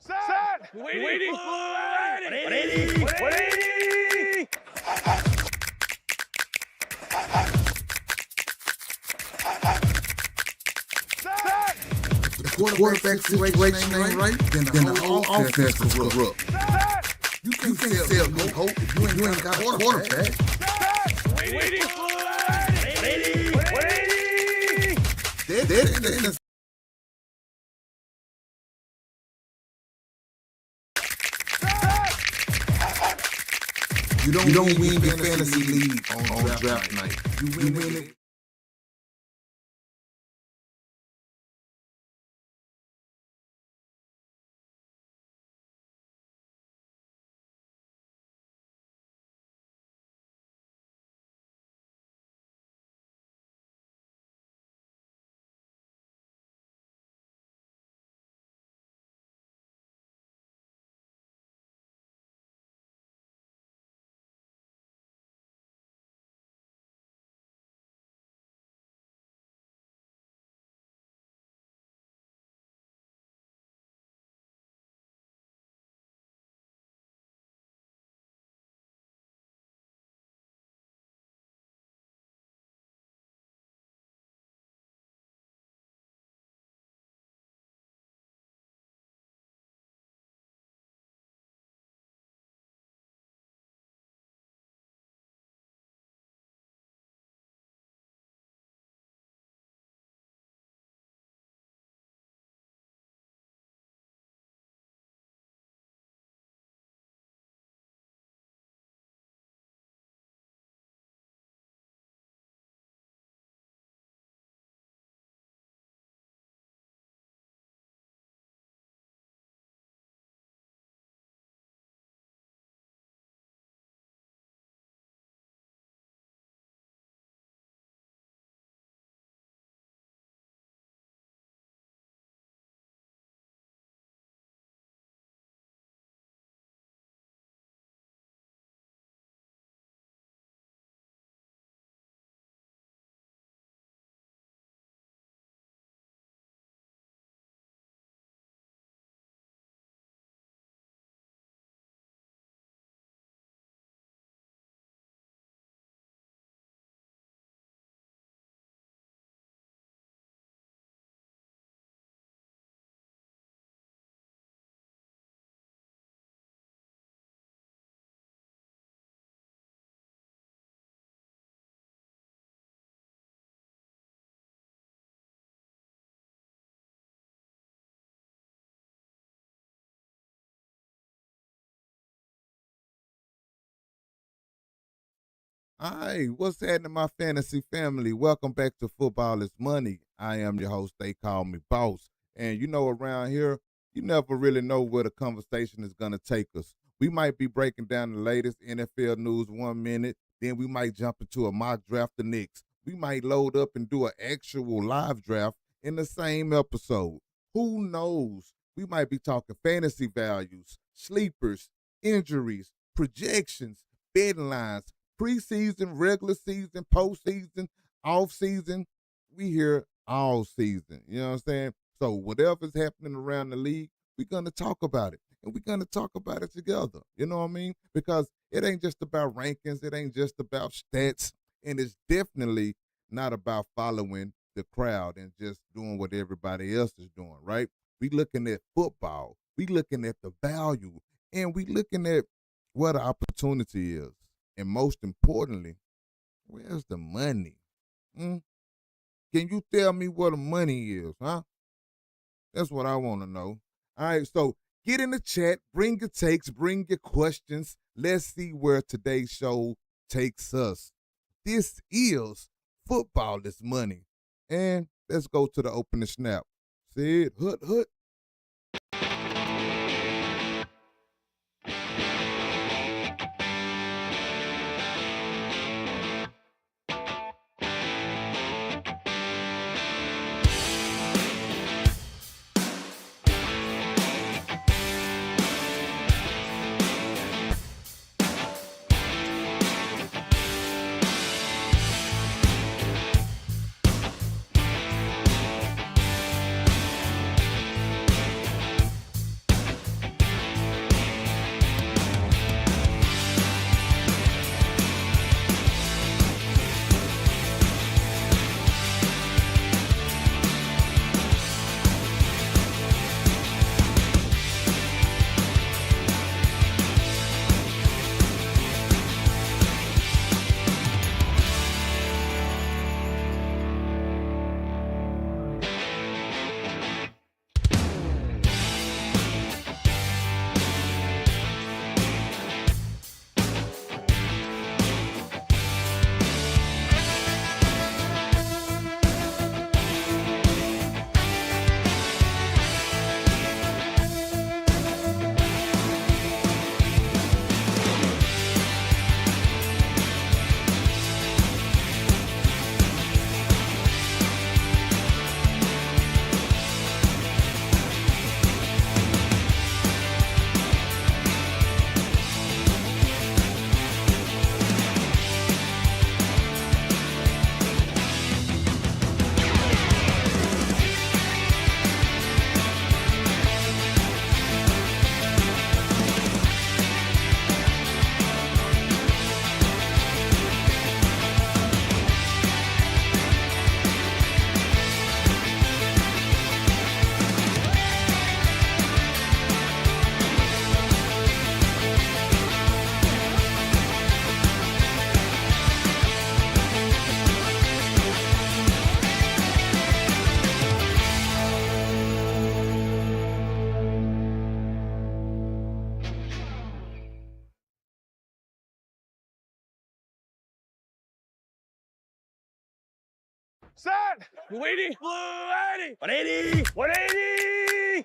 Set! Waiting. Ready! Set! The quarterback situation ain't right, then the whole offense is corrupt. Set! You can't sell no hope if you ain't got a quarterback. Set! Waiting. That's You don't win the fantasy league on draft night. You win it. All right, what's happening, my fantasy family? Welcome back to Football is Money. I am your host. They call me Boss. And you know, around here, you never really know where the conversation is going to take us. We might be breaking down the latest NFL news 1 minute, then we might jump into a mock draft the next. We might load up and do an actual live draft in the same episode. Who knows? We might be talking fantasy values, sleepers, injuries, projections, betting lines, preseason, regular season, postseason, off season. We here all season. You know what I'm saying? So whatever's happening around the league, we're gonna talk about it. And we're gonna talk about it together. You know what I mean? Because it ain't just about rankings, it ain't just about stats, and it's definitely not about following the crowd and just doing what everybody else is doing, right? We looking at football, we looking at the value, and we looking at what the opportunity is. And most importantly, where's the money? Can you tell me where the money is, huh? That's what I want to know. All right, so get in the chat, bring your takes, bring your questions. Let's see where today's show takes us. This is Football is Money. And let's go to the opening snap. See it? Hood. Set. 180. 180. 180. 180.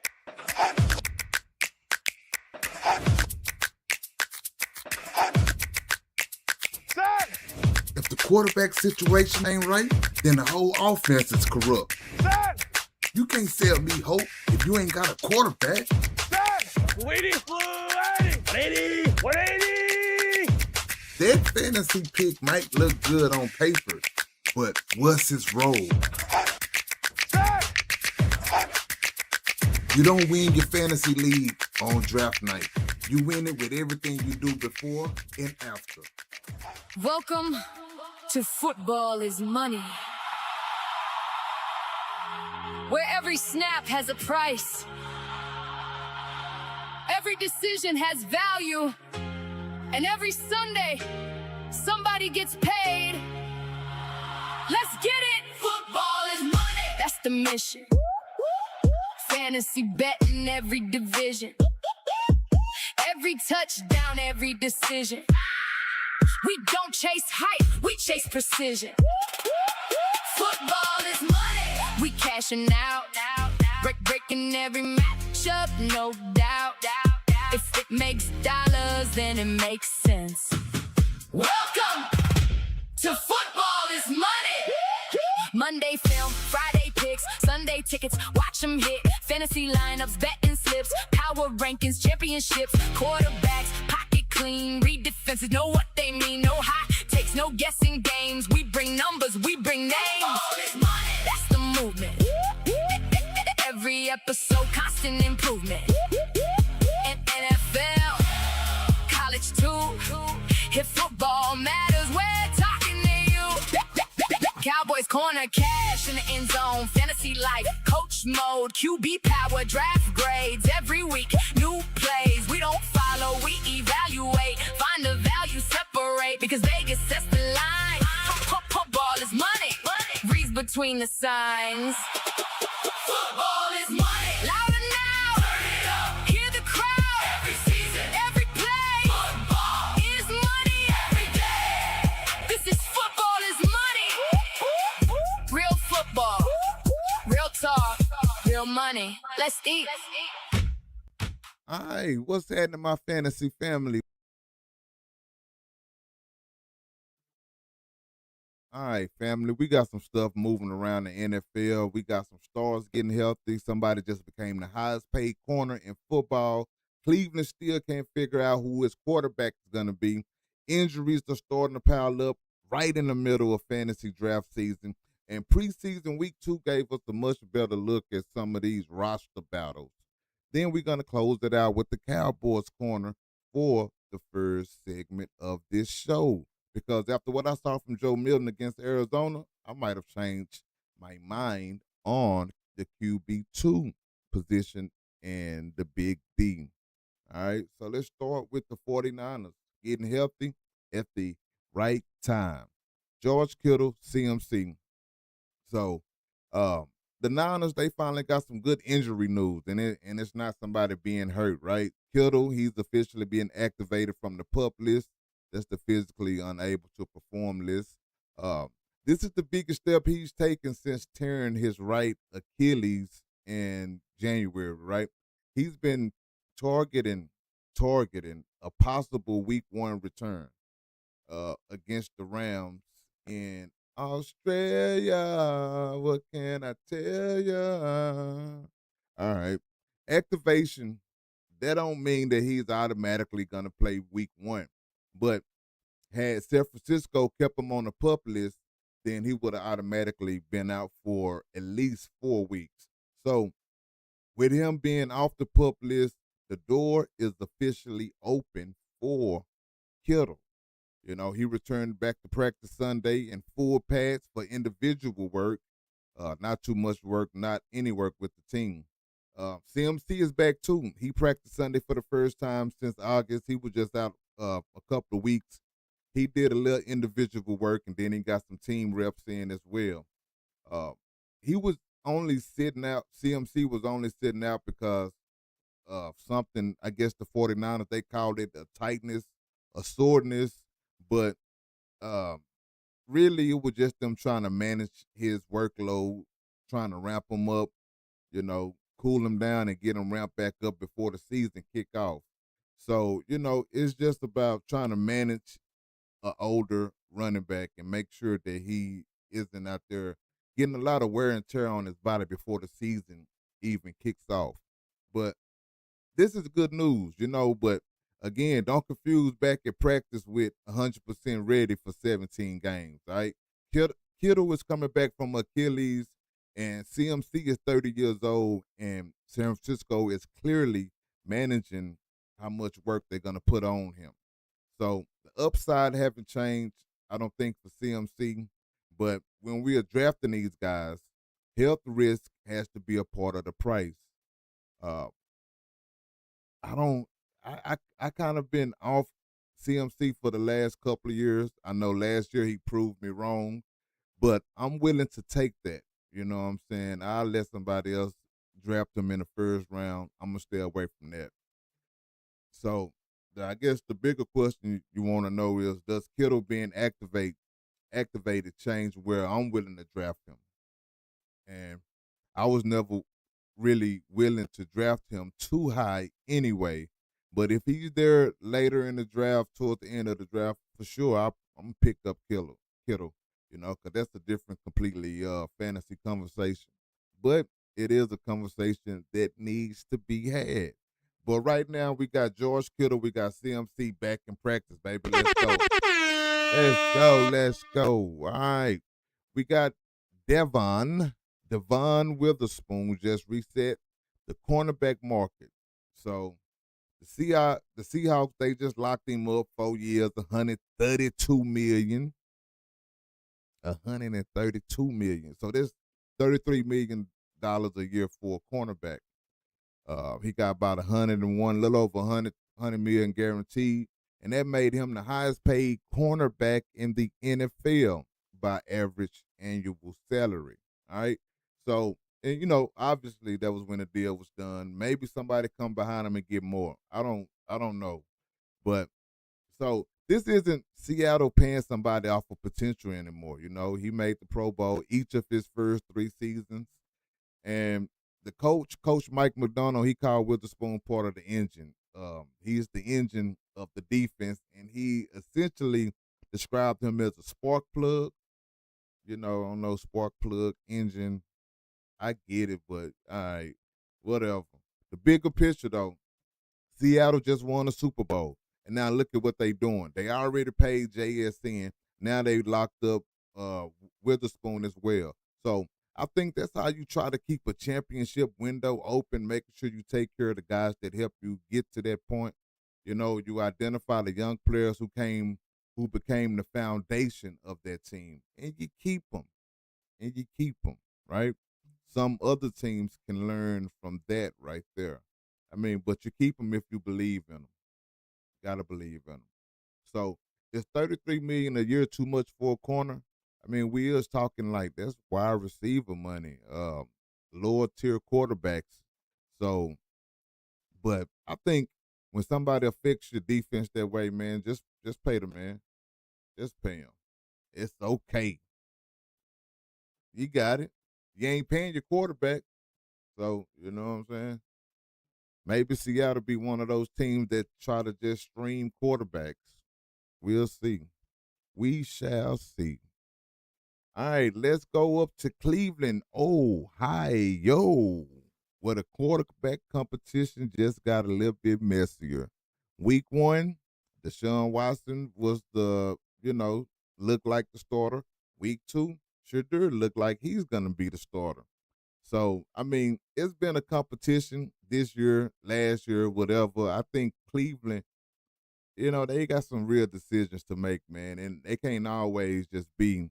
Set. If the quarterback situation ain't right, then the whole offense is corrupt. Set. You can't sell me hope if you ain't got a quarterback. Set. 180. 180. 180. That fantasy pick might look good on paper, but what's his role? Set. You don't win your fantasy league on draft night. You win it with everything you do before and after. Welcome to Football is Money, where every snap has a price. Every decision has value. And every Sunday, somebody gets paid. Let's get it! Football is money! That's the mission. Fantasy betting every division. Every touchdown, every decision. We don't chase hype, we chase precision. Football is money. We cashing out, breaking every matchup, no doubt. If it makes dollars, then it makes sense. Welcome to Football is Money. Monday film, Friday picks, Sunday tickets, watch them hit. Fantasy lineups, betting slips, power rankings, championships, quarterbacks, pocket clean, read defenses, know what they mean. No hot takes, no guessing games. We bring numbers, we bring names. Football is money. That's the movement. Every episode, constant improvement. In NFL, college too. If football matters, we're talking to you. Cowboys Corner, cash in the end zone, fantasy life, coach mode, QB power, draft grades every week, new plays. We don't follow, we evaluate, find the value, separate, because Vegas sets the line. Football is money, reads between the signs. Football is money. Louder now, turn it up. Hear the crowd. Every season, every play. Football is money every day. This is Football is Money. Real football, real talk, real money. Let's eat. All right, what's happening, my fantasy family? All right, family, we got some stuff moving around the NFL. We got some stars getting healthy. Somebody just became the highest paid corner in football. Cleveland still can't figure out who his quarterback is going to be. Injuries are starting to pile up right in the middle of fantasy draft season. And preseason week 2 gave us a much better look at some of these roster battles. Then we're going to close it out with the Cowboys Corner for the first segment of this show. Because after what I saw from Joe Milton against Arizona, I might have changed my mind on the QB2 position and the Big D. All right, so let's start with the 49ers getting healthy at the right time. George Kittle, CMC. So the Niners, they finally got some good injury news, and it's not somebody being hurt, right? Kittle, he's officially being activated from the PUP list. That's the physically unable to perform list. This is the biggest step he's taken since tearing his right Achilles in January, right? He's been targeting a possible week 1 return against the Rams in Australia. What can I tell you? All right. Activation, that don't mean that he's automatically going to play week 1. But had San Francisco kept him on the PUP list, then he would have automatically been out for at least 4 weeks. So with him being off the PUP list, the door is officially open for Kittle. You know, he returned back to practice Sunday in full pads for individual work. Not too much work, not any work with the team. CMC is back too. He practiced Sunday for the first time since August. He was just out a couple of weeks. He did a little individual work, and then he got some team reps in as well. He was only sitting out, CMC was only sitting out because of something, I guess the 49ers, they called it a tightness, a soreness, but really it was just them trying to manage his workload, trying to ramp him up, cool him down and get him ramped back up before the season kick off. So, it's just about trying to manage an older running back and make sure that he isn't out there getting a lot of wear and tear on his body before the season even kicks off. But this is good news, but again, don't confuse back at practice with 100% ready for 17 games, right? Kittle is coming back from Achilles, and CMC is 30 years old, and San Francisco is clearly managing how much work they're going to put on him. So the upside haven't changed, I don't think, for CMC, but when we are drafting these guys, health risk has to be a part of the price. Uh, I don't. I kind of been off CMC for the last couple of years. I know last year he proved me wrong, but I'm willing to take that. You know what I'm saying? I'll let somebody else draft him in the first round. I'm gonna stay away from that. So I guess the bigger question you want to know is, does Kittle being activated change where I'm willing to draft him? And I was never really willing to draft him too high anyway. But if he's there later in the draft, toward the end of the draft, for sure, I'm gonna pick up Kittle, because that's a different, completely fantasy conversation. But it is a conversation that needs to be had. But right now, we got George Kittle, we got CMC back in practice, baby. Let's go. Let's go. Let's go. All right. We got Devon Witherspoon just reset the cornerback market. So the Seahawks, they just locked him up 4 years, $132 million. $132 million. So there's $33 million a year for a cornerback. He got about 101, little over 100 million guaranteed, and that made him the highest paid cornerback in the NFL by average annual salary. All right. So, and obviously that was when the deal was done. Maybe somebody come behind him and get more. I don't know. But so this isn't Seattle paying somebody off of potential anymore. He made the Pro Bowl each of his first 3 seasons. And the Coach Mike McDonald, he called Witherspoon part of the engine. He's the engine of the defense, and he essentially described him as a spark plug. I don't know, spark plug, engine. I get it, but all right, whatever. The bigger picture, though, Seattle just won a Super Bowl, and now look at what they doing. They already paid JSN. Now they locked up Witherspoon as well. So I think that's how you try to keep a championship window open, making sure you take care of the guys that help you get to that point. You identify the young players who became the foundation of that team, and you keep them, right? Some other teams can learn from that right there. I mean, but you keep them if you believe in them. Gotta believe in them. So is $33 million a year too much for a corner? I mean, we is talking like that's wide receiver money, lower tier quarterbacks. So, but I think when somebody affects your defense that way, man, just pay the man. Just pay him. It's okay. You got it. You ain't paying your quarterback. So, you know what I'm saying? Maybe Seattle be one of those teams that try to just stream quarterbacks. We'll see. We shall see. All right, let's go up to Cleveland. Oh, hi, yo. Where the quarterback competition just got a little bit messier. Week 1, Deshaun Watson was looked like the starter. Week 2, Shadur looked like he's going to be the starter. So, I mean, it's been a competition this year, last year, whatever. I think Cleveland, they got some real decisions to make, man, and they can't always just be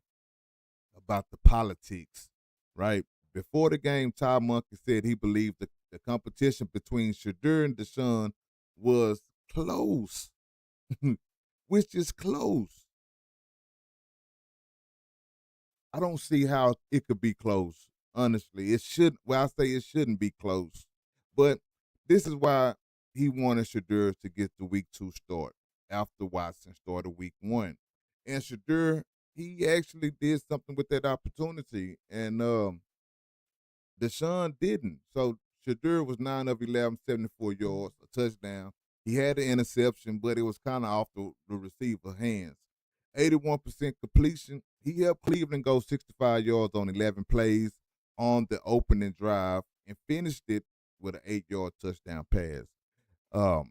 about the politics, right? Before the game, Ty Monkey said he believed the competition between Shadur and Deshaun was close, which is close. I don't see how it could be close. Honestly, I say it shouldn't be close. But this is why he wanted Shadur to get the week 2 start after Watson started week 1. And Shadur he actually did something with that opportunity, and Deshaun didn't. So Shadur was 9 of 11, 74 yards, a touchdown. He had an interception, but it was kind of off the receiver's hands. 81% completion. He helped Cleveland go 65 yards on 11 plays on the opening drive and finished it with an 8-yard touchdown pass. So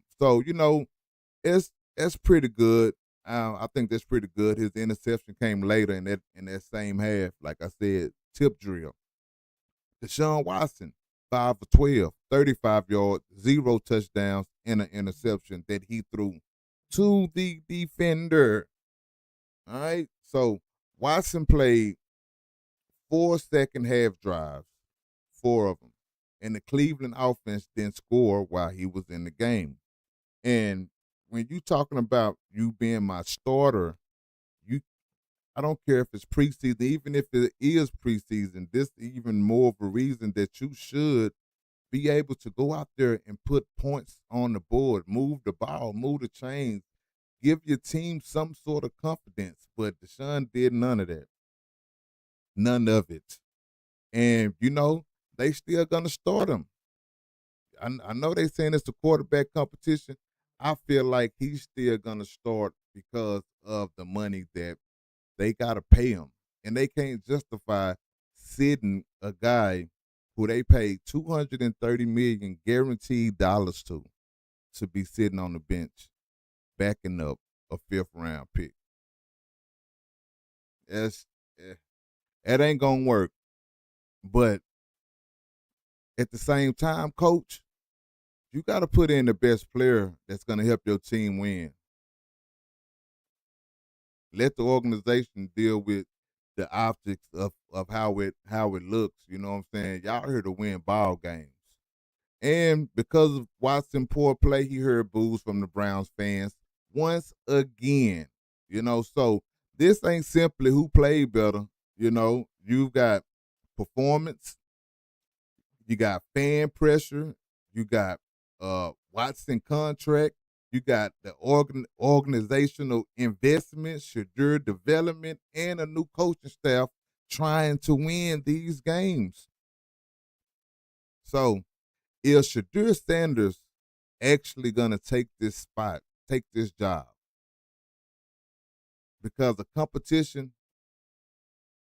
it's pretty good. I think that's pretty good. His interception came later in that same half. Like I said, tip drill. Deshaun Watson, 5 for 12, 35 yards, 0 touchdowns, and an interception that he threw to the defender. All right. So Watson played 4 second half drives, 4 of them. And the Cleveland offense didn't score while he was in the game. And when you talking about you being my starter, I don't care if it's preseason, even if it is preseason, this even more of a reason that you should be able to go out there and put points on the board, move the ball, move the chains, give your team some sort of confidence. But Deshaun did none of that. None of it. And, they still going to start him. I know they saying it's a quarterback competition. I feel like he's still going to start because of the money that they got to pay him. And they can't justify sitting a guy who they paid $230 million guaranteed dollars to be sitting on the bench, backing up a 5th round pick. It ain't going to work. But at the same time, coach, you got to put in the best player that's going to help your team win. Let the organization deal with the optics of how it looks. You know what I'm saying? Y'all here to win ball games. And because of Watson poor play, he heard boos from the Browns fans once again. So this ain't simply who played better. You've got performance, you got fan pressure, you got Watson contract, you got the organizational investment, Shadur development, and a new coaching staff trying to win these games. So, is Shadur Sanders actually going to take this spot, take this job? Because the competition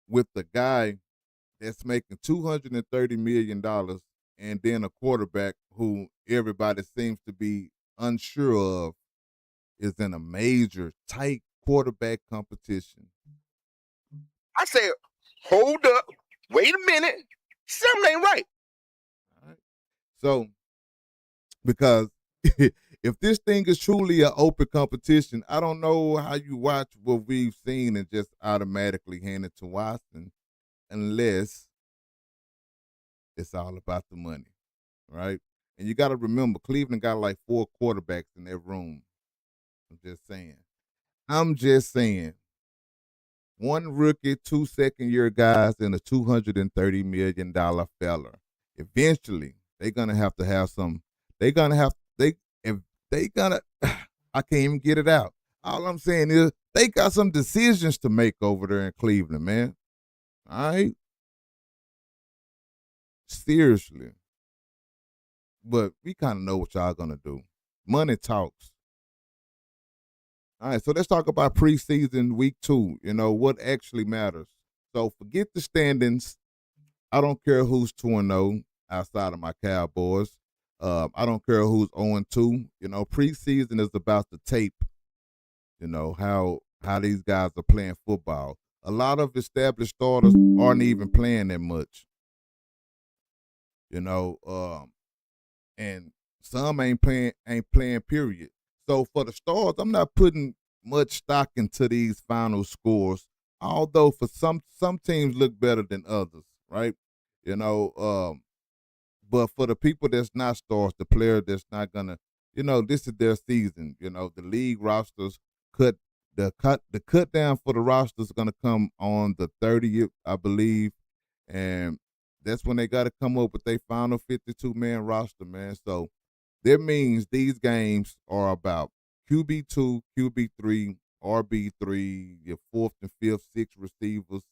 with the guy that's making $230 million and then a quarterback who everybody seems to be unsure of is in a major, tight quarterback competition. I said, hold up, wait a minute, something ain't right. All right. So, because if this thing is truly an open competition, I don't know how you watch what we've seen and just automatically hand it to Watson unless it's all about the money, right? And you got to remember, Cleveland got like 4 quarterbacks in their room. I'm just saying. 1 rookie, 2 second-year guys, and a $230 million fella. Eventually, they're gonna have to have some. I can't even get it out. All I'm saying is they got some decisions to make over there in Cleveland, man. All right, seriously. But we kind of know what y'all gonna do. Money talks. All right, so let's talk about preseason week 2. What actually matters. So forget the standings. I don't care who's 2-0 outside of my Cowboys. I don't care who's 0-2. Preseason is about the tape. How these guys are playing football. A lot of established starters aren't even playing that much. And some ain't playing. Period. So for the stars, I'm not putting much stock into these final scores. Although for some teams look better than others, right? But for the people that's not stars, the player that's not gonna, this is their season. The league rosters cut down for the roster is gonna come on the 30th, I believe, and that's when they got to come up with their final 52-man roster, man. So that means these games are about QB2, QB3, RB3, your fourth and fifth, sixth receivers,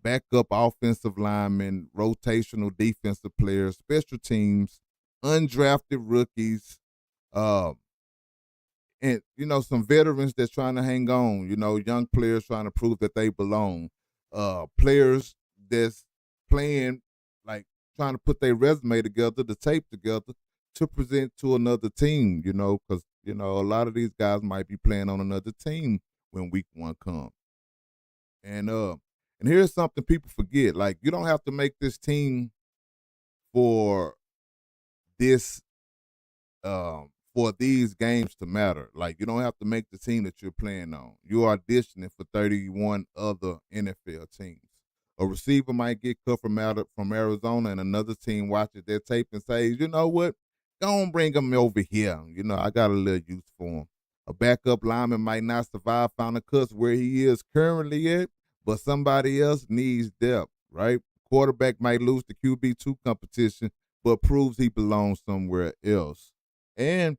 backup offensive linemen, rotational defensive players, special teams, undrafted rookies, uh, and some veterans that's trying to hang on. Young players trying to prove that they belong. Players that's playing, like trying to put their resume together, the tape together to present to another team. Because a lot of these guys might be playing on another team when week one comes. And here's something people forget: like, you don't have to make this team for this for these games to matter. Like, you don't have to make the team that you're playing on. You're auditioning for 31 other NFL teams. A receiver might get cut from Arizona, and another team watches their tape and says, you know what, go on, bring him over here. I got a little use for him. A backup lineman might not survive Final Cuts where he is currently at, but somebody else needs depth, right? Quarterback might lose the QB2 competition, but proves he belongs somewhere else. And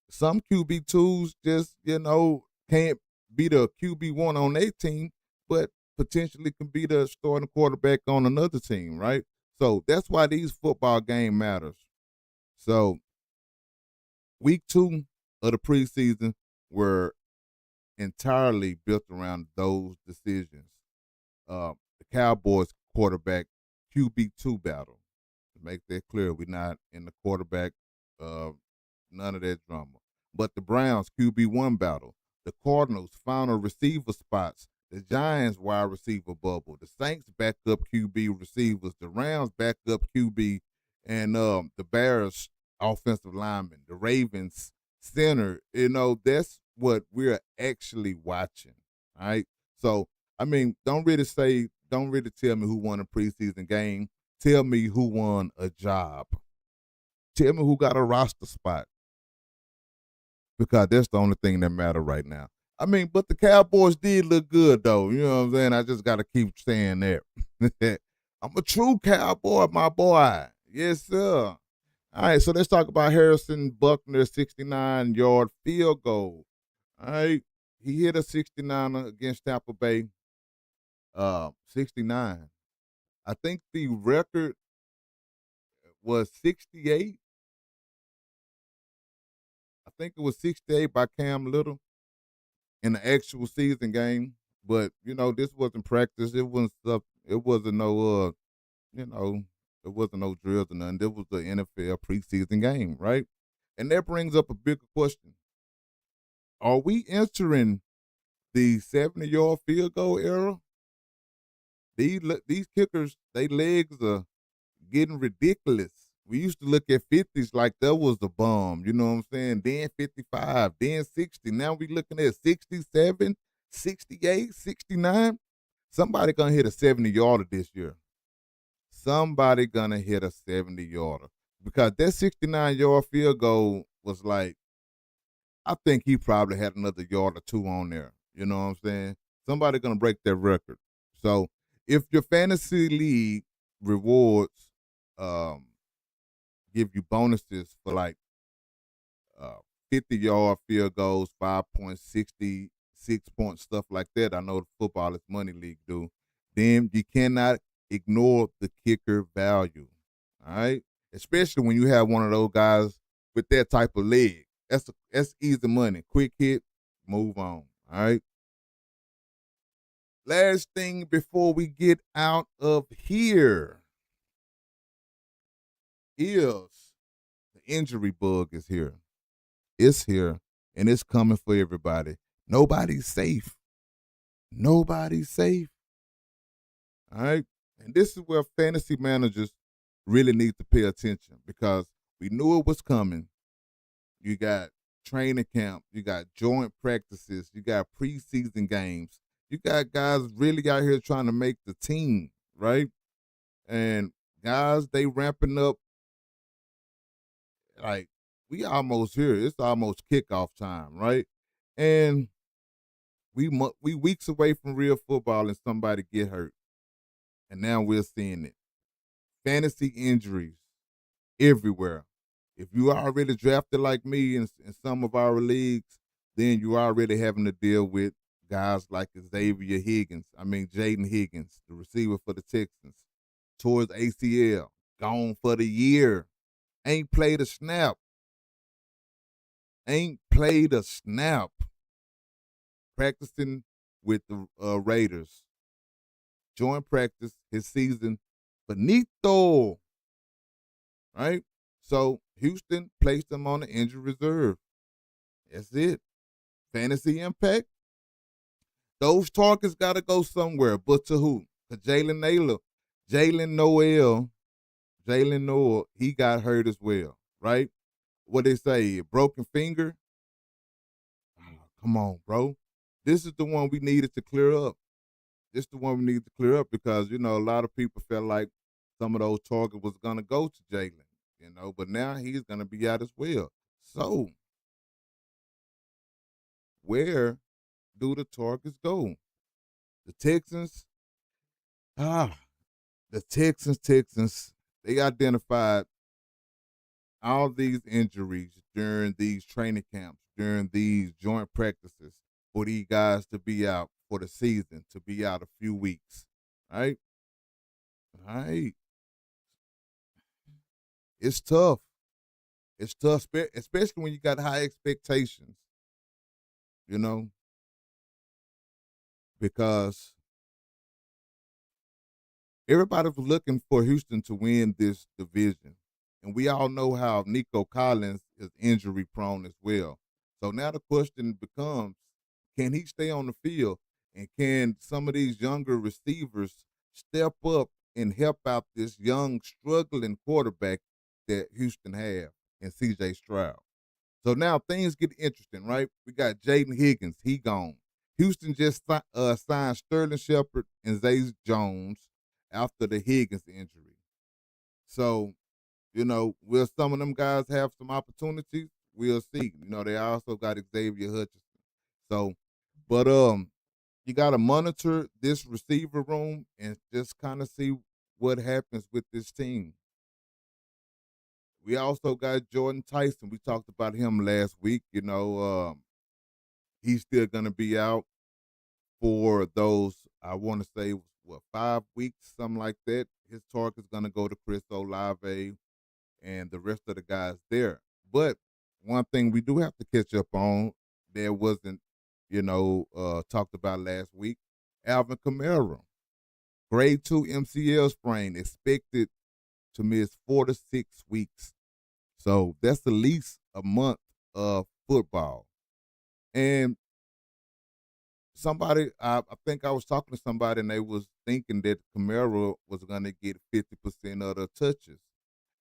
some QB2s just, can't be the QB1 on their team, but potentially can be the starting quarterback on another team, right? So that's why these football game matters. So week 2 of the preseason were entirely built around those decisions. The Cowboys quarterback QB2 battle. To make that clear, we're not in the quarterback, none of that drama. But the Browns QB1 battle, the Cardinals final receiver spots, the Giants wide receiver bubble, the Saints backup QB receivers, the Rams backup QB, and the Bears offensive lineman, the Ravens center. That's what we're actually watching, right? So, don't really tell me who won a preseason game. Tell me who won a job. Tell me who got a roster spot. Because that's the only thing that matters right now. But the Cowboys did look good, though. You know what I'm saying? I just got to keep saying that. I'm a true Cowboy, my boy. Yes, sir. All right, so let's talk about Harrison Buckner's 69-yard field goal. All right, he hit a 69er against Tampa Bay. 69. I think the record was 68. I think it was 68 by Cam Little in the actual season game. But this wasn't practice. It wasn't stuff. It wasn't no it wasn't no drills or nothing. This was the NFL preseason game, right? And that brings up a bigger question: are we entering the 70-yard field goal era? These kickers, they legs are getting ridiculous. We used to look at 50s like that was the bomb, you know what I'm saying? Then 55, then 60. Now we looking at 67, 68, 69. Somebody gonna hit a 70-yarder this year. Somebody gonna hit a 70-yarder. Because that 69-yard field goal was like, I think he probably had another yard or two on there. You know what I'm saying? Somebody gonna break that record. So if your fantasy league rewards give you bonuses for like 50-yard field goals, 5.66 point stuff like that, I know the Football is Money League do, then you cannot ignore the kicker value. All right? Especially when you have one of those guys with that type of leg. That's easy money. Quick hit, move on. All right? Last thing before we get out of here is the injury bug is here. It's here, and it's coming for everybody. Nobody's safe. Nobody's safe. All right? And this is where fantasy managers really need to pay attention, because we knew it was coming. You got training camp. You got joint practices. You got preseason games. You got guys really out here trying to make the team, right? And guys, they ramping up. Like, we almost here. It's almost kickoff time, right? And we weeks away from real football and somebody get hurt. And now we're seeing it. Fantasy injuries everywhere. If you already drafted like me in some of our leagues, then you already having to deal with guys like Jaden Higgins, the receiver for the Texans, towards ACL, gone for the year, ain't played a snap, practicing with the Raiders. Joint practice his season finito, right? So Houston placed him on the injury reserve. That's it. Fantasy impact. Those targets got to go somewhere, but to who? To Jalen Noel, he got hurt as well, right? What they say, broken finger. Oh, come on, bro. This is the one we needed to clear up. This is the one we need to clear up because, a lot of people felt like some of those targets was going to go to Jalen, but now he's going to be out as well. So, where do the targets go? The Texans, they identified all these injuries during these training camps, during these joint practices for these guys to be out for the season, to be out a few weeks, right? Right. It's tough. It's tough, especially when you got high expectations, you know, because everybody was looking for Houston to win this division. And we all know how Nico Collins is injury prone as well. So now the question becomes, can he stay on the field? And can some of these younger receivers step up and help out this young, struggling quarterback that Houston have in C.J. Stroud? So now things get interesting, right? We got Jaden Higgins. He gone. Houston just signed Sterling Shepard and Zay Jones after the Higgins injury. So, will some of them guys have some opportunities? We'll see. They also got Xavier Hutchinson. So, but you got to monitor this receiver room and just kind of see what happens with this team. We also got Jordan Tyson. We talked about him last week. He's still going to be out for those, I want to say, 5 weeks, something like that. His target's going to go to Chris Olave and the rest of the guys there. But one thing we do have to catch up on, there wasn't, talked about last week, Alvin Kamara. Grade 2 MCL sprain, expected to miss 4 to 6 weeks. So that's at least a month of football. And I think I was talking to somebody and they was thinking that Kamara was going to get 50% of the touches.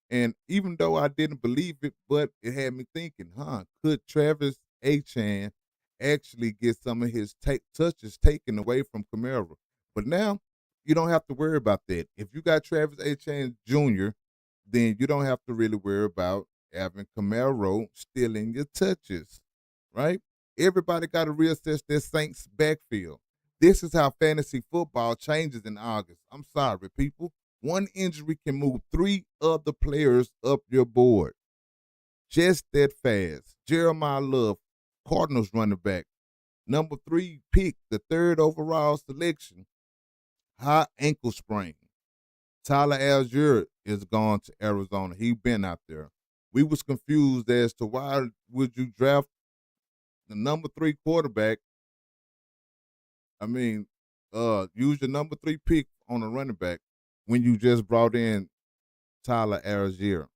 And even though I didn't believe it, but it had me thinking, could Travis Achan actually get some of his touches taken away from Kamara? But now you don't have to worry about that. If you got Travis Achan Jr., then you don't have to really worry about Alvin Kamara stealing your touches, right? Everybody got to reassess their Saints backfield. This is how fantasy football changes in August. I'm sorry, people. One injury can move 3 other players up your board. Just that fast. Jeremiah Love, Cardinals running back. Number 3 pick, the 3rd overall selection. High ankle sprain. Tyler Algier is gone to Arizona. He been out there. We was confused as to why would you draft the number 3 quarterback. Use your number 3 pick on a running back when you just brought in Tyler Algier,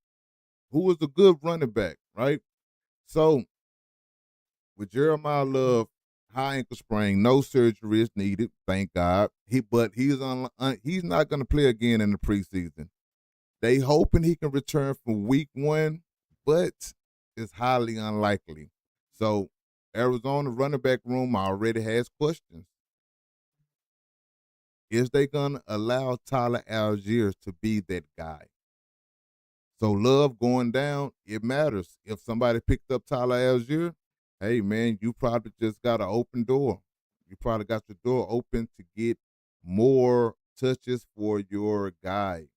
who was a good running back, right? So with Jeremiah Love, high ankle sprain, no surgery is needed, thank God. He's not going to play again in the preseason. They hoping he can return from week 1, but it's highly unlikely. So Arizona running back room already has questions. Is they going to allow Tyler Algier to be that guy? So Love going down, it matters. If somebody picked up Tyler Algier, hey, man, you probably just got an open door. You probably got your door open to get more touches for your guy.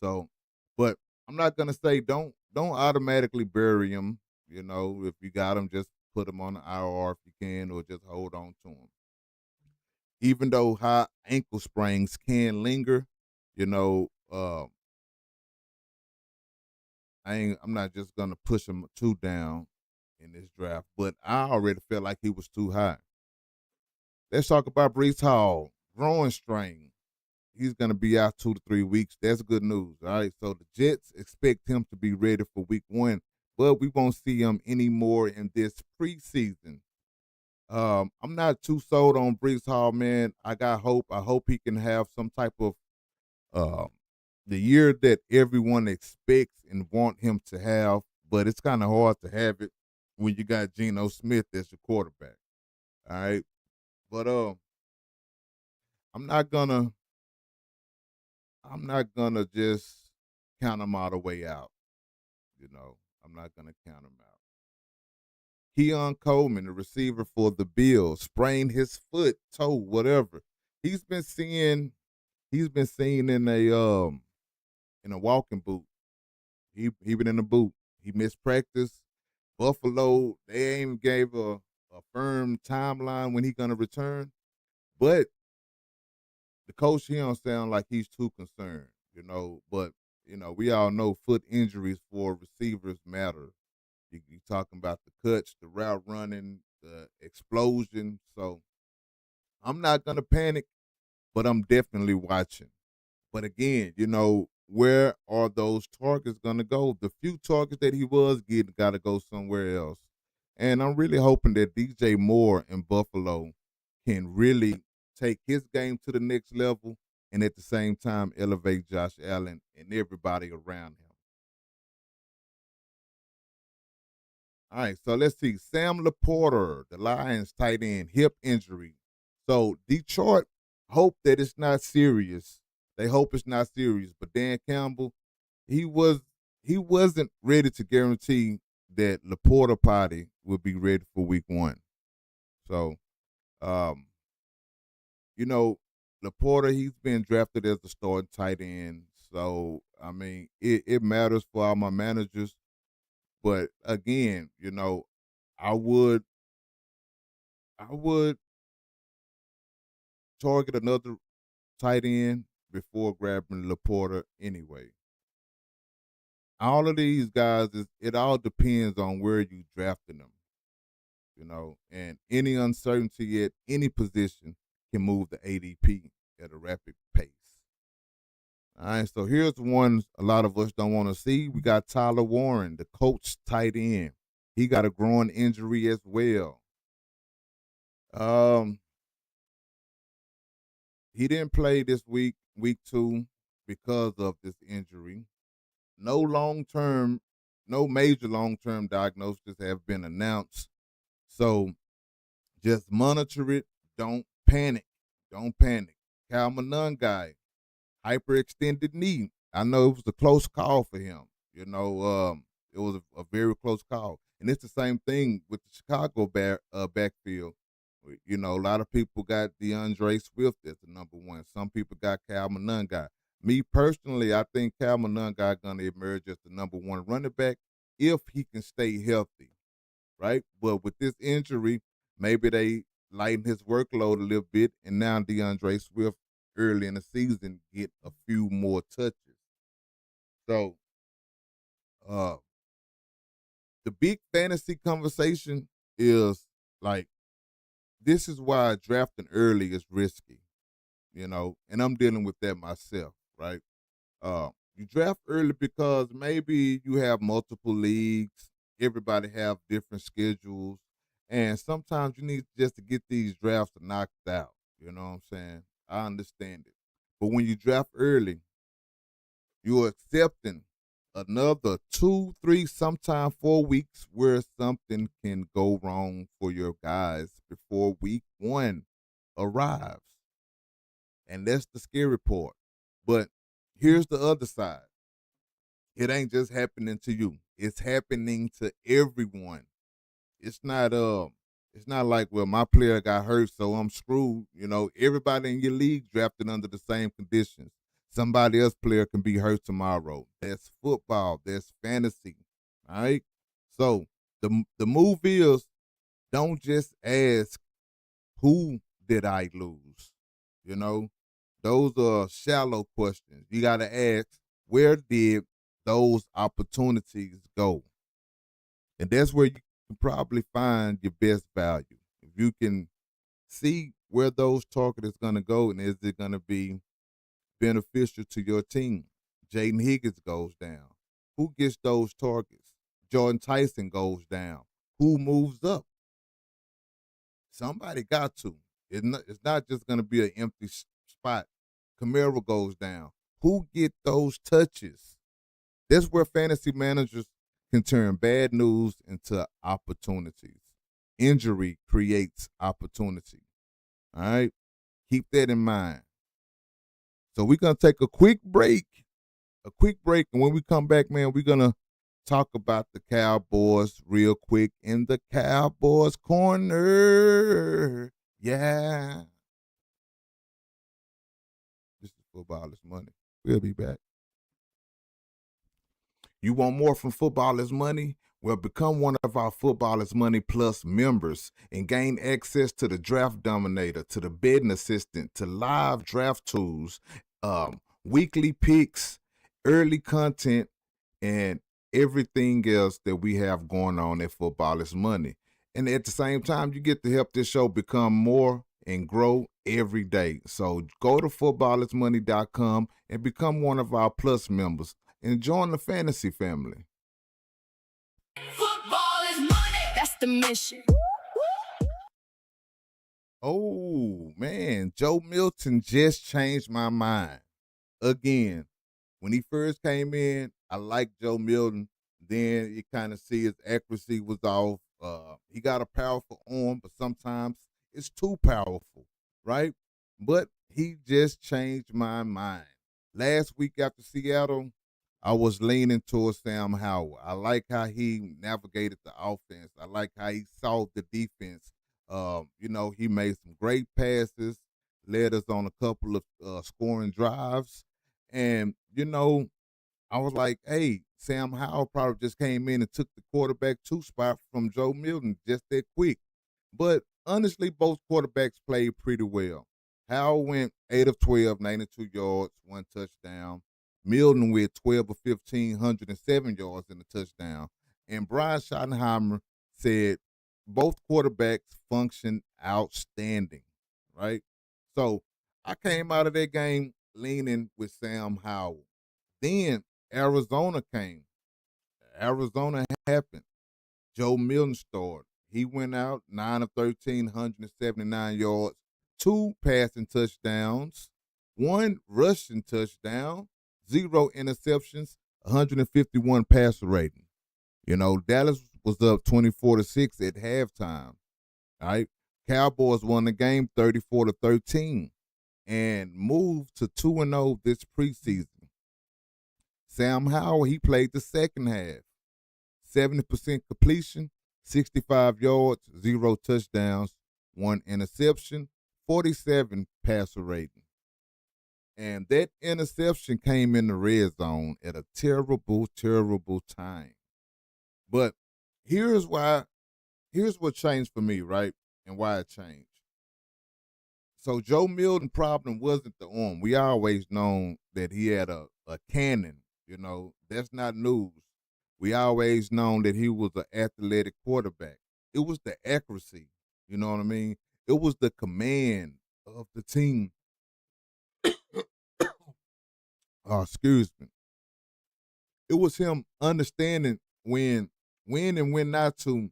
So, but I'm not going to say don't automatically bury him. If you got him, just put him on the IR if you can, or just hold on to him. Even though high ankle sprains can linger, you know, I'm not just gonna push him too down in this draft, but I already felt like he was too high. Let's talk about Brees Hall, groin strain. He's gonna be out 2 to 3 weeks. That's good news. All right, so the Jets expect him to be ready for Week 1, but we won't see him anymore in this preseason. I'm not too sold on Brees Hall, man. I got hope. I hope he can have some type of uh, the year that everyone expects and want him to have, but it's kind of hard to have it when you got Geno Smith as your quarterback. All right, but I'm not gonna I'm not gonna just count him all the way out. You know, I'm not gonna count him out. Keon Coleman, the receiver for the Bills, sprained his foot, toe, whatever. He's been seen. He's been seen in a walking boot. He been in a boot. He missed practice. Buffalo, they ain't gave a firm timeline when he gonna return, but the coach, he don't sound like he's too concerned, you know. But we all know foot injuries for receivers matter. You talking about the cuts, the route running, the explosion. So I'm not gonna panic, but I'm definitely watching. But again, where are those targets gonna go? The few targets that he was getting gotta go somewhere else. And I'm really hoping that DJ Moore in Buffalo can really take his game to the next level and at the same time elevate Josh Allen and everybody around him. All right, so let's see. Sam Laporta, the Lions tight end, hip injury. So Detroit hope that it's not serious. They hope it's not serious. But Dan Campbell, he wasn't ready to guarantee that Laporta Potty would be ready for Week 1. So, um, Laporta, he's been drafted as the starting tight end. So, I mean, it matters for all my managers. But again, I would target another tight end before grabbing Laporta anyway. All of these guys, it all depends on where you drafting them, and any uncertainty at any position can move the ADP at a rapid pace. All right, so here's one a lot of us don't want to see. We got Tyler Warren, the Colts tight end. He got a groin injury as well. Um, he didn't play this week 2, because of this injury. No major long-term diagnoses have been announced. So just monitor it. Don't panic. Don't panic. Cal Manon guy, hyperextended knee. I know it was a close call for him. It was a very close call. And it's the same thing with the Chicago backfield. A lot of people got DeAndre Swift as the number 1. Some people got Cal Manon guy. Me personally, I think Cal Manon guy gonna emerge as the number 1 running back if he can stay healthy, right? But with this injury, maybe they lighten his workload a little bit, and now DeAndre Swift early in the season get a few more touches. So, the big fantasy conversation is like, this is why drafting early is risky, and I'm dealing with that myself, right? You draft early because maybe you have multiple leagues, everybody have different schedules, and sometimes you need just to get these drafts knocked out. You know what I'm saying? I understand it. But when you draft early, you're accepting another 2, 3, sometimes 4 weeks where something can go wrong for your guys before Week 1 arrives. And that's the scary part. But here's the other side. It ain't just happening to you. It's happening to everyone. It's not like, well, my player got hurt, so I'm screwed. Everybody in your league drafted under the same conditions. Somebody else player can be hurt tomorrow. That's football. That's fantasy. All right. So the move is Don't just ask, who did I lose? You know, those are shallow questions. You got to ask, where did those opportunities go? And that's where you can probably find your best value. If you can see where those targets is going to go and is it going to be beneficial to your team. Jaden Higgins goes down. Who gets those targets? Jordan Tyson goes down. Who moves up? Somebody got to. It's not just going to be an empty spot. Camaro goes down. Who get those touches? That's where fantasy managers can turn bad news into opportunities. Injury creates opportunity. All right? Keep that in mind. So we're going to take a quick break. And when we come back, man, we're going to talk about the Cowboys real quick in the Cowboys Corner. Yeah. This is Football is Money. We'll be back. You want more from Football is Money? Well, become one of our Football is Money Plus members and gain access to the Draft Dominator, to the Betting Assistant, to live draft tools, weekly picks, early content, and everything else that we have going on at Football is Money. And at the same time, you get to help this show become more and grow every day. So go to footballismoney.com and become one of our Plus members and join the fantasy family. Football is money. That's the mission. Oh, man, Joe Milton just changed my mind. Again, when he first came in, I liked Joe Milton. Then you kind of see his accuracy was off. He got a powerful arm, but sometimes it's too powerful, right? But he just changed my mind. Last week after Seattle, I was leaning towards Sam Howell. I like how he navigated the offense. I like how he solved the defense. He made some great passes, led us on a couple of scoring drives. And, I was like, hey, Sam Howell probably just came in and took the quarterback 2 spot from Joe Milton just that quick. But honestly, both quarterbacks played pretty well. Howell went 8 of 12, 92 yards, 1 touchdown. Milton with 12 of 15, 107 yards and a touchdown. And Brian Schottenheimer said both quarterbacks functioned outstanding, right? So I came out of that game leaning with Sam Howell. Then Arizona came. Arizona happened. Joe Milton started. He went out 9 of 13, 179 yards, 2 passing touchdowns, 1 rushing touchdown, 0 interceptions, 151 passer rating. Dallas was up 24-6 at halftime. All right. Cowboys won the game 34-13 and moved to 2-0 this preseason. Sam Howell, he played the second half. 70% completion, 65 yards, 0 touchdowns, 1 interception, 47 passer rating. And that interception came in the red zone at a terrible, terrible time. But here's what changed for me, right? And why it changed. So Joe Milton's problem wasn't the arm. We always known that he had a cannon. That's not news. We always known that he was an athletic quarterback. It was the accuracy. You know what I mean? It was the command of the team. Excuse me. It was him understanding when and when not to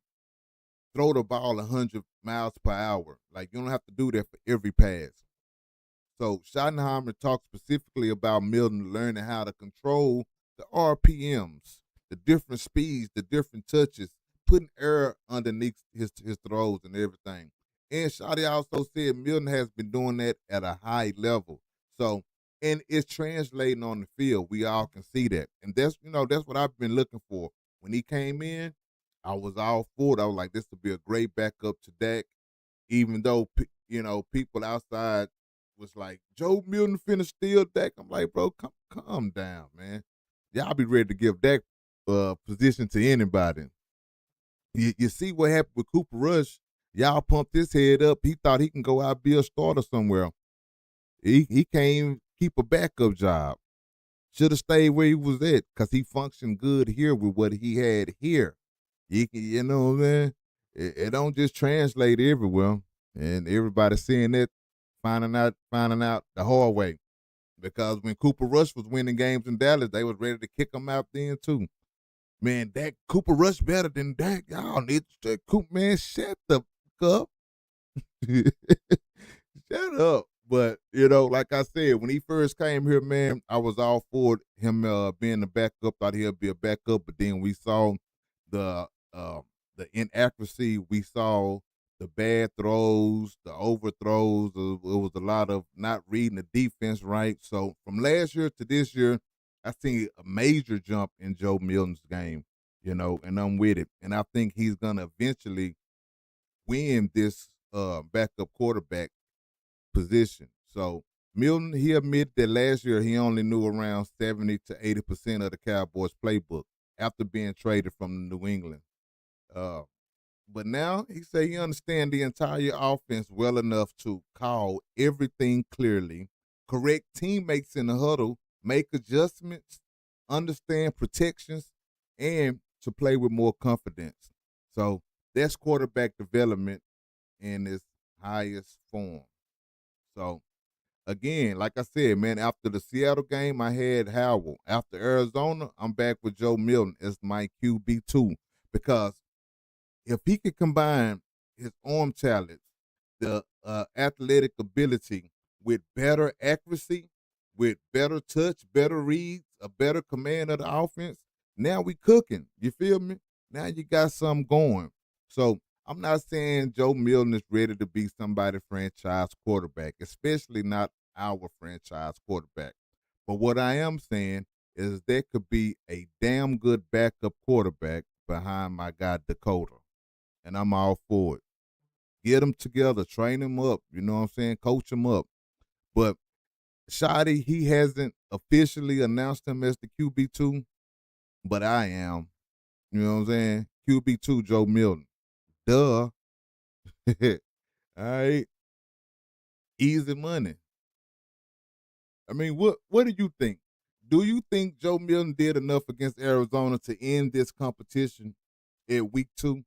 throw the ball 100 miles per hour. Like, you don't have to do that for every pass. So Schottenheimer talked specifically about Milton learning how to control the RPMs, the different speeds, the different touches, putting air underneath his throws and everything. And Shotty also said Milton has been doing that at a high level. So, and it's translating on the field. We all can see that. And that's what I've been looking for. When he came in, I was all for it. I was like, this would be a great backup to Dak, even though, people outside was like, Joe Milton finna steal Dak. I'm like, bro, calm down, man. Y'all be ready to give Dak position to anybody. You see what happened with Cooper Rush. Y'all pumped his head up. He thought he can go out be a starter somewhere. He can't even keep a backup job. Should have stayed where he was at because he functioned good here with what he had here. You know what I'm saying? It don't just translate everywhere, and everybody seeing that, finding out the hard way. Because when Cooper Rush was winning games in Dallas, they was ready to kick him out then too. Man, that Cooper Rush better than Dak. Y'all need to Cooper, man. Shut the fuck up. Shut up. But, like I said, when he first came here, man, I was all for him being the backup. Thought he'd be a backup, but then we saw the inaccuracy. We saw the bad throws, the overthrows. It was a lot of not reading the defense right. So from last year to this year, I seen a major jump in Joe Milton's game, and I'm with it. And I think he's gonna eventually win this backup quarterback position. So Milton, he admitted that last year he only knew around 70 to 80% of the Cowboys playbook after being traded from New England. But now he said he understands the entire offense well enough to call everything clearly, correct teammates in the huddle, make adjustments, understand protections, and to play with more confidence. So that's quarterback development in its highest form. So again, like I said, man, after the Seattle game, I had Howell. After Arizona, I'm back with Joe Milton as my QB2 because if he could combine his arm talent, the athletic ability with better accuracy, with better touch, better reads, a better command of the offense, now we cooking. You feel me? Now you got something going. So I'm not saying Joe Milton is ready to be somebody's franchise quarterback, especially not our franchise quarterback. But what I am saying is there could be a damn good backup quarterback behind my guy Dakota. And I'm all for it. Get them together, train them up, you know what I'm saying? Coach them up. But Shotty, he hasn't officially announced him as the QB2, but I am. You know what I'm saying? QB2 Joe Milton. Duh. All right. Easy money. I mean, what do you think? Do you think Joe Milton did enough against Arizona to end this competition at week 2?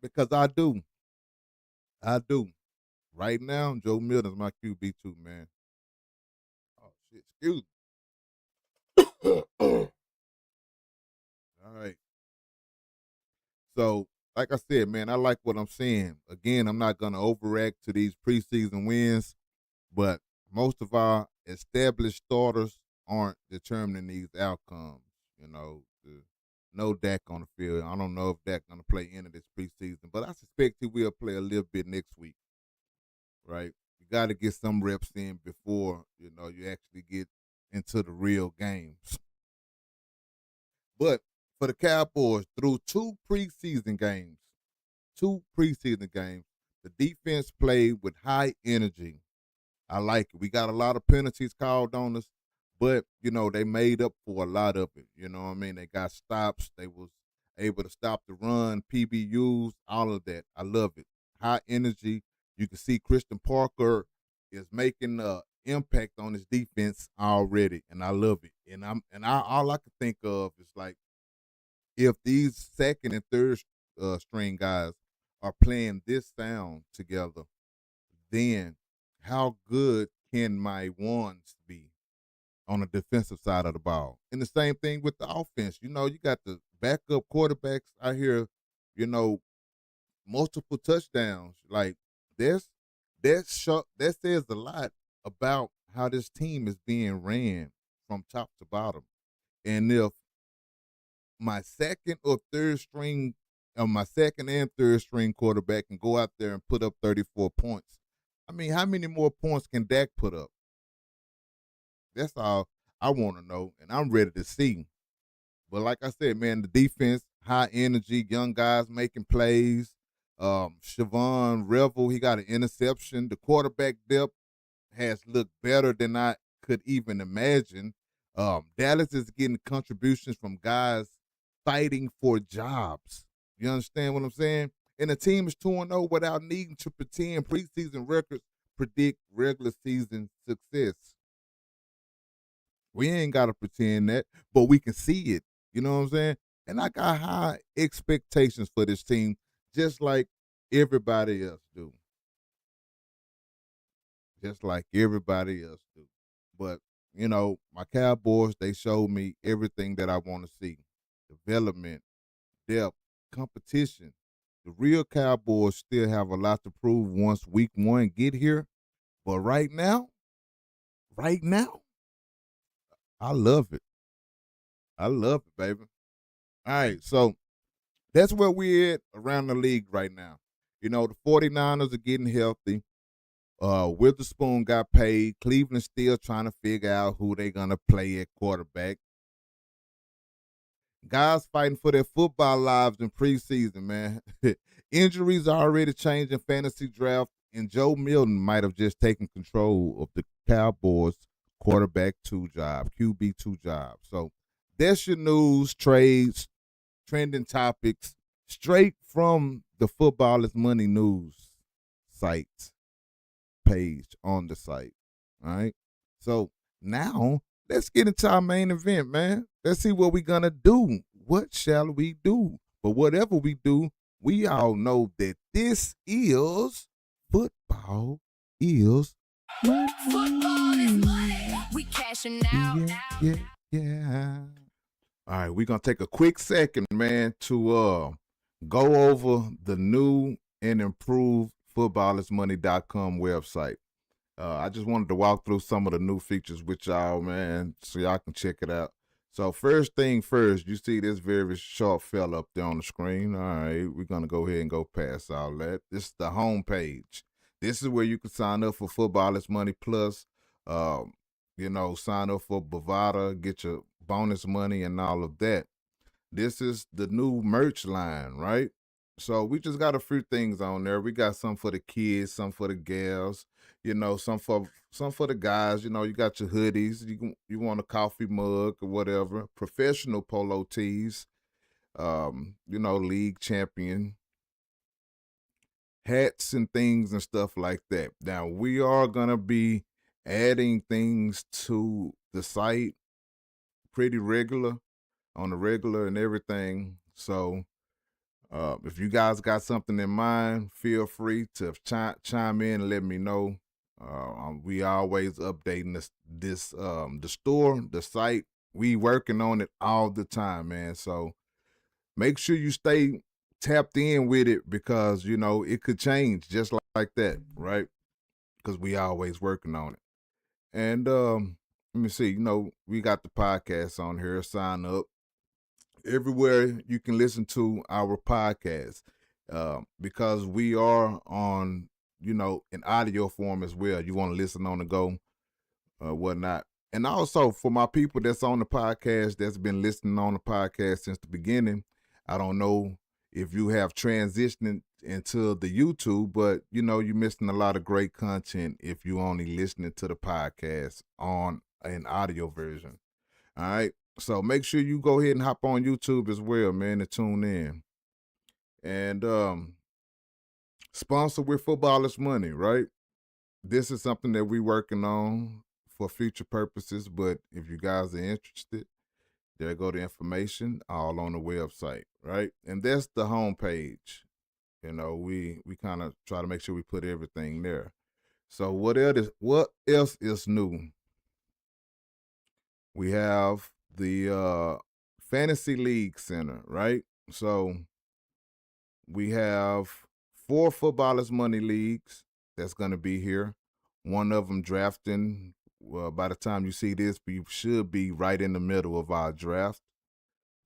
Because I do. I do. Right now, Joe Milton is my QB2, man. Oh, shit. Excuse me. All right. So, like I said, man, I like what I'm seeing. Again, I'm not going to overact to these preseason wins, but most of our established starters aren't determining these outcomes. No Dak on the field. I don't know if Dak going to play into this preseason, but I suspect he will play a little bit next week, right? You got to get some reps in before, you actually get into the real games. But for the Cowboys, through two preseason games, the defense played with high energy. I like it. We got a lot of penalties called on us, but they made up for a lot of it. You know what I mean? They got stops. They was able to stop the run, PBUs, all of that. I love it. High energy. You can see Christian Parker is making an impact on his defense already, and I love it. All I can think of is like if these second and third string guys are playing this sound together, then how good can my ones be on the defensive side of the ball? And the same thing with the offense. You got the backup quarterbacks out here, multiple touchdowns. Like that says a lot about how this team is being ran from top to bottom. And if my second and third string quarterback can go out there and put up 34 points, I mean, how many more points can Dak put up? That's all I want to know, and I'm ready to see. But like I said, man, the defense, high energy, young guys making plays. Siobhan Revel, he got an interception. The quarterback depth has looked better than I could even imagine. Dallas is getting contributions from guys fighting for jobs. You understand what I'm saying? And the team is 2-0 without needing to pretend preseason records predict regular season success. We ain't got to pretend that, but we can see it. You know what I'm saying? And I got high expectations for this team, just like everybody else do. Just like everybody else do. But, my Cowboys, they showed me everything that I want to see. Development, depth, competition. The real Cowboys still have a lot to prove once week 1 get here. But right now, I love it. I love it, baby. All right, so that's where we're at around the league right now. The 49ers are getting healthy. Witherspoon got paid. Cleveland's still trying to figure out who they're going to play at quarterback. Guys fighting for their football lives in preseason, man. Injuries are already changing fantasy draft, and Joe Milton might have just taken control of the Cowboys quarterback 2 job, QB 2 job. So that's your news, trades, trending topics, straight from the Football is Money news site page on the site. All right. So now let's get into our main event, man. Let's see what we're gonna do. What shall we do? But whatever we do, we all know that this is football is money. Football is money. We cashing out. Yeah. All right, we're gonna take a quick second, man, to go over the new and improved footballismoney.com website. I just wanted to walk through some of the new features with y'all, man, so y'all can check it out. So first thing first, you see this very short fella up there on the screen. All right, we're going to go ahead and go past all that. This is the home page. This is where you can sign up for Football is Money Plus, sign up for Bovada, get your bonus money and all of that. This is the new merch line, right? So we just got a few things on there. We got some for the kids, some for the gals, some for the guys. You got your hoodies. You want a coffee mug or whatever. Professional polo tees. League champion hats and things and stuff like that. Now we are gonna be adding things to the site pretty regular, on the regular and everything. So if you guys got something in mind, feel free to chime in and let me know. We always updating the store, the site. We working on it all the time, man. So make sure you stay tapped in with it because it could change just like that, right? Because we always working on it. And let me see. We got the podcast on here. Sign up everywhere you can listen to our podcast, because we are on, in audio form as well. You want to listen on the go, whatnot. And also for my people that's on the podcast, that's been listening on the podcast since the beginning, I don't know if you have transitioned into the YouTube, but you're missing a lot of great content if you only listening to the podcast on an audio version. All right. So make sure you go ahead and hop on YouTube as well, man, to tune in. And sponsor with Football is Money, right? This is something that we're working on for future purposes, but if you guys are interested, there go the information all on the website, right? And that's the homepage. We kind of try to make sure we put everything there. So what else is new? We have the Fantasy League Center, right? So we have 4 Football is Money leagues that's going to be here. One of them drafting. Well, by the time you see this, we should be right in the middle of our draft.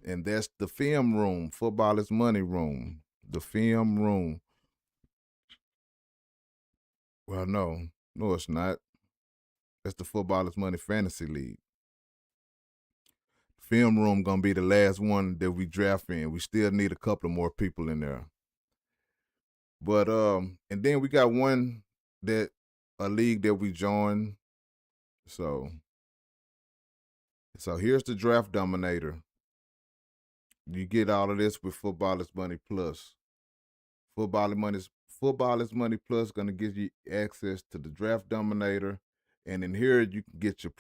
And that's the film room, Football is Money room, the film room. Well, no, it's not. That's the Football is Money Fantasy League. Film room gonna be the last one that we draft in. We still need a couple of more people in there. But and then we got a league that we joined. So here's the draft dominator. You get all of this with Football is Money Plus. Football is Money Plus gonna give you access to the Draft Dominator, and in here you can get your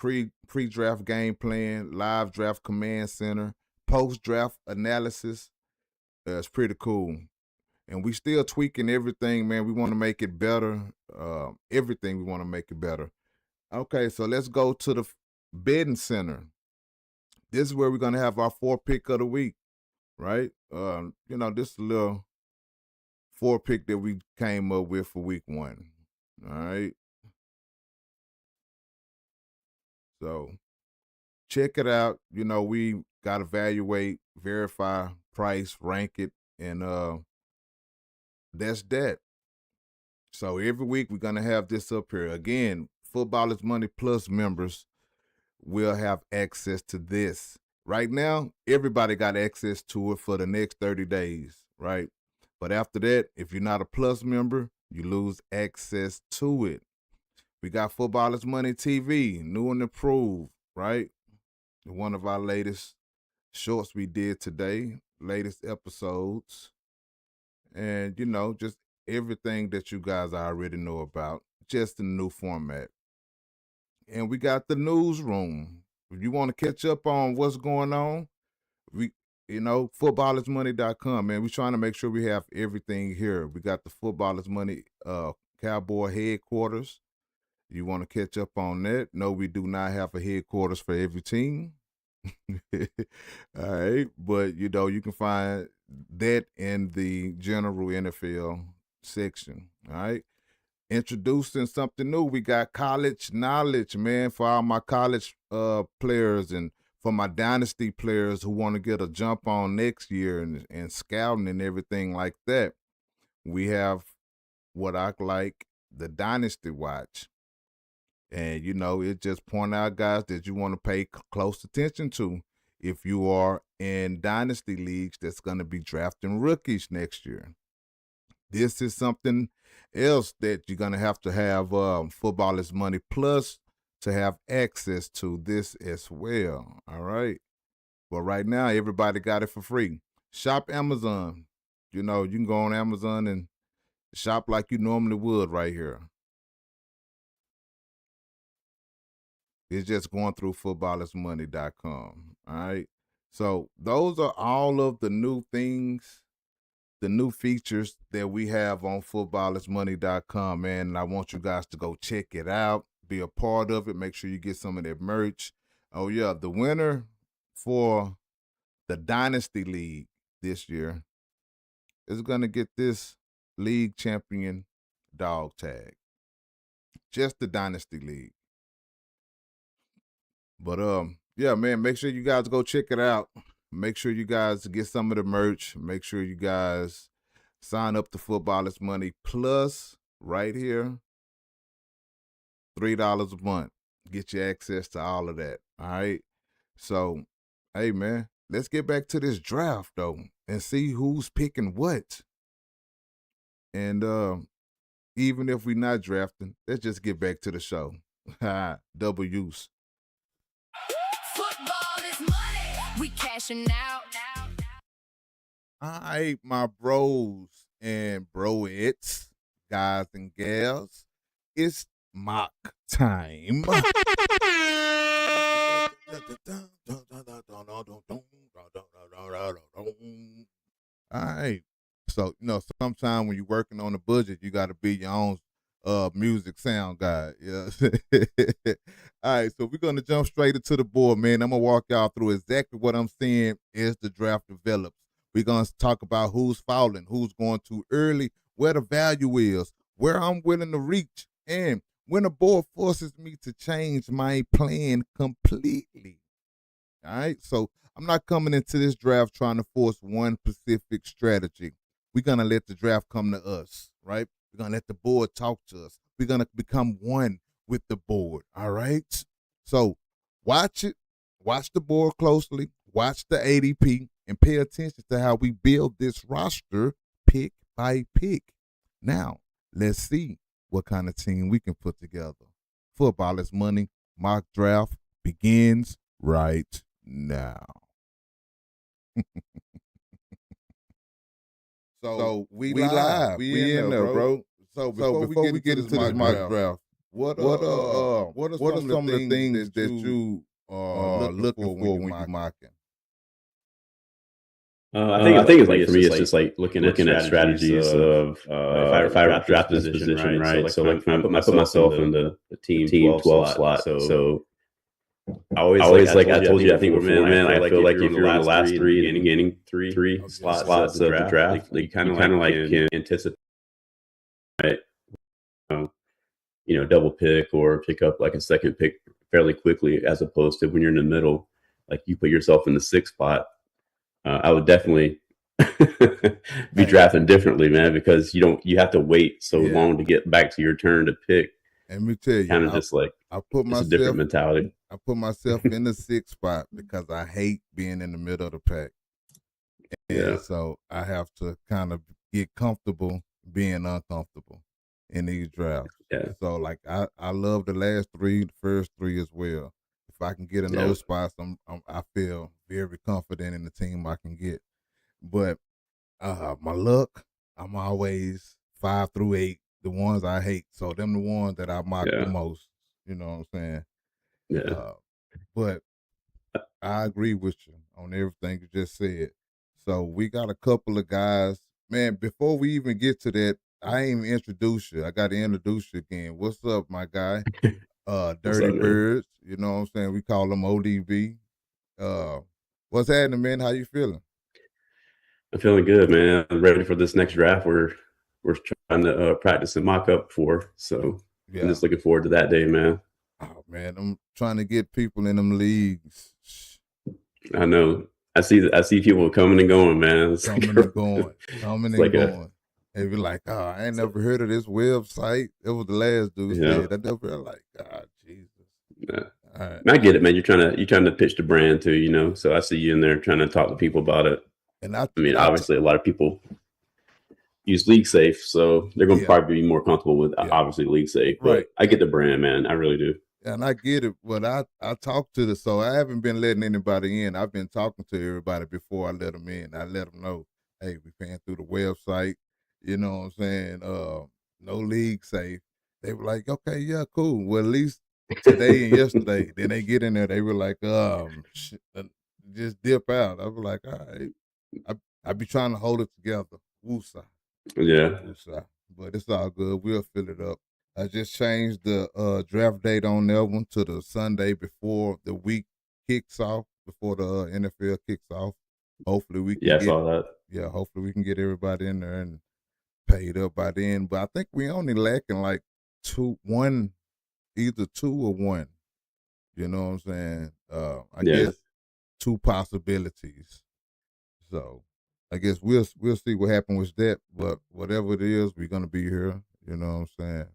pre-draft game plan, live draft command center, post-draft analysis. It's pretty cool, and we still tweaking everything, man. We want to make it better. Everything we want to make it better. Okay, so let's go to the betting center. This is where we're gonna have our 4 pick of the week, right? This is a little 4 pick that we came up with for week 1. All right. So check it out. We gotta evaluate, verify, price, rank it, and that's that. So every week we're gonna have this up here. Again, Football is Money Plus members will have access to this. Right now, everybody got access to it for the next 30 days, right? But after that, if you're not a Plus member, you lose access to it. We got Football is Money TV, new and improved, right? One of our latest shorts we did today, latest episodes. And, just everything that you guys already know about, just in a new format. And we got the newsroom. If you want to catch up on what's going on, footballismoney.com, man. We're trying to make sure we have everything here. We got the Football is Money Cowboy headquarters. You want to catch up on that? No, we do not have a headquarters for every team. All right. But, you can find that in the general NFL section. All right. Introducing something new. We got college knowledge, man, for all my college players and for my dynasty players who want to get a jump on next year and scouting and everything like that. We have what I like the Dynasty Watch. And, it just point out guys that you want to pay close attention to if you are in dynasty leagues that's going to be drafting rookies next year. This is something else that you're going to have Football is Money Plus to have access to this as well. All right. But right now, everybody got it for free. Shop Amazon. You can go on Amazon and shop like you normally would right here. It's just going through footballismoney.com. All right. So those are all of the new things, the new features that we have on footballismoney.com, man. And I want you guys to go check it out, be a part of it. Make sure you get some of that merch. Oh, yeah. The winner for the Dynasty League this year is going to get this league champion dog tag. Just the Dynasty League. But yeah, man, make sure you guys go check it out. Make sure you guys get some of the merch. Make sure you guys sign up to Football is Money Plus right here. $3 a month. Get you access to all of that. All right. So, hey man, let's get back to this draft though and see who's picking what. And even if we're not drafting, let's just get back to the show. Double use. Football is money. We cashing out. All right, my bros and broettes, guys and gals, it's mock time. All right. So, sometimes when you're working on a budget, you got to be your own music sound guy. Yeah. All right, so we're gonna jump straight into the board, man. I'm gonna walk y'all through exactly what I'm seeing as the draft develops. We're gonna talk about who's falling, who's going too early, where the value is, where I'm willing to reach, and when the board forces me to change my plan completely. All right, so I'm not coming into this draft trying to force one specific strategy. We're gonna let the draft come to us, right? We're going to let the board talk to us. We're going to become one with the board, all right? So watch it. Watch the board closely. Watch the ADP and pay attention to how we build this roster pick by pick. Now, let's see what kind of team we can put together. Football is Money mock draft begins right now. So we live. We in there, bro. So before we get into this mock draft, what are some of the things that you are looking for when you mocking? I think it's like for me, it's just like looking at strategies of if I draft this position, right? So like I put myself in the team 12 slot. So I always like I told you, I think before, man, I feel like if you're in the last three, in the beginning three slots of the draft, like, you kind of like can anticipate, right? Double pick or pick up like a second pick fairly quickly, as opposed to when you're in the middle, like you put yourself in the sixth spot. I would definitely be drafting differently, man, because you have to wait so long to get back to your turn to pick. And let me tell you, kind of just like it's a different mentality. I put myself in the sixth spot because I hate being in the middle of the pack. And so I have to kind of get comfortable being uncomfortable in these drafts. Yeah. So like I love the first three as well. If I can get in those spots, I feel very confident in the team I can get. But my luck, I'm always 5 through 8, the ones I hate. So them the ones that I mock the most. You know what I'm saying? Yeah. But I agree with you on everything you just said. So we got a couple of guys. Man, before we even get to that, I ain't even introduce you. I got to introduce you again. What's up, my guy? Dirty Birds. You know what I'm saying? We call them ODB. What's happening, man? How you feeling? I'm feeling good, man. I'm ready for this next draft. We're trying to practice and mock up for. So I'm just looking forward to that day, man. Oh man, I'm trying to get people in them leagues. I know. I see people coming and going, man. Coming and going. They be like, "Oh, I ain't never heard of this website." It was the last dude said. I never like, God, Jesus. Yeah. Right. I get it, man. You're trying to pitch the brand too, So I see you in there trying to talk to people about it. And I mean, obviously, a lot of people use League Safe, so they're going to probably be more comfortable with obviously League Safe. But I get the brand, man. I really do. And I get it, but I talk to so I haven't been letting anybody in. I've been talking to everybody before I let them in. I let them know, hey, we paying through the website. You know what I'm saying? No League Safe. They were like, okay, yeah, cool. Well, at least today and yesterday. Then they get in there. They were like, just dip out. I was like, all right. I be trying to hold it together. Woosah. Yeah. Woosah. But it's all good. We'll fill it up. I just changed the draft date on that one to the Sunday before the week kicks off, before the NFL kicks off. Hopefully we can I saw that. Yeah, hopefully we can get everybody in there and paid up by then. But I think we only lacking like either 2 or 1. You know what I'm saying? I guess 2 possibilities. So I guess we'll see what happens with that. But whatever it is, we're gonna be here. You know what I'm saying?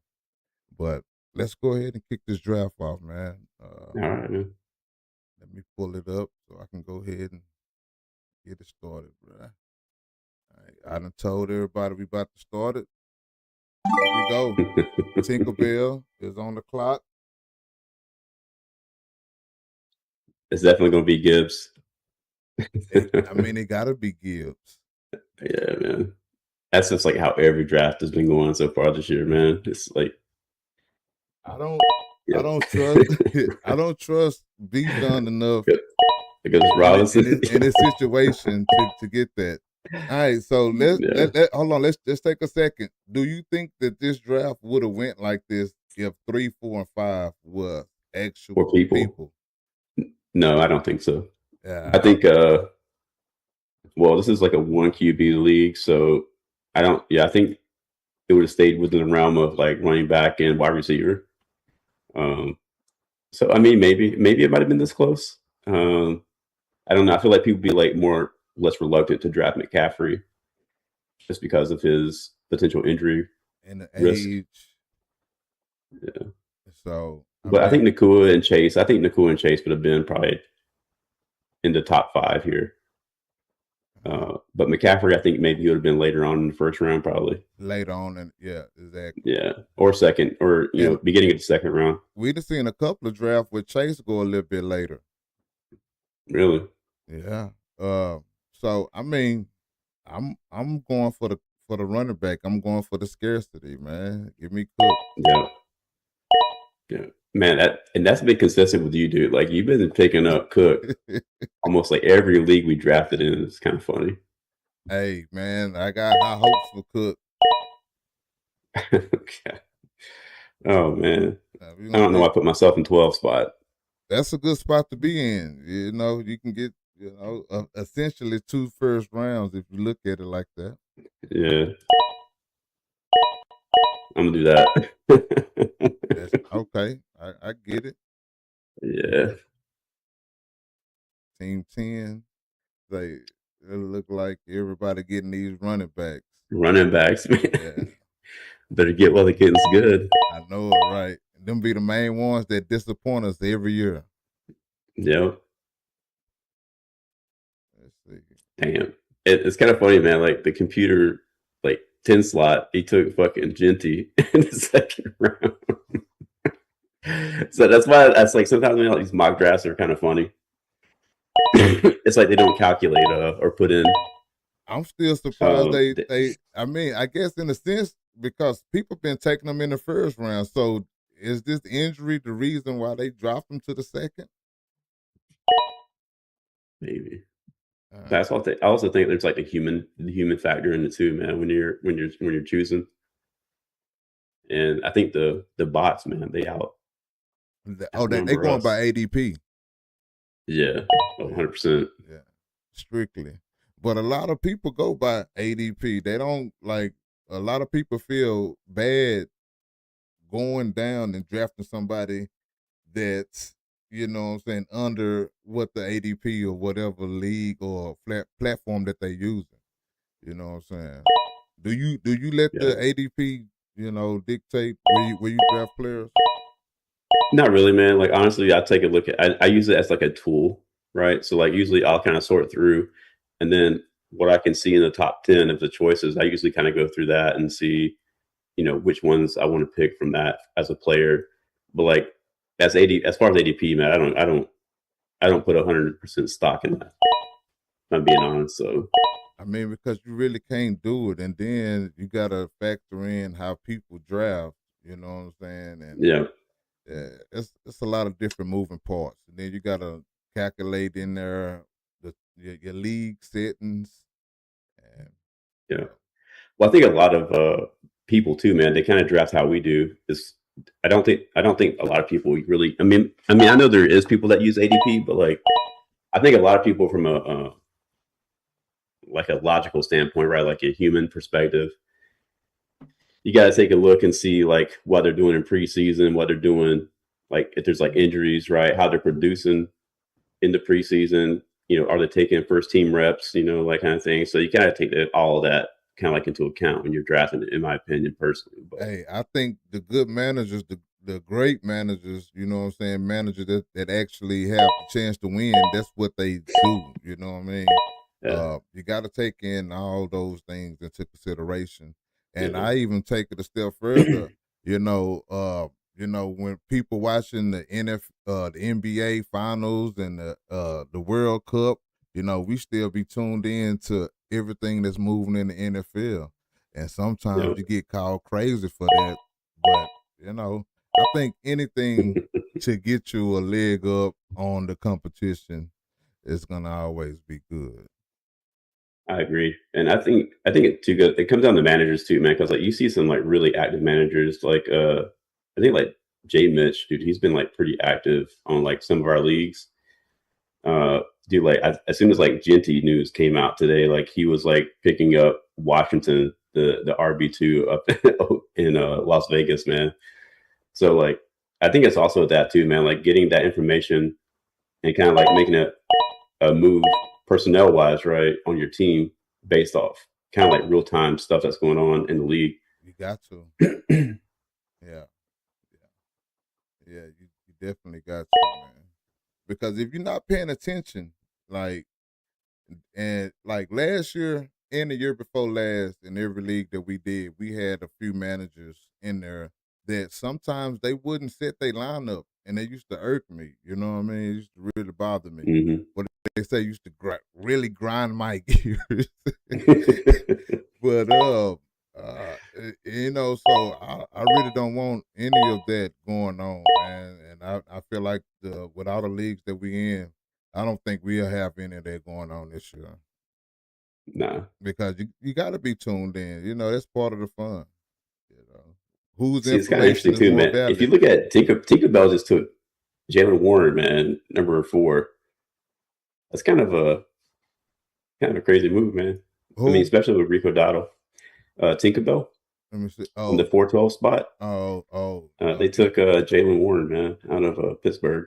But let's go ahead and kick this draft off, man. All right, man. Let me pull it up so I can go ahead and get it started, bro. All right, I done told everybody we about to start it. Here we go. Tinkerbell is on the clock. It's definitely going to be Gibbs. It got to be Gibbs. Yeah, man. That's just like how every draft has been going so far this year, man. It's like I don't trust Bijan enough in this situation to get that. All right, so let hold on. Let's take a second. Do you think that this draft would have went like this if 3, 4, and 5 were actual people? No, I don't think so. Yeah, I think well, this is like a 1 QB league, so I think it would have stayed within the realm of like running back and wide receiver. So I mean, maybe it might have been this close. I don't know. I feel like people would be less reluctant to draft McCaffrey just because of his potential injury and the risk. Age. Yeah. So, I think Nakua and Chase would have been probably in the top 5 here. But McCaffrey, I think maybe he would have been later on in the first round, probably. Later on, exactly. Yeah, or second, or beginning of the second round. We'd have seen a couple of drafts with Chase go a little bit later. Really? Yeah. So I mean, I'm going for the running back. I'm going for the scarcity, man. Give me Cook. Yeah. Yeah. Man, that's been consistent with you, dude. Like you've been picking up Cook almost like every league we drafted in. It's kind of funny. Hey, man, I got high hopes for Cook. Okay. Oh man. We I gonna don't know why get. I put myself in 12 spot. That's a good spot to be in. You know, you can get essentially 2 first rounds if you look at it like that. Yeah. I'm gonna do that. That's okay. I get it. Yeah. Team 10. They it look like everybody getting these running backs. Running backs, man. Yeah. Better get while the getting's good. I know it, right? Them be the main ones that disappoint us every year. Yep. Let's see. Damn. It's kind of funny, man. Like the computer, like 10 slot, he took fucking Genty in the second round. So that's why that's like sometimes man, like, these mock drafts are kind of funny. It's like they don't calculate or put in. I'm still surprised I mean, I guess in a sense, because people been taking them in the first round. So is this injury the reason why they dropped them to the second? Maybe. That's what I also think there's like the human factor in it too, man, when you're choosing. And I think the bots, man, they They going by ADP. Yeah, 100%. Yeah, strictly. But a lot of people go by ADP. They don't like. A lot of people feel bad going down and drafting somebody that's, you know what I'm saying, under what the ADP or whatever league or platform that they using. You know what I'm saying? Do you let the ADP, you know, dictate where you draft players? Not really, man. Like honestly, I take a look at I use it as like a tool, right? So like usually I'll kind of sort through and then what I can see in the top 10 of the choices, I usually kind of go through that and see, you know, which ones I want to pick from that as a player. But like as far as ADP, man, I don't put 100% stock in that. If I'm being honest. So I mean, because you really can't do it, and then you gotta factor in how people draft. You know what I'm saying? And yeah, it's a lot of different moving parts, and then you gotta calculate in there your league settings. And, yeah. Well, I think a lot of people too, man. They kind of draft how we do. Is I don't think a lot of people really. I know there is people that use ADP, but like I think a lot of people from a like a logical standpoint, right? Like a human perspective, you got to take a look and see like what they're doing in preseason, what they're doing, like if there's like injuries, right? How they're producing in the preseason. You know, are they taking first team reps? You know, like kind of thing. So you got to take all of that kind of like into account when you're drafting, in my opinion, personally. But hey, I think the good managers, the great managers, you know what I'm saying, managers that actually have the chance to win, that's what they do. You know what I mean? yeah, You got to take in all those things into consideration, and yeah, I even take it a step further. When people watching the the NBA finals and the World Cup, you know, we still be tuned in to everything that's moving in the NFL, and sometimes yeah. you get called crazy for that. But you know, I think anything to get you a leg up on the competition is gonna always be good. I agree, and I think it too good. It comes down to managers too, man. Because like you see some like really active managers, like I think like Jay Mitch, dude. He's been like pretty active on like some of our leagues. Dude, like as soon as like Genty news came out today, like he was like picking up Washington, the RB2 up in Las Vegas, man. So like I think it's also that too, man. Like getting that information and kind of like making a move personnel wise, right, on your team based off kind of like real time stuff that's going on in the league. You got to. Yeah. Yeah, you definitely got to, man. Because if you're not paying attention, like like last year and the year before last, in every league that we did, we had a few managers in there that sometimes they wouldn't set their lineup and they used to irk me. You know what I mean? It used to really bother me. Mm-hmm. What they say used to really grind my gears. But you know, so I really don't want any of that going on, man. And I feel like with all the leagues that we in, I don't think we'll have any of that going on this year. Nah. Because you got to be tuned in. You know, that's part of the fun. You know, whose See, it's kind of information interesting is too, more man. If you valuable? look at Tinkerbell just took Jalen Warren, man, number 4. That's kind of a crazy move, man. I mean, Who? especially with Rico Dotto. Tinkerbell Let me see. in the 412 spot. They Okay. took Jalen Warren, man, out of Pittsburgh.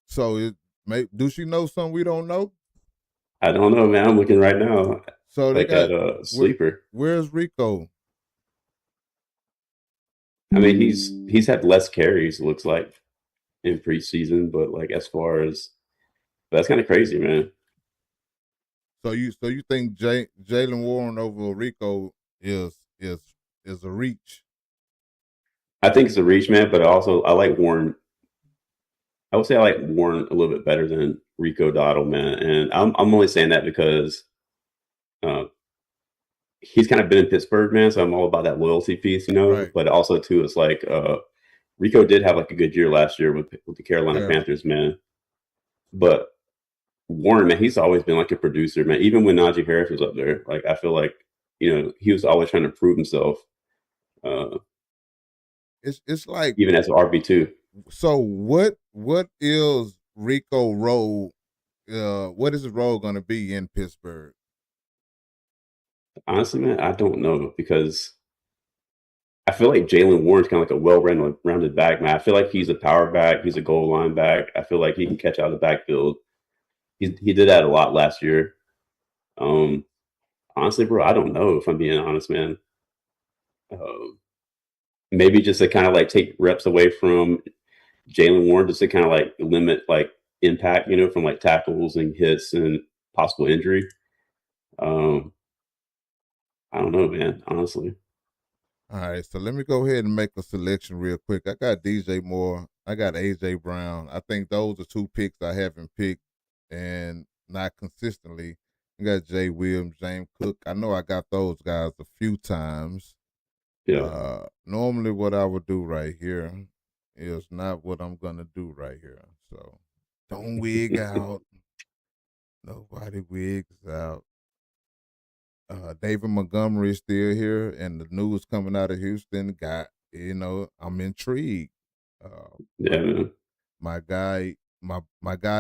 So do she know something we don't know? I don't know, man. I'm looking right now, So they like got at a sleeper. where's Rico? I mean, he's had less carries, it looks like, in preseason, but like as far as that's kind of crazy, man. So you think Jalen Warren over Rico is a reach? I think it's a reach, man, but also I like Warren. I would say I like Warren a little bit better than Rico Dottle, man. And I'm only saying that because he's kind of been in Pittsburgh, man. So I'm all about that loyalty piece, you know. Right. But also too, it's like Rico did have like a good year last year with the Carolina Panthers, man. But Warren, man, he's always been like a producer, man. Even when Najee Harris was up there, like I feel like he was always trying to prove himself. It's like even as an RB2. So what is Rico role? What is his role going to be in Pittsburgh? Honestly, man, I don't know because I feel like Jalen Warren's kind of like a well-rounded back, man. I feel like he's a power back. He's a goal line back. I feel like he can catch out of the backfield. He did that a lot last year. Honestly, bro, I don't know if I'm being honest, man. Maybe just to kind of like take reps away from Jalen Warren, just to kind of like limit like impact, from like tackles and hits and possible injury. I don't know, man, honestly. All right, so let me go ahead and make a selection real quick. I got DJ Moore. I got AJ Brown. I think those are 2 picks I haven't picked and not consistently. I got Jay Williams, James Cook. I know I got those guys a few times. Yeah. Normally what I would do right here is not what I'm going to do right here. So don't wig out. Nobody wigs out. David Montgomery is still here, and the news coming out of Houston I'm intrigued. Yeah, man. My guy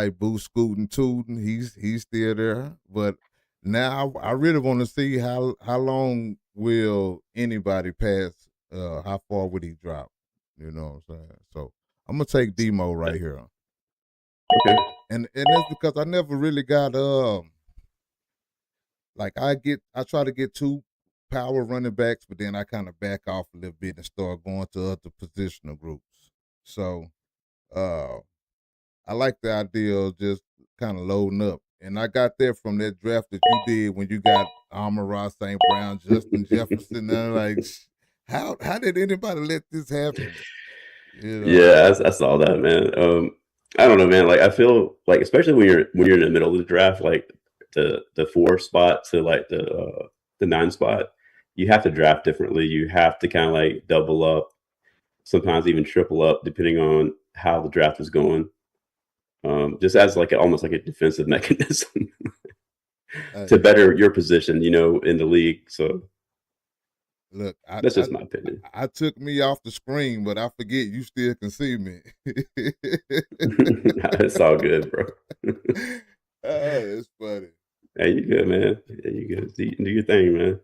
Boo Scootin' Tootin', he's still there. But now I really want to see how long will anybody pass, how far would he drop? You know what I'm saying? So I'm gonna take Demo right here. Okay. And that's because I never really got like I try to get 2 power running backs, but then I kind of back off a little bit and start going to other positional groups. So I like the idea of just kind of loading up. And I got that from that draft that you did when you got Amon-Ra St. Brown, Justin Jefferson. And I'm like, how did anybody let this happen? Yeah, I saw that, man. I don't know, man. Like I feel like, especially when you're in the middle of the draft, like the 4 spot to like the 9 spot, you have to draft differently. You have to kind of like double up, sometimes even triple up, depending on how the draft is going. Just as like almost like a defensive mechanism to better your position, in the league. So look, that's just my opinion. I took me off the screen, but I forget you still can see me. It's all good, bro. It's funny. Hey, you good, man? Yeah, you good. Do your thing, man.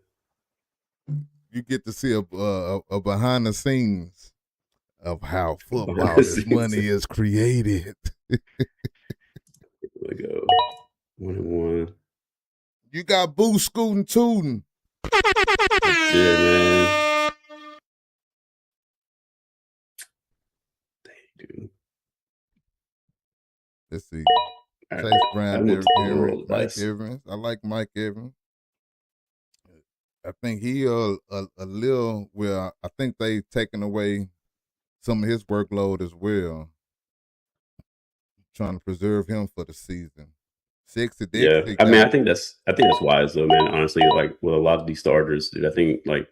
You get to see a behind the scenes of how football is money is created. Here we go. 1-1. You got Boo Scootin' Tootin'. That's it, man. Dang, dude. Let's see. Chase right. Brown, Mike Evans. I like Mike Evans. I think he a little. Well, I think they taken away some of his workload as well, trying to preserve him for the season. Sexy Yeah, Dexy I mean, got I think that's wise though, man. Honestly, like with a lot of these starters, dude, I think like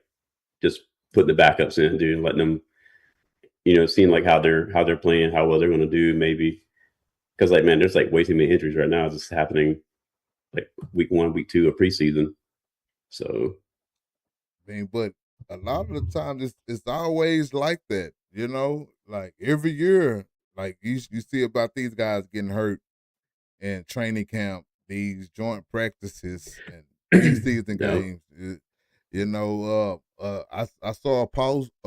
just putting the backups in, dude, and letting them, seeing like how they're playing, how well they're going to do, maybe because like man, there's like way too many injuries right now just happening like week 1, week 2 of preseason. So I mean, but a lot of the times it's always like that, like every year, like you see about these guys getting hurt in training camp, these joint practices and preseason yeah, games. I saw a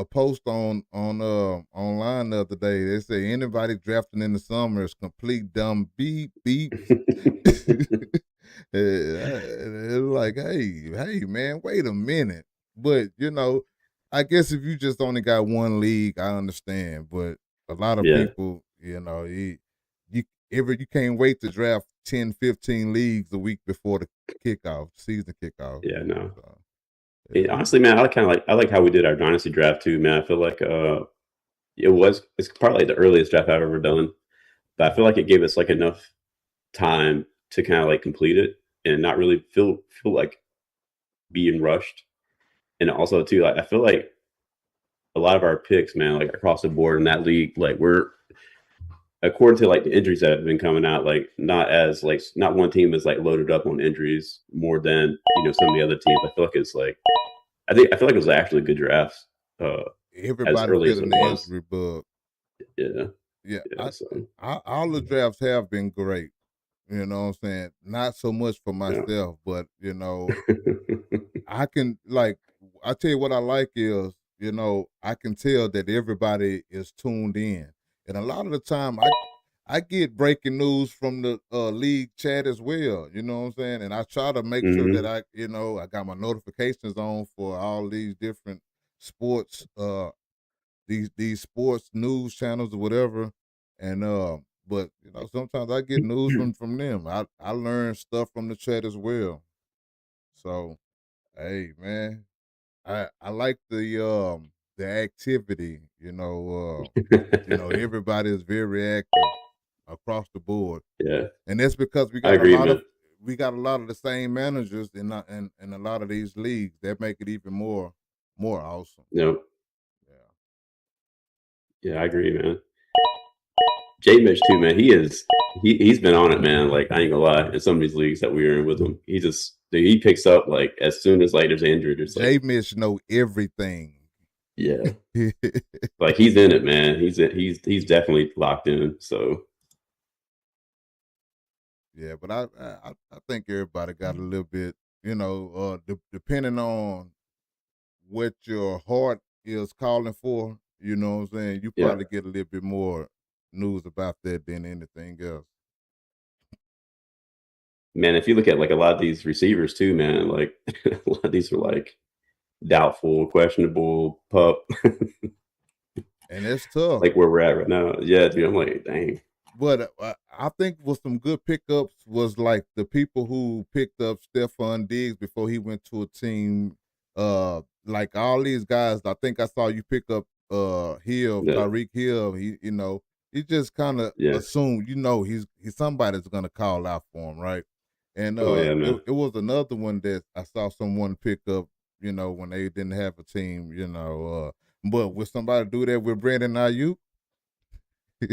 post on online the other day. They say anybody drafting in the summer is complete dumb beeps. It's like, hey, man, wait a minute. But I guess if you just only got one league, I understand. But a lot of yeah, people, you can't wait to draft 10, 15 leagues a week before the season kickoff. yeah, no. So, Honestly, man, I like how we did our dynasty draft too, man. I feel like it's probably like the earliest draft I've ever done, but I feel like it gave us like enough time to kind of like complete it and not really feel like being rushed. And also too, like, I feel like a lot of our picks, man, like across the board in that league, like we're according to like the injuries that have been coming out, like not one team is like loaded up on injuries more than some of the other teams. I feel like it's like I feel like it was actually good drafts as everybody early as feeling it the was. injury bug. Yeah, Yeah, yeah. So all the drafts have been great. You know what I'm saying? Not so much for yeah. myself, but I can like I tell you what I like is, I can tell that everybody is tuned in. And a lot of the time I get breaking news from the league chat as well, you know what I'm saying? And I try to make sure that hmm I got my notifications on for all these different sports these sports news channels or whatever. And but sometimes I get news from them. I learn stuff from the chat as well. So hey, man, I like the activity. Everybody is very active across the board, yeah, and that's because I agree, man. we got a lot of the same managers in a lot of these leagues that make it even more awesome. No, Yeah. yeah, I agree, man. J Mitch too, man. He's been on it, man. Like I ain't gonna lie, in some of these leagues that we are in with him, he picks up like as soon as like there's an injury, there's like J Mitch know everything. yeah, Yeah, like he's in it, man. He's definitely locked in. So but I think everybody got a little bit, depending on what your heart is calling for, you know what I'm saying? You yeah, probably get a little bit more news about that than anything else. man. If you look at like a lot of these receivers too, man, like a lot of these are like doubtful, questionable, pup, And it's tough. like where we're at right now. Yeah, dude. I'm like, dang. But I think with some good pickups was like the people who picked up Stephon Diggs before he went to a team. Like all these guys, I think I saw you pick up Hill, Yeah, Tyreek Hill. He just kind of yeah. assumed, he's somebody's gonna call out for him, right? And Oh yeah, man. it was another one that I saw someone pick up, when they didn't have a team, but would somebody do that with Brandon Ayuk?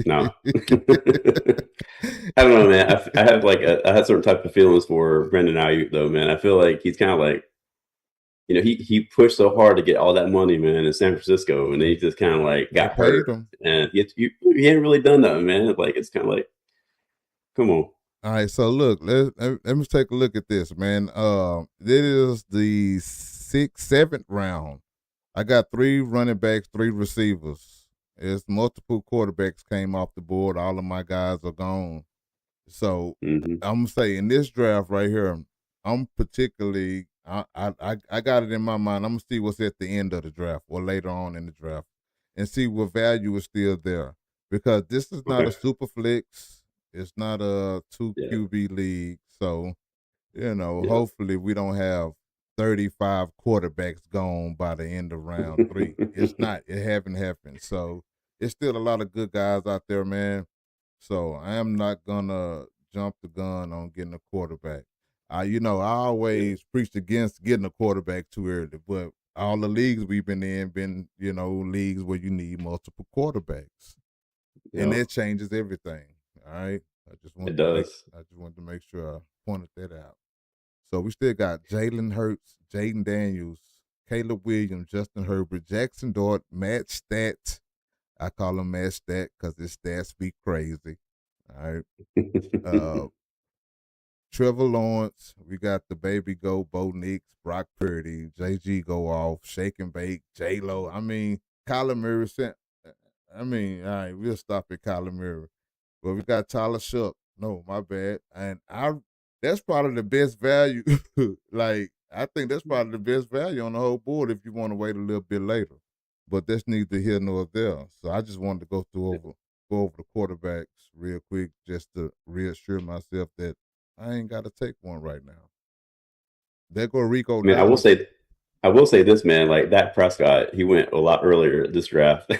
No. I don't know, man. I have like I had certain type of feelings for Brendan Ayuk, though, man. I feel like he's kind of like, he pushed so hard to get all that money, man, in San Francisco, and then he just kind of like They got paid hurt, him. and he ain't really done nothing, man. Like it's kind of like, come on, All right, so look, let me take a look at this, man. This is the seventh round. I got 3 running backs, 3 receivers. It's multiple quarterbacks came off the board. All of my guys are gone. So hmm I'm gonna say in this draft right here, I'm particularly I got it in my mind. I'm gonna see what's at the end of the draft or later on in the draft, and see what value is still there because this is not a okay, super flex. It's not a 2 yeah, QB league. So yeah, hopefully we don't have 35 quarterbacks gone by the end of round 3. It's not. It haven't happened. So it's still a lot of good guys out there, man. So I am not gonna jump the gun on getting a quarterback. I always preached against getting a quarterback too early, but all the leagues we've been in been, leagues where you need multiple quarterbacks. And that changes everything. All right. It does. I just wanted to make sure I pointed that out. So we still got Jalen Hurts, Jaden Daniels, Caleb Williams, Justin Herbert, Jackson Dart, Matt Stat. I call him Matt Stat because his stats be crazy. All right. Trevor Lawrence. We got the baby go, Bo Nix, Brock Purdy, JG go off, Shake and Bake, J-Lo. I mean, Kyler Murray sent. All right, we'll stop at Kyler Murray. But we got Tyler Shuck. No, my bad. And that's probably the best value. I think that's probably the best value on the whole board if you want to wait a little bit later. But that's neither here nor there. So I just wanted to go over the quarterbacks real quick just to reassure myself that I ain't got to take one right now. There go Rico. I mean, I will say this, man. Like Dak Prescott, he went a lot earlier this draft.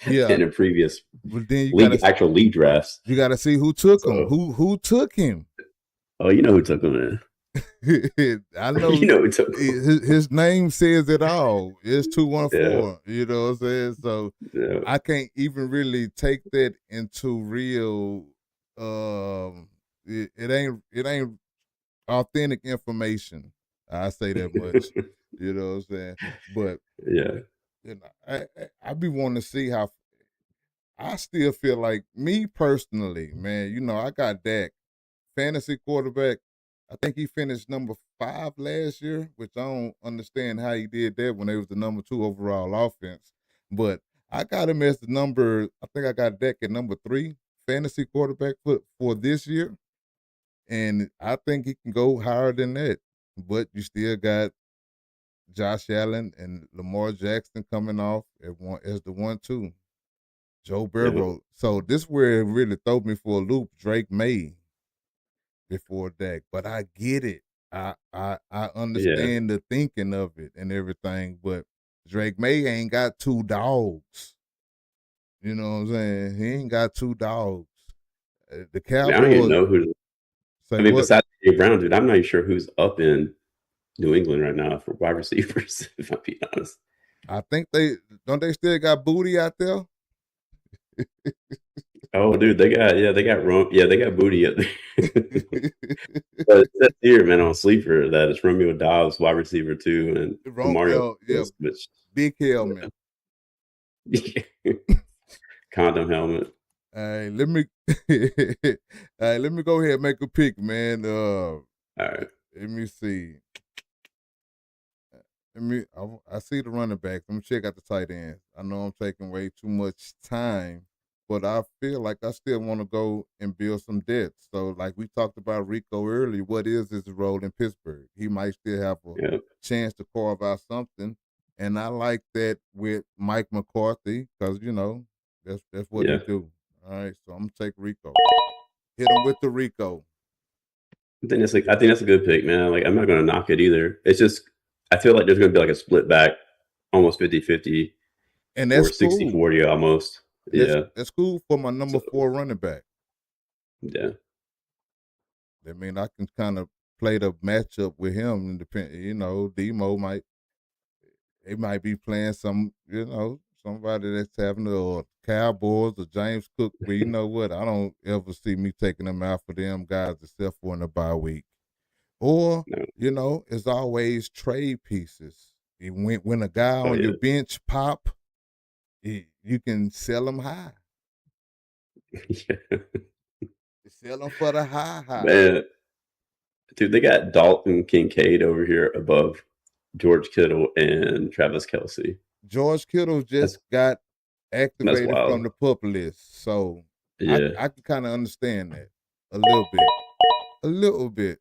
Than in previous actual league drafts. You got to see who took him. Who took him? Oh, you know who took him, man. I know. You know who took him. His name says it all. It's 214. Yeah. You know what I'm saying? So I can't even really take that into real. It ain't authentic information. I say that much. You know what I'm saying? But I be wanting to see how. I still feel like me personally, man. I got Dak, fantasy quarterback. I think he finished number 5 last year, which I don't understand how he did that when they was the number 2 overall offense. But I got him as the number. I think I got Dak at number 3 fantasy quarterback for this year, and I think he can go higher than that. But you still got Josh Allen and Lamar Jackson coming off as the 1-2. Joe Burrow. Yeah. So this is where it really threw me for a loop. Drake May before Dak, but I get it. I understand the thinking of it and everything, but Drake May ain't got 2 dogs. You know what I'm saying? He ain't got 2 dogs. The Cowboys. I don't even know who. Besides Dave Brown, dude, I'm not even sure who's up in New England right now for wide receivers. If I'm being honest, I think they still got Booty out there. Oh, dude, they got Booty up there. But it says here, man, on Sleeper that it's Romeo Dobbs, wide receiver 2, and Mario. Big helmet. Condom helmet. Hey, let me go ahead and make a pick, man. All right. Let me see. I see the running backs. Let me check out the tight ends. I know I'm taking way too much time, but I feel like I still want to go and build some depth. So, like we talked about Rico earlier, what is his role in Pittsburgh? He might still have a chance to carve out something, and I like that with Mike McCarthy because that's what he do. All right, so I'm gonna take Rico. Hit him with the Rico. I think that's a good pick, man. Like I'm not gonna knock it either. It's just I feel like there's gonna be like a split back, almost 50-50. And that's or 60-40 almost. That's cool for my number 4 running back. Yeah. I mean, I can kind of play the matchup with him and Demo might be playing somebody that's having a Cowboys or James Cook, but you know what? I don't ever see me taking them out for them guys except for in the bye week. Or, it's always trade pieces. When a guy on your bench pop, you can sell them high. Sell them for the high. Man, dude, they got Dalton Kincaid over here above George Kittle and Travis Kelce. George Kittle just got activated from the PUP list, so I can kind of understand that a little bit.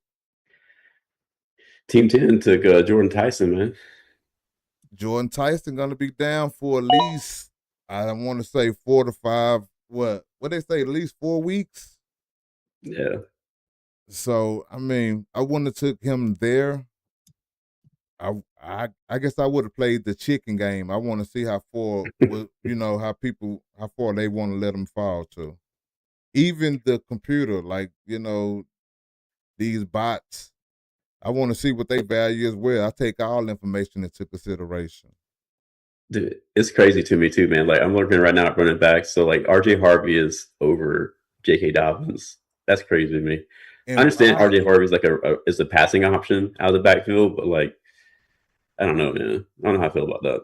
Team 10 took Jordan Tyson, man. Jordan Tyson gonna be down for at least, I want to say 4 to 5. What they say? At least 4 weeks. Yeah. So I mean, I wouldn't have took him there. I I guess I would have played the chicken game. I want to see how far how far they want to let them fall to. Even the computer, like these bots, I want to see what they value as well. I take all information into consideration. Dude, it's crazy to me too, man. Like I'm looking right now at running back. So like RJ Harvey is over J.K. Dobbins. That's crazy to me. And I understand why? RJ Harvey's like is a passing option out of the backfield, but like I don't know, man. I don't know how I feel about that.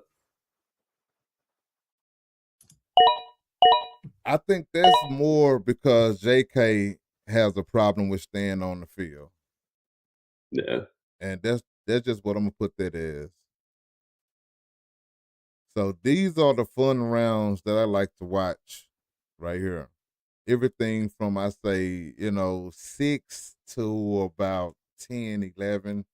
I think that's more because J.K. has a problem with staying on the field. Yeah. And that's just what I'm gonna put that as. So these are the fun rounds that I like to watch right here. Everything from I say, 6 to about 10, 11,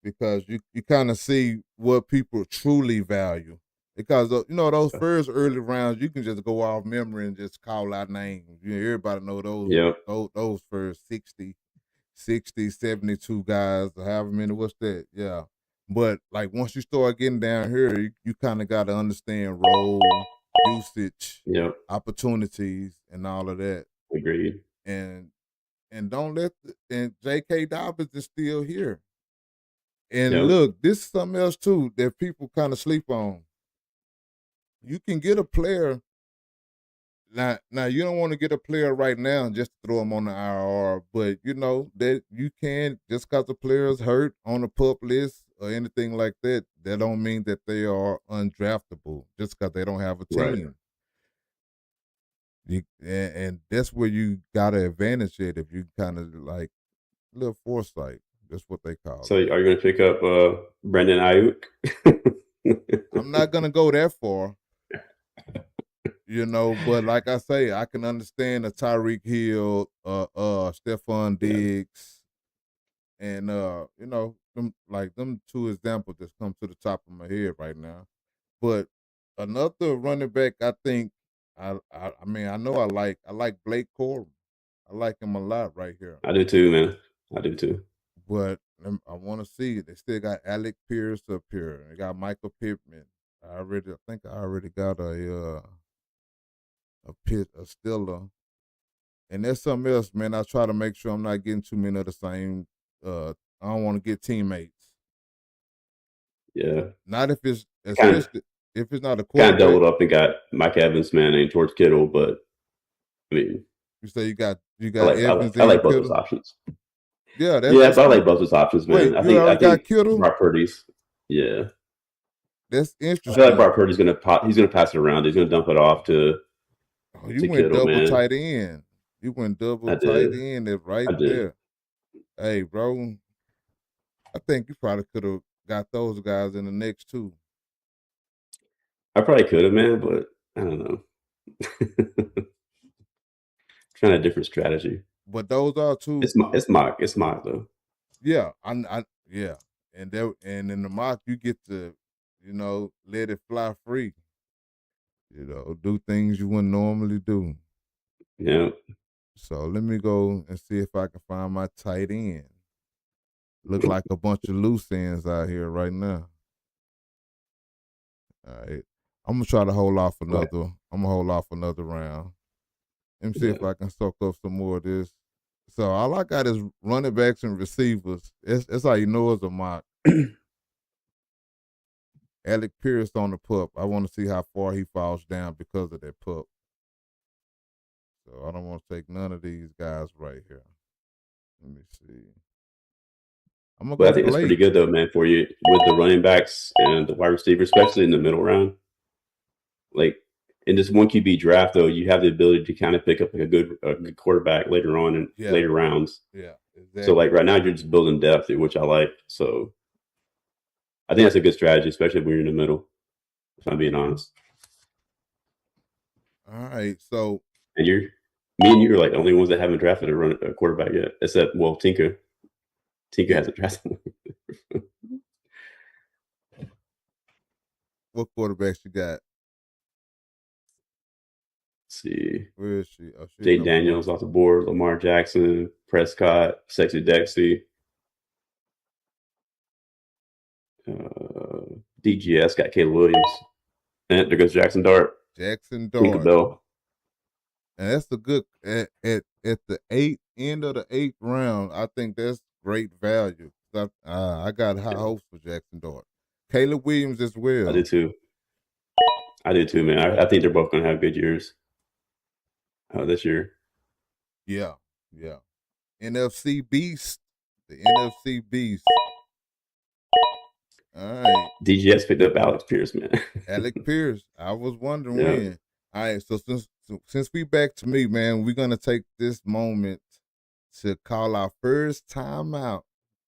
because you kind of see what people truly value. Because those first early rounds, you can just go off memory and just call out names. Everybody know those Yep. those first 60, 72 guys, or however many. What's that? Yeah. But like once you start getting down here, you kind of got to understand role, usage, Yep. opportunities, and all of that. Agreed. And don't let and J.K. Dobbins is still here. And Yep. look, this is something else too that people kind of sleep on. You can get a player now. You don't want to get a player right now and just throw him on the IR, but that you can, just because the player is hurt on the pup list or anything like that. That don't mean that they are undraftable just because they don't have a team. Right. And that's where you got an advantage it if you kind of like little foresight. That's what they call So it. are you going to pick up Brandon Ayuk? I'm not gonna go that far. But like I say, I can understand a Tyreek Hill, Stephon Diggs, and them two examples that come to the top of my head right now. But another running back, I think, I know I like Blake Corum. I like him a lot right here. I do too, man. I do too. But I want to see. They still got Alec Pierce up here. They got Michael Pittman. I think I already got a Stiller. And that's something else, man. I try to make sure I'm not getting too many of the same. I don't want to get teammates. Yeah. Not if it's especially if it's not a quarterback. Kind of doubled up and got Mike Evans, man, and George Kittle, but I mean, you say you got Evans. I like both those options. Yeah, but I like both those options, man. Wait, I think got Kittle? Brock Purdy's. Yeah. That's interesting. I feel like Brock Purdy's gonna he's gonna pass it around. He's gonna dump it off to. You went Kittle, double tight end. You went double tight end right there. Hey, bro. I think you probably could have got those guys in the next two. I probably could have, man, but I don't know. Trying a different strategy. But those are two. It's mock though. Yeah, yeah, and in the mock you get to, let it fly free. Do things you wouldn't normally do. Yeah. So let me go and see if I can find my tight end. Look like a bunch of loose ends out here right now. All right, I'm gonna try to hold off another. I'm gonna hold off another round. Let me see if I can soak up some more of this. So all I got is running backs and receivers. That's how you know it's a mock. Alec Pierce on the pup. I want to see how far he falls down because of that pup. So I don't want to take none of these guys right here. Let me see. But I think that's pretty good though, man, for you with the running backs and the wide receivers, especially in the middle round. Like in this one QB draft, though, you have the ability to kind of pick up like a good quarterback later on in later rounds. Yeah, exactly. So like right now, you're just building depth, which I like. So I think that's a good strategy, especially when you're in the middle. If I'm being honest. All right, so and me and you are like the only ones that haven't drafted a quarterback yet, except Tinker. Tinker hasn't drafted one. What quarterbacks you got? Let's see. Where is she? Oh, Jay Daniels off the board, Lamar Jackson, Prescott, Sexy Dexy. DGS got Caleb Williams. And there goes Jackson Dart. Jackson Tinkerbell. Dart. And that's the good at the end of the 8th round. I think that's great value. I got high hopes for Jackson Dart. Caleb Williams as well. I do too, man. I think they're both going to have good years this year. Yeah. NFC Beast. The NFC Beast. All right. DGS picked up Alex Pierce, man. Alex Pierce. I was wondering when. All right. So since we back to me, man, we're going to take this moment to call our first timeout.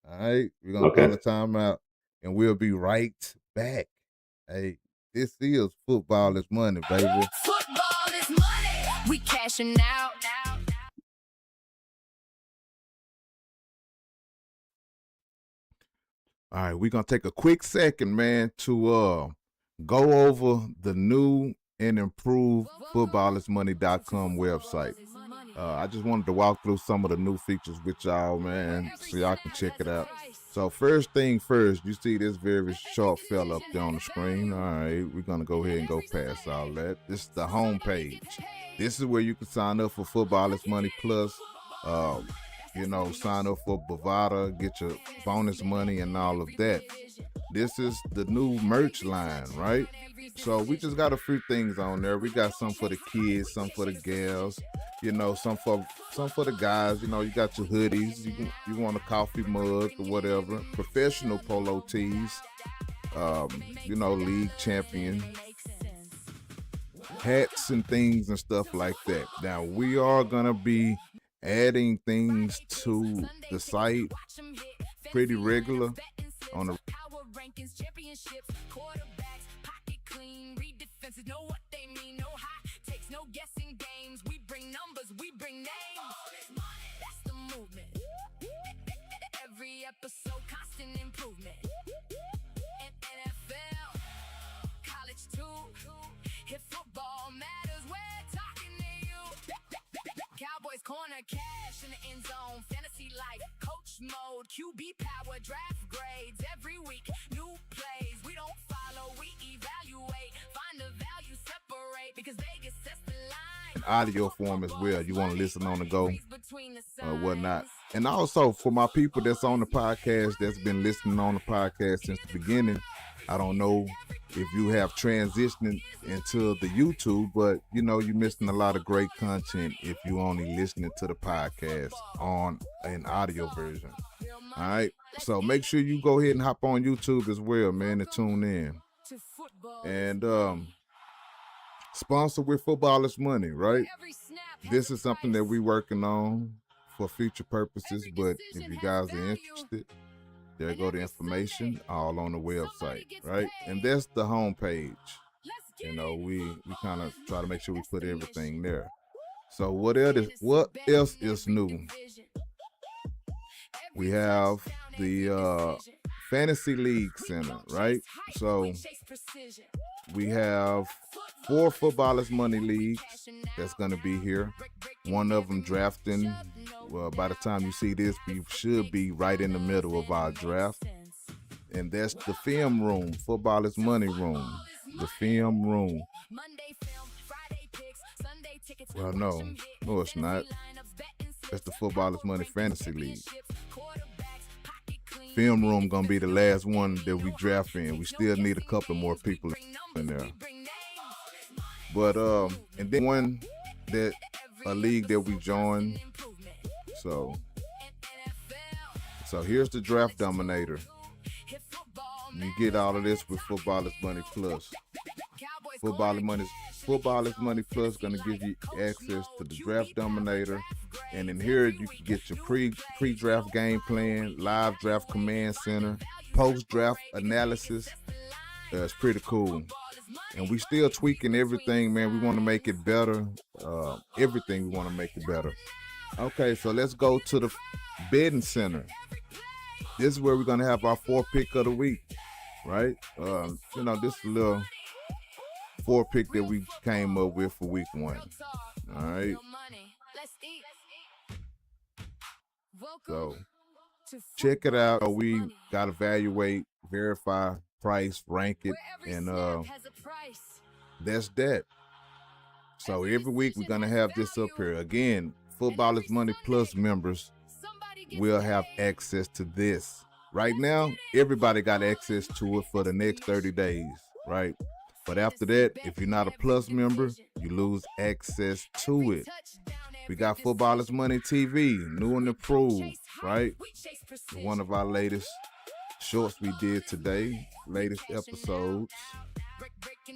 All right. We're going to call a timeout and we'll be right back. Hey, this is Football is Money, baby. Football is money. We cashing out now. All right, we're going to take a quick second, man, to go over the new and improved footballismoney.com website. I just wanted to walk through some of the new features with y'all, man, so y'all can check it out. So first thing first, you see this very short fella up there on the screen. All right, we're going to go ahead and go past all that. This is the home page. This is where you can sign up for Football is Money Plus. Sign up for Bovada, get your bonus money and all of that. This is the new merch line, right? So we just got a few things on there. We got some for the kids, some for the gals, some for the guys. You got your hoodies, you want a coffee mug or whatever. Professional polo tees, league champion hats and things and stuff like that. Now we are gonna be adding things to the site pretty regular on the know what they mean, no high takes, no guessing games. We bring numbers, we bring names. That's the movement. Every episode, constant improvement. In NFL, college too. If football matters, we're talking to you. Cowboys Corner, cash in the end zone, fantasy life, coach mode, QB power, draft grades every week, new plays. We don't follow, we evaluate, find the value, separate, because Vegas sets the line. Audio form as well. You want to listen on the go or whatnot. And also for my people that's on the podcast, that's been listening on the podcast since the beginning, I don't know if you have transitioned into the YouTube, but you're missing a lot of great content if you only listening to the podcast on an audio version. All right. So make sure you go ahead and hop on YouTube as well, man, and tune in. And sponsor with Football is Money, right? This is something that we're working on for future purposes, but if you guys are interested, there go the information all on the website, right? And that's the home page. We kind of try to make sure we put everything there. So what else is new? We have the Fantasy League Center, right? So we have 4 Football is Money leagues that's going to be here. One of them drafting. Well, by the time you see this, we should be right in the middle of our draft. And that's the film room, Football is Money room, the film room. Well, no, it's not. That's the Football is Money Fantasy League. Film room gonna be the last one that we draft in. We still need a couple more people in there. But and then a league that we joined. So here's the Draft Dominator. You get all of this with Football is Money Plus. Football is Money Plus gonna give you access to the Draft Dominator, and in here you can get your pre-draft game plan, live draft command center, post-draft analysis. It's pretty cool. And we still tweaking everything, man. We want to make it better. Everything we want to make it better. Okay, so let's go to the betting center. This is where we're gonna have our 4 pick of the week, right? This is a little 4 pick that we came up with for week 1. All right. So check it out. We got to evaluate, verify, price, rank it, and that's that. So every week we're going to have this up here. Again, Football is Money Plus members will have access to this. Right now, everybody got access to it for the next 30 days, right? But after that, if you're not a Plus member, you lose access to it. We got Football is Money TV, new and improved, right? One of our latest shorts we did today, latest episodes.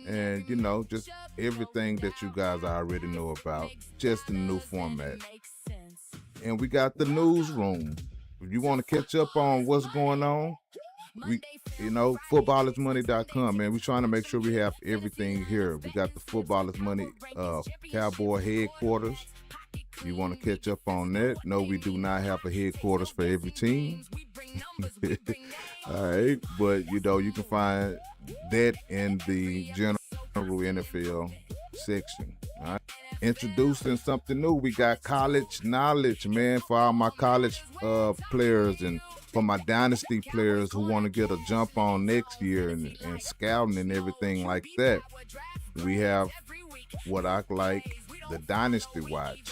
And, you know, just everything that you guys already know about, just in a new format. And we got the newsroom. If you want to catch up on what's going on, footballismoney.com, man. We're trying to make sure we have everything here. We got the Football is Money Cowboy headquarters. You want to catch up on that? No, we do not have a headquarters for every team. All right, but you know, you can find that in the general NFL section. All right. Introducing something new. We got college knowledge, man, for all my college players and for my dynasty players who want to get a jump on next year and scouting and everything like that. We have what I like, the Dynasty Watch.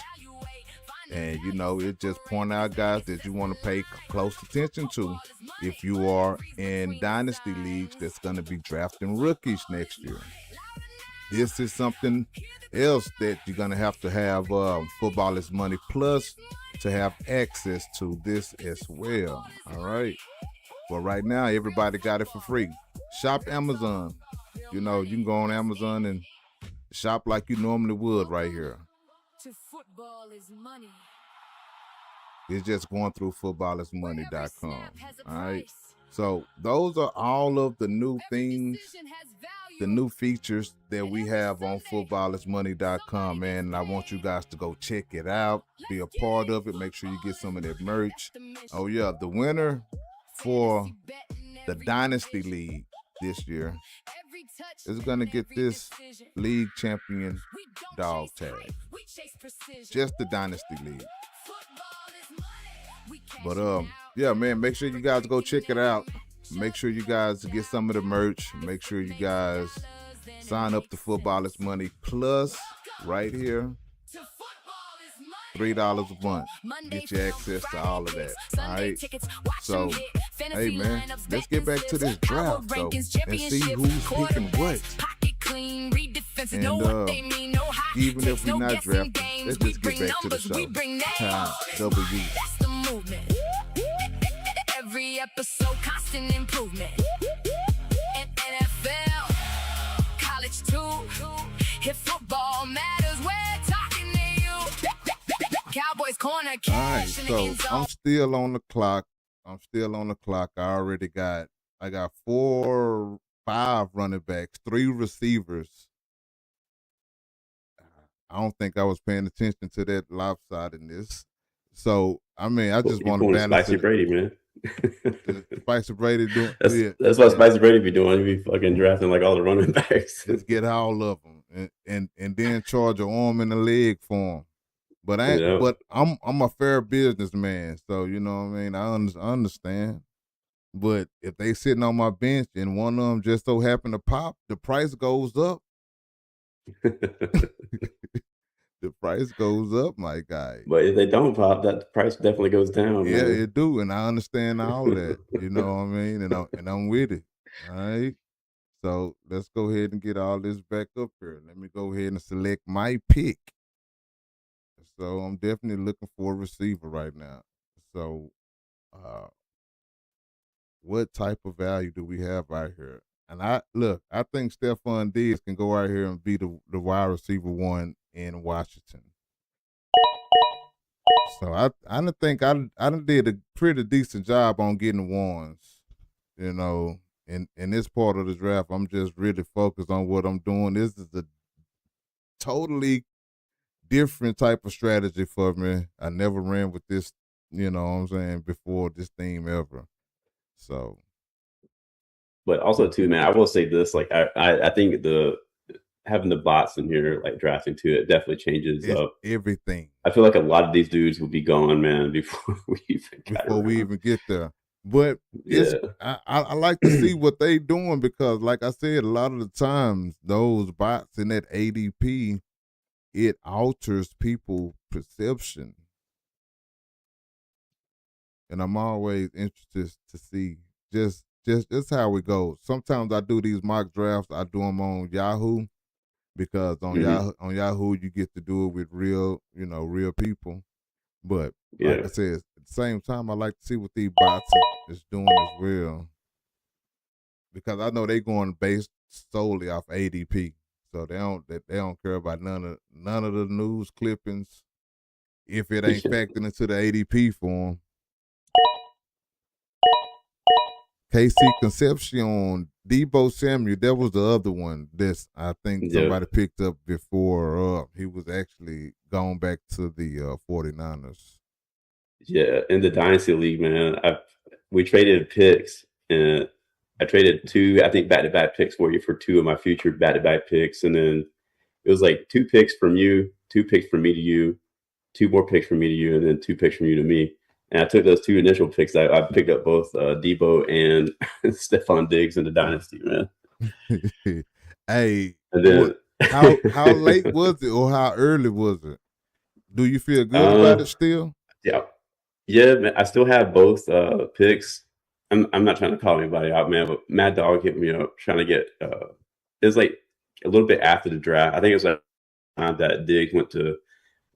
And, you know, it just point out guys that you want to pay close attention to if you are in dynasty leagues that's going to be drafting rookies next year. This is something else that you're going to have Football is Money Plus to have access to this as well. All right. But right now, everybody got it for free. Shop Amazon. You know, you can go on Amazon and shop like you normally would right here. Football is money. It's just going through footballismoney.com. All right. So those are all of the new things, the new features that we have on footballismoney.com, man. And I want you guys to go check it out, be a part of it. Make sure you get some of that merch. Oh yeah, the winner for the Dynasty League this year is going to get this league champion dog tag. Just the Dynasty League. But yeah, man, make sure you guys go check it out. Make sure you guys get some of the merch. Make sure you guys sign up to Football is Money Plus right here. $3 a month. Get you access to all of that. All right. So, hey, man, let's get back to this draft, though, and see who's picking what. And even if we're not drafting, let's just get back to the show. W. Every episode, constant improvement. In NFL, college too. If football matters, we're talking to you. Cowboys Corner. All right, so I'm still on the clock. I got 5 running backs, 3 receivers. I don't think I was paying attention to that lopsidedness. So, I mean, I just want to balance Spicy Brady, man. Spicy Brady doing that's what Spicy Brady be doing. He be fucking drafting like all the running backs. Just get all of them and then charge an arm and a leg for them. But I'm a fair businessman, so you know what I mean. I understand. But if they sitting on my bench and one of them just so happen to pop, the price goes up. The price goes up, my guy. But if they don't pop, that price definitely goes down. Yeah, man. It do, and I understand all that. You know what I mean? And I'm with it. All right. So let's go ahead and get all this back up here. Let me go ahead and select my pick. So I'm definitely looking for a receiver right now. So what type of value do we have out here? And I think Stephon Diggs can go out here and be the wide receiver 1 in Washington. So I think I did a pretty decent job on getting ones. You know, in this part of the draft, I'm just really focused on what I'm doing. This is a totally different type of strategy for me. I never ran with this, you know what I'm saying, before this team ever. So, but also too, man, I will say this: like I think having the bots in here like drafting too, it definitely changes up everything. I feel like a lot of these dudes will be gone, man, before we even get there. But it's I like to see what they doing because, like I said, a lot of the times those bots in that ADP, it alters people's perception, and I'm always interested to see just how it goes. Sometimes I do these mock drafts. I do them on Yahoo because on Yahoo you get to do it with real people. But like I said, at the same time, I like to see what these bots is doing as well, because I know they going based solely off ADP, so they don't care about none of the news clippings if it ain't factored into the ADP for them. KC Concepcion, Debo Samuel, that was the other one that I think somebody picked up before. He was actually going back to the 49ers. Yeah, in the Dynasty League, man, we traded picks, and I traded 2, I think, back-to-back picks for you for 2 of my future back-to-back picks, and then it was like 2 picks from you, 2 picks from me to you, 2 more picks from me to you, and then 2 picks from you to me. And I took those 2 initial picks. I picked up both Debo and Stephon Diggs in the Dynasty, man. Hey, and then how late was it, or how early was it? Do you feel good about it still? Yeah, man, I still have both picks. I'm not trying to call anybody out, man, but Mad Dog hit me up trying to get. It was like a little bit after the draft. I think it was like time that Diggs went to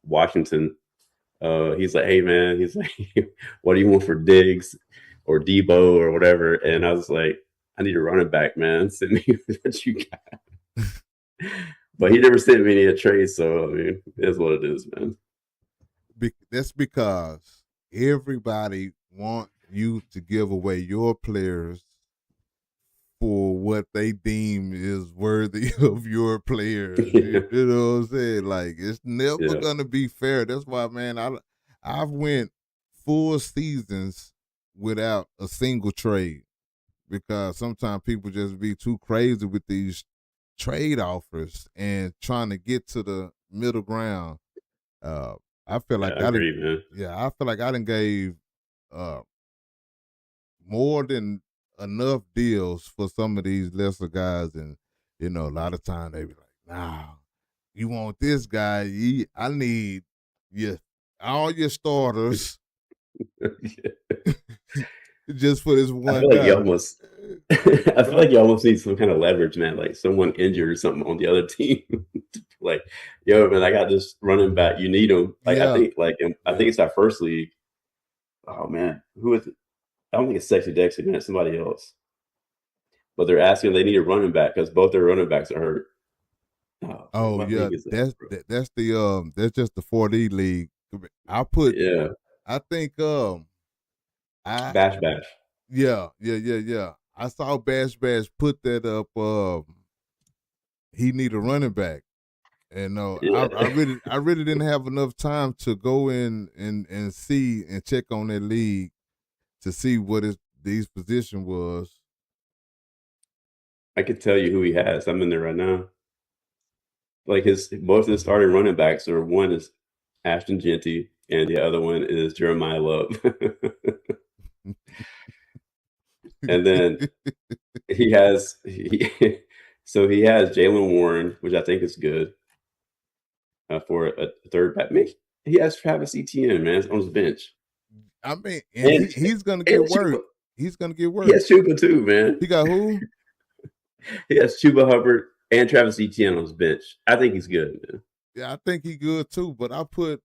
Washington. He's like, hey man, he's like, what do you want for Diggs or Debo or whatever? And I was like, I need a running back, man. Send me what you got. But he never sent me any trade, so I mean, it is what it is, man. That's because everybody want you to give away your players for what they deem is worthy of your players. You know what I'm saying? Like, it's never gonna be fair. That's why, man, I've went full seasons without a single trade, because sometimes people just be too crazy with these trade offers and trying to get to the middle ground. I feel like I feel like I done gave more than enough deals for some of these lesser guys, and a lot of times they be like, nah, you want this guy, I need all your starters just for this one guy. I feel like you almost need some kind of leverage, man, like someone injured or something on the other team. Like, yo, man, I got this running back, you need him. Like, I think it's our first league. Oh man, who is it? I don't think it's Sexy Dexy, man. It's somebody else. But they're asking, they need a running back because both their running backs are hurt. Oh yeah, that's just the 4D league. I think Bash. Yeah. I saw Bash put that up. He need a running back, and I really didn't have enough time to go in and see and check on that league to see what these position was. I could tell you who he has. I'm in there right now. Like both of the starting running backs are, one is Ashton Genty and the other one is Jeremiah Love. And then he has Jalen Warren, which I think is good for a third back. Man, he has Travis Etienne, man, on his bench. I mean, and he's gonna get work. He's gonna get work. He has Chuba too, man. He got who? He has Chuba Hubbard and Travis Etienne on his bench. I think he's good, man. Yeah, I think he's good too. But I put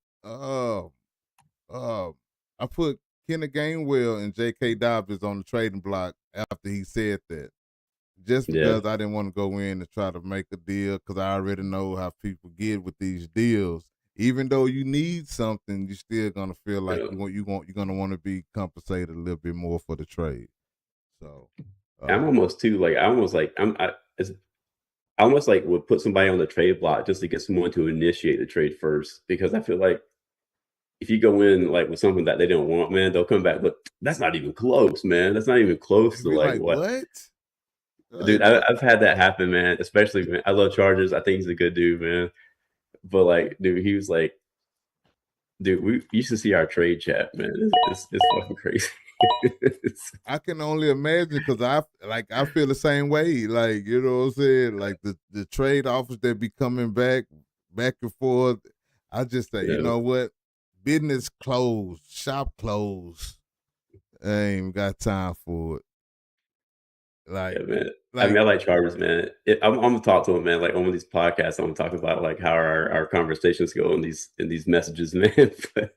Kenny Gainwell and J.K. Dobbins on the trading block after he said that. Just because I didn't want to go in and try to make a deal, because I already know how people get with these deals. Even though you need something, you're still gonna feel like you're gonna want to be compensated a little bit more for the trade. So I'm almost too like I almost like would put somebody on the trade block just to get someone to initiate the trade first, because I feel like if you go in like with something that they don't want, man, they'll come back. But that's not even close, man. That's not even close to like what. Dude, I've had that happen, man. Especially, man, I love Chargers. I think he's a good dude, man. But like, dude, he was like, dude, we used to see our trade chat, man. It's fucking crazy. I can only imagine because I feel the same way. Like, you know what I'm saying? Like the trade offers that be coming back and forth. I just say, you know what? Business closed, shop closed. I ain't even got time for it. Like, yeah, man. I mean, I like Chargers, man. I'm gonna talk to him, man. Like on these podcasts, I'm gonna talk about like how our conversations go in these messages, man.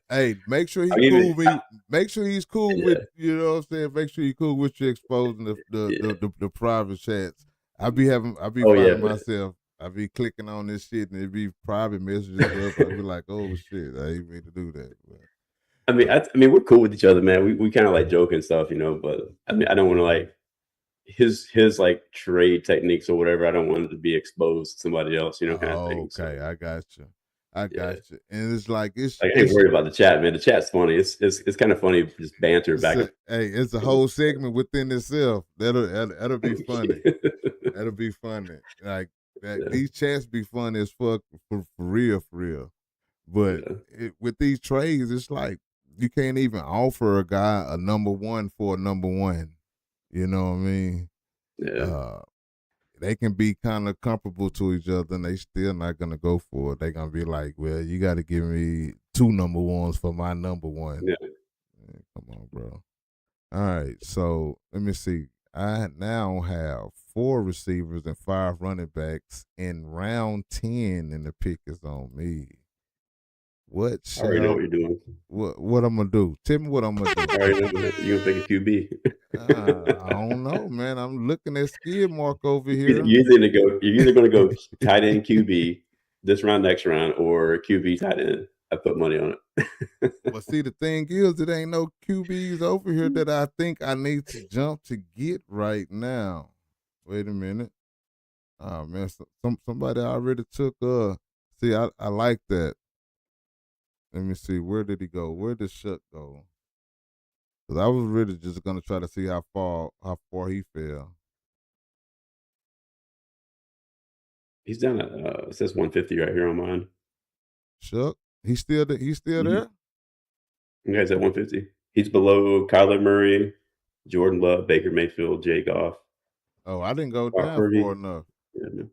Hey, make sure he's cool with me. Make sure he's cool with, you know what I'm saying? Make sure he's cool with you exposing the private chats. I be finding myself. I be clicking on this shit and it be private messages up. I be like, oh shit, I ain't mean to do that. But, I mean, we're cool with each other, man. We kind of like joke and stuff, you know. But I mean, I don't want to like his like trade techniques or whatever. I don't want it to be exposed to somebody else, you know, kind of thing. Okay, so, I got you. I got you. And it's like I ain't worried about the chat, man. The chat's funny. It's kind of funny, just banter back. Hey, it's a whole segment within itself. That'll be funny. That'll be funny. Like these chats be funny as fuck for real. But with these trades, it's like you can't even offer a guy a number one for a number one. You know what I mean? Yeah. They can be kind of comparable to each other, and they still not gonna go for it. They gonna be like, "Well, you got to give me 2 number ones for my number one." Yeah. Come on, bro. All right, so let me see. I now have 4 receivers and 5 running backs in round 10, and the pick is on me. What? I already know what you're doing. What I'm gonna do? Tell me what I'm gonna do. I already know you're gonna pick a QB. I don't know, man. I'm looking at skid mark over here. You're either gonna go tight end QB this round, next round, or QB tight end. I put money on it. But see, the thing is, it ain't no QBs over here that I think I need to jump to get right now. Wait a minute. Oh man, somebody already took. See, I like that. Let me see. Where did he go? Where did Shuck go? Because I was really just gonna try to see how far he fell. He's down at it says 150 right here on mine. Shuck, he's still there. Yeah, he's at 150. He's below Kyler Murray, Jordan Love, Baker Mayfield, Jay Goff. Oh, I didn't go down far enough. Yeah, man.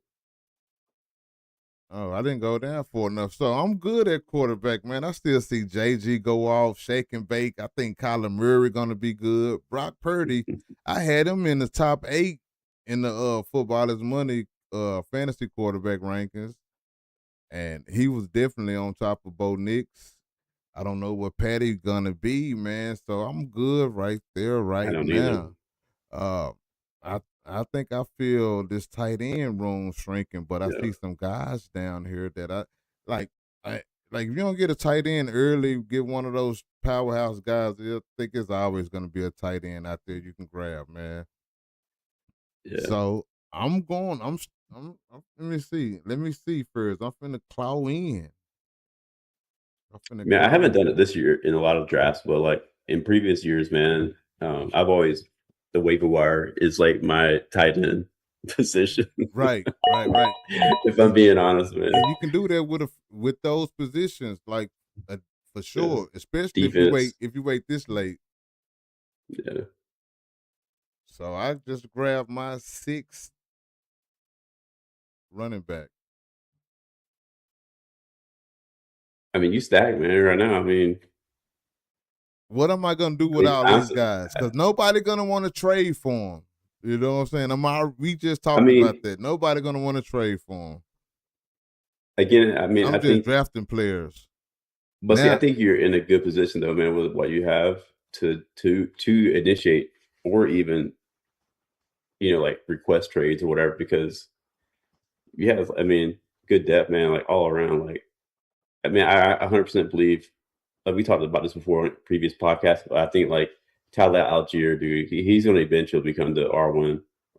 Oh, I didn't go down far enough. So I'm good at quarterback, man. I still see JG go off, shake and bake. I think Kyler Murray gonna be good. Brock Purdy, I had him in the top 8 in the Footballers Money fantasy quarterback rankings, and he was definitely on top of Bo Nix. I don't know what Patty's gonna be, man. So I'm good right there right now. I think I feel this tight end room shrinking, but I see some guys down here that I like. Like if you don't get a tight end early, get one of those powerhouse guys. I think it's always going to be a tight end out there you can grab, man. Yeah. So I'm going. Let me see first. I'm finna claw in. Man, I haven't done it this year in a lot of drafts, but like in previous years, man, I've always. The waiver wire is like my tight end position. Right. If I'm being honest, man. And you can do that with those positions, like for sure. Yeah. Especially if you wait this late. Yeah. So I just grabbed my 6th running back. I mean, you stack, man, right now. I mean. What am I gonna do with all these guys? Because nobody gonna want to trade for them. You know what I'm saying? We just talked about that. Nobody gonna want to trade for them. Again, I mean, I'm just drafting players. But see, I think you're in a good position though, man, with what you have to initiate or even, you know, like request trades or whatever, because you have, I mean, good depth, man, like all around. Like, I mean, I 100% believe. Like we talked about this before in previous podcasts, but I think like Tyler Algier, dude, he's going to eventually become the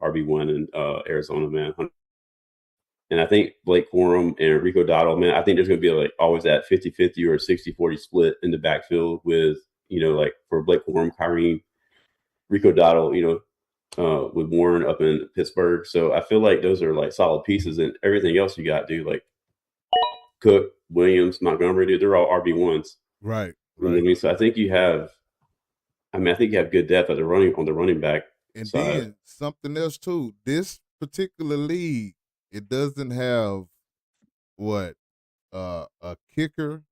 RB1 in Arizona, man. And I think Blake Corum and Rico Dottle, man, I think there's going to be like always that 50-50 or 60-40 split in the backfield with, you know, like for Blake Corum, Kyrie, Rico Dottle, you know, with Warren up in Pittsburgh. So I feel like those are like solid pieces, and everything else you got, dude, like Cook, Williams, Montgomery, dude, they're all RB1s. Right. You know what I mean? So I think you have, I think you have good depth on the running back And side. then something else too. This particular league, it doesn't have a kicker,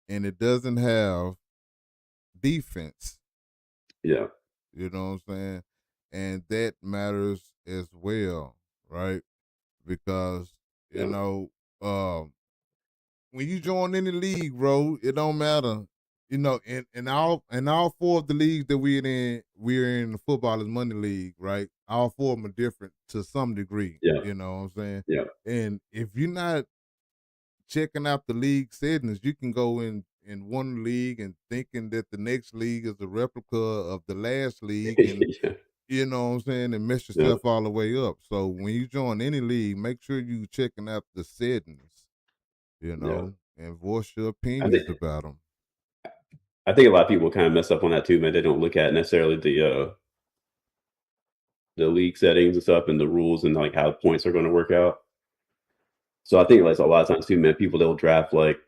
and it doesn't have defense. Yeah. You know what I'm saying? And that matters as well, right? Because, you know, when you join any league, bro, it don't matter. You know, in all four of the leagues that we're in the Football is Money League, right? All four of them are different to some degree. Yeah. You know what I'm saying? Yeah. And if you're not checking out the league settings, you can go in one league and thinking that the next league is a replica of the last league, and Yeah. you know what I'm saying, and mess Yeah. yourself all the way up. So when you join any league, make sure you checking out the settings, you know, and voice your opinions about them. I think a lot of people kind of mess up on that too, man. They don't look at necessarily the league settings and stuff and the rules and like how points are going to work out. So I think like a lot of times too, man, people they'll draft like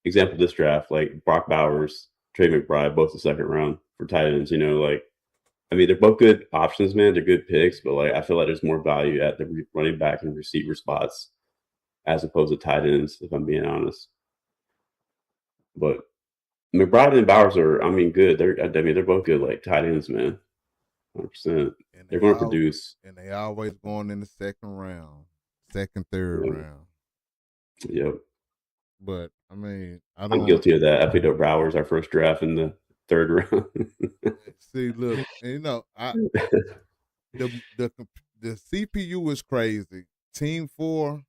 example this draft, like Brock Bowers, Trey McBride, both the second round for tight ends. You know, like I mean, they're both good options, man. They're good picks, but like I feel like there's more value at the running back and receiver spots as opposed to tight ends, if I'm being honest. But McBride and Bowers are, I mean, good. They're both good, like tight ends, man. 100%. They're going to produce, and they always going in the second round, second, third round. Yep. But I mean, I'm guilty of that. I picked up Bowers our first draft in the third round. See, look, and, you know, the CPU is crazy. Team 4,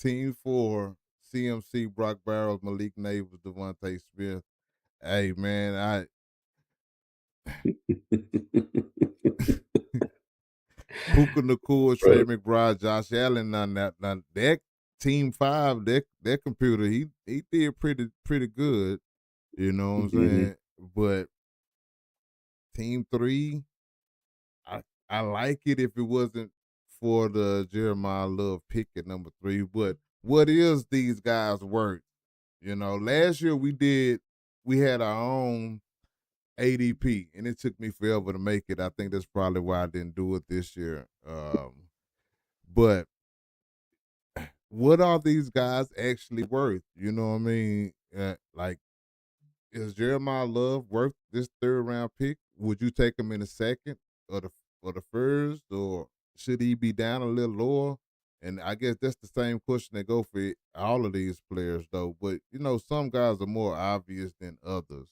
CMC, Brock Barrows, Malik Neighbors, Devontae Smith. Hey man, Puka Nakua, Trey McBride, Josh Allen, none that Team 5, that computer, he did pretty good. You know what I'm saying? But Team 3, I like it if it wasn't for the Jeremiah Love pick at number 3. But what is these guys worth? You know, last year we had our own ADP, and it took me forever to make it. I think that's probably why I didn't do it this year. But what are these guys actually worth? You know what I mean? Like, is Jeremiah Love worth this third round pick? Would you take him in the second or the first, or should he be down a little lower? And I guess that's the same question that go for all of these players, though. But you know, some guys are more obvious than others.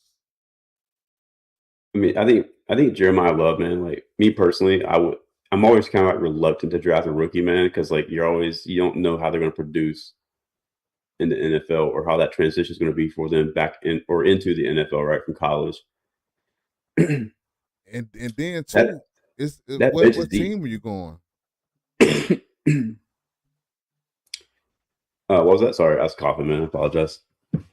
I mean, I think Jeremiah Love, man. Like me personally, I'm always kind of like reluctant to draft a rookie, man, because like you don't know how they're going to produce in the NFL or how that transition is going to be for them back in or into the NFL, right from college. and then too, what team are you going? What was that? Sorry, I was coughing, man. I apologize.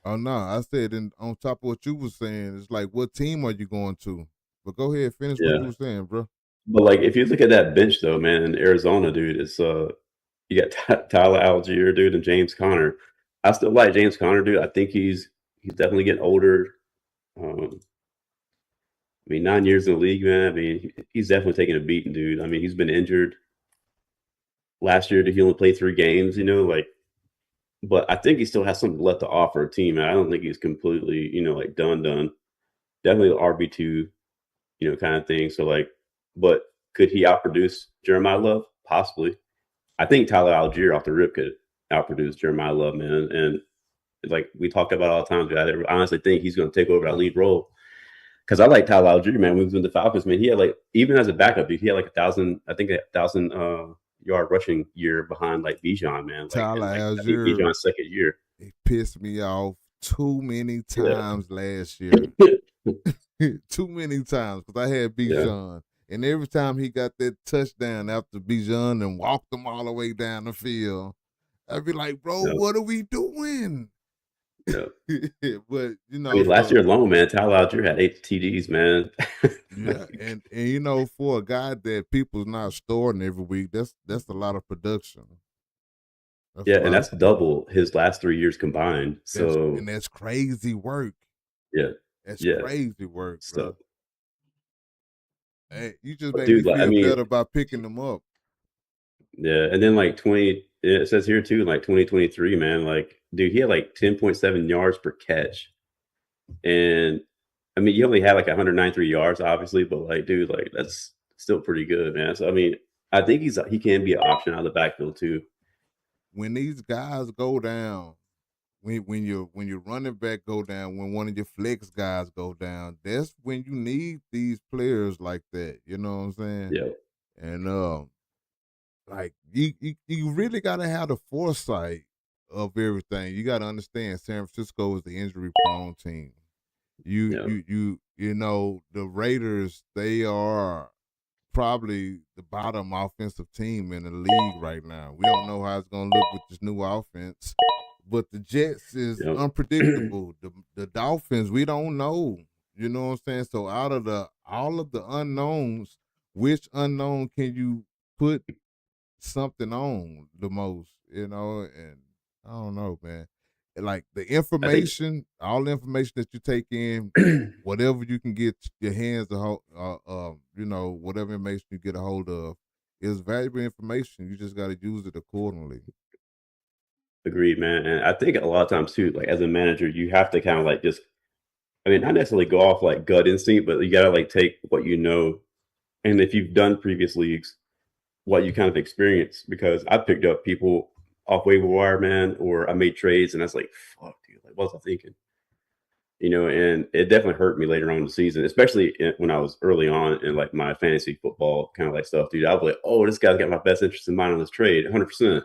Oh no, I said, and on top of what you were saying, it's like, what team are you going to? But go ahead, finish what you were saying, bro. But like, if you look at that bench, though, man, in Arizona, dude, it's you got Tyler Algier, dude, and James Conner. I still like James Conner, dude. I think he's definitely getting older. I mean, 9 years in the league, man. I mean, he's definitely taking a beating, dude. I mean, he's been injured. Last year, he only played 3 games, you know, like. But I think he still has something left to offer a team. I don't think he's completely, you know, like done. Definitely RB2, you know, kind of thing. So like, but could he outproduce Jeremiah Love? Possibly. I think Tyler Algier off the rip could outproduce Jeremiah Love, man. And like we talk about all the time, I honestly think he's going to take over that lead role. Because I like Tyler Algier, man. When he was with the Falcons, man, he had like, even as a backup, he had like 1,000 yard rushing year behind like Bijan, man. Like, Tyler Algier, Bijan's second year. He pissed me off too many times last year. Too many times because I had Bijan. And every time he got that touchdown after Bijan and walked him all the way down the field, I'd be like, bro, what are we doing? Yeah. But I mean, last so year alone, man, Tyler Algier had 8 TDs, man. yeah, and for a guy that people's not starting every week, that's a lot of production. That's a Yeah, and lot of that's double his last 3 years combined. So, that's crazy work. yeah, That's yeah. crazy work, So, bro. Hey, you just but made me dude, like, I feel mean, better about picking them up. yeah, and then like 20, it says here too, like 2023, man, like, dude, he had like 10.7 yards per catch. And I mean, you only had like 193 yards, obviously, but like, dude, like that's still pretty good, man. So I mean, I think he can be an option out of the backfield too. When these guys go down, when your running back go down, when one of your flex guys go down, that's when you need these players like that. You know what I'm saying? Yeah, And like you really gotta have the foresight of everything. You gotta understand San Francisco is the injury prone team. yeah, You know, the Raiders, they are probably the bottom offensive team in the league right now. We don't know how it's gonna look with this new offense. But the Jets is yeah. unpredictable. The Dolphins, we don't know. You know what I'm saying? So out of all of the unknowns, which unknown can you put something on the most, and I don't know, man. Like the I think information, all the information that you take in, whatever you can get your hands a hold, whatever information you get a hold of is valuable information. You just got to use it accordingly. agreed, man. And I think a lot of times too, like as a manager, you have to kind of like just, I mean, not necessarily go off like gut instinct, but you gotta like take what you know, and if you've done previous leagues, what you kind of experience. Because I picked up people off waiver wire, man, or I made trades, and I was like, fuck, dude, like what was I thinking? And it definitely hurt me later on in the season, especially when I was early on in like my fantasy football kind of like stuff, dude. I was like, oh, this guy's got my best interest in mind on this trade, 100%.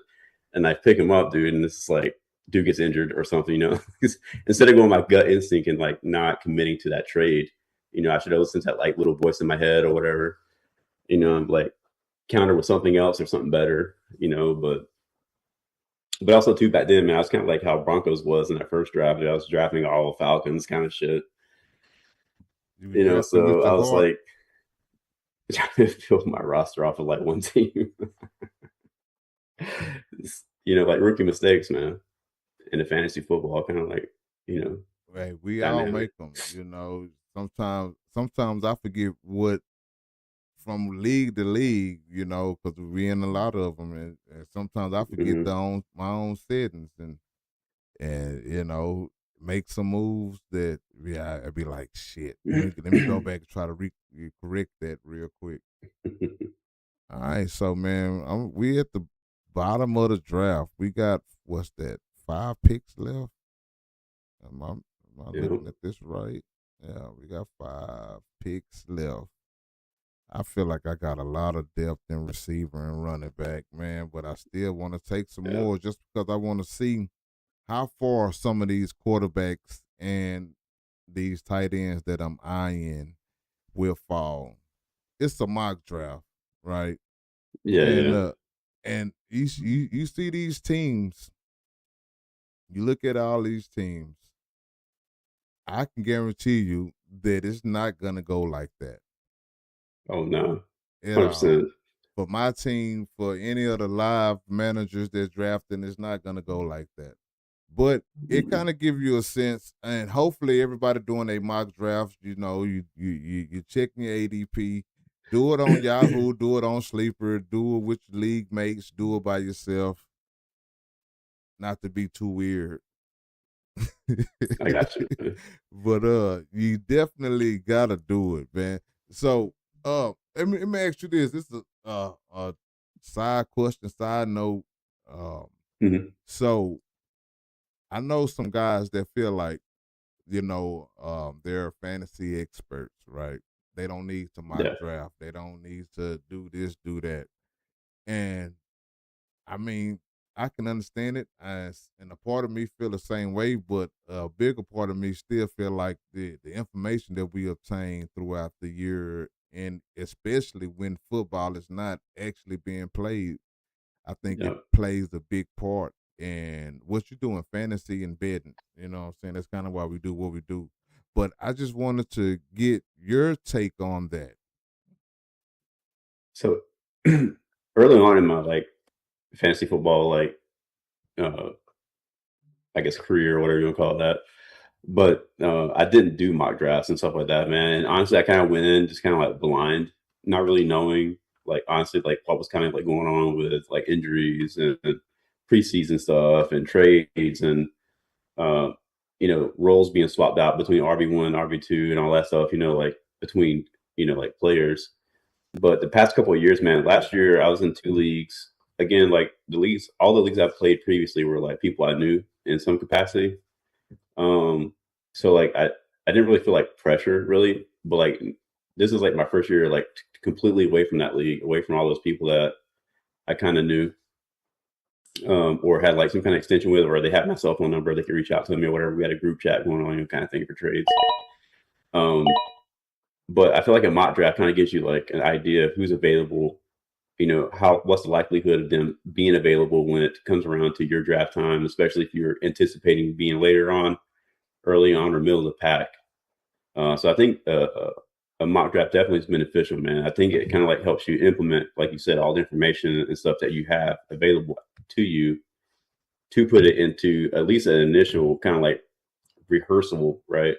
And I pick him up, dude, and it's like, dude gets injured or something, 'Cause instead of going my gut instinct and like not committing to that trade, I should have listened to that like little voice in my head or whatever, and like counter with something else or something better, but also too back then, man, I was kind of like how Broncos was in that first draft. I was drafting all Falcons kind of shit. You were drafting with So I your was heart. like trying to fill my roster off of like one team. Like rookie mistakes, man. In the fantasy football, kind of like, Hey, we all dynamic. make them. Sometimes I forget what from league to league, because we in a lot of them, and sometimes I forget Hmm. my own settings and make some moves that I'd be like, shit. Let me go back and try to correct that real quick. All right, so man, we at the bottom of the draft. We got what's that? 5 picks left. Am I looking at this right? Yeah, we got 5 picks left. I feel like I got a lot of depth in receiver and running back, man, but I still want to take some Yeah, more just because I want to see how far some of these quarterbacks and these tight ends that I'm eyeing will fall. It's a mock draft, right? yeah, And yeah. you see these teams, you look at all these teams, I can guarantee you that it's not gonna go like that Oh no, at all. 100%. For my team, for any of the live managers that's drafting, it's not gonna go like that. But it kind of give you a sense, and hopefully everybody doing a mock draft, you checking your ADP, do it on Yahoo, do it on Sleeper, do it with your league mates, do it by yourself, not to be too weird. I got you. But you definitely gotta do it, man. So let me ask you this. This is a side question, side note. Um, Hmm. so I know some guys that feel like, they're fantasy experts, right? They don't need to mock Yeah, draft. They don't need to do this, do that. And I mean, I can understand it, and a part of me feel the same way, but a bigger part of me still feel like the information that we obtain throughout the year, and especially when football is not actually being played, I think it yeah, plays a big part and what you do in fantasy and betting. You know what I'm saying? That's kind of why we do what we do. But I just wanted to get your take on that. So early on in my like fantasy football, like I guess career or whatever you want to call it that. But I didn't do mock drafts and stuff like that, man. And honestly, I kind of went in just kind of like blind, not really knowing, like honestly, like what was kind of like going on with like injuries and preseason stuff and trades and roles being swapped out between RB1, RB2, and all that stuff. Like between like players. But the past couple of years, man, last year I was in 2 leagues. Again, like all the leagues I've played previously were like people I knew in some capacity. So like I didn't really feel like pressure really, but like this is like my first year like completely away from that league, away from all those people that I kind of knew, or had like some kind of extension with, or they had my cell phone number, they could reach out to me or whatever. We had a group chat going on, kind of thing for trades. But I feel like a mock draft kind of gives you like an idea of who's available, what's the likelihood of them being available when it comes around to your draft time, especially if you're anticipating being later on, early on, or middle of the pack. So I think a mock draft definitely is beneficial, man. I think it kind of like helps you implement, like you said, all the information and stuff that you have available to you to put it into at least an initial kind of like rehearsal, right,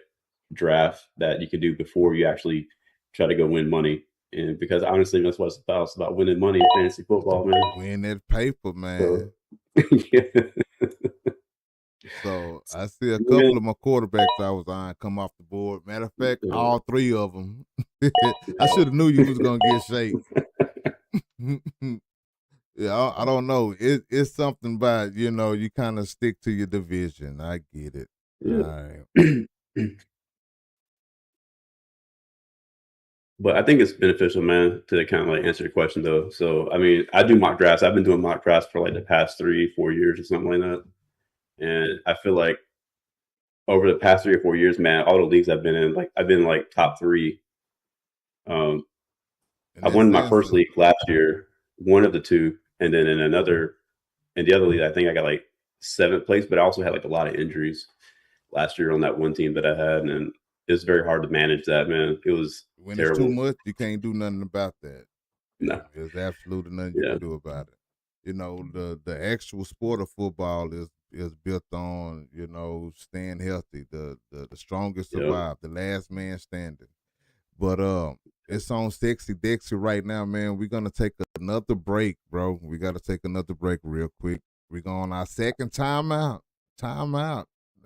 draft that you can do before you actually try to go win money. And because honestly, that's what it's about. It's about winning money in fantasy football, man. Win that paper, man. So I see a couple of my quarterbacks I was on come off the board. Matter of fact, all 3 of them. I should have knew you was gonna get shaped. Yeah, I don't know. It's something about you kind of stick to your division. I get it. Yeah. All right. But I think it's beneficial, man, to kind of like answer your question though. So I mean, I do mock drafts. I've been doing mock drafts for like the past 3-4 years or something like that. And I feel like over the past 3 or 4 years, man, all the leagues I've been in, like I've been like top 3. I won my first league last year, one of the 2, and then in the other league, I think I got like 7th place, but I also had like a lot of injuries last year on that one team that I had, and it's very hard to manage that, man. It was when terrible. It's too much, you can't do nothing about that. No, there's absolutely nothing you can do about it. The actual sport of football is built on staying healthy. The strongest survive. The last man standing. But it's on Sexy Dexy right now, man. We're gonna take another break, bro. We gotta take another break real quick. We're going our second timeout.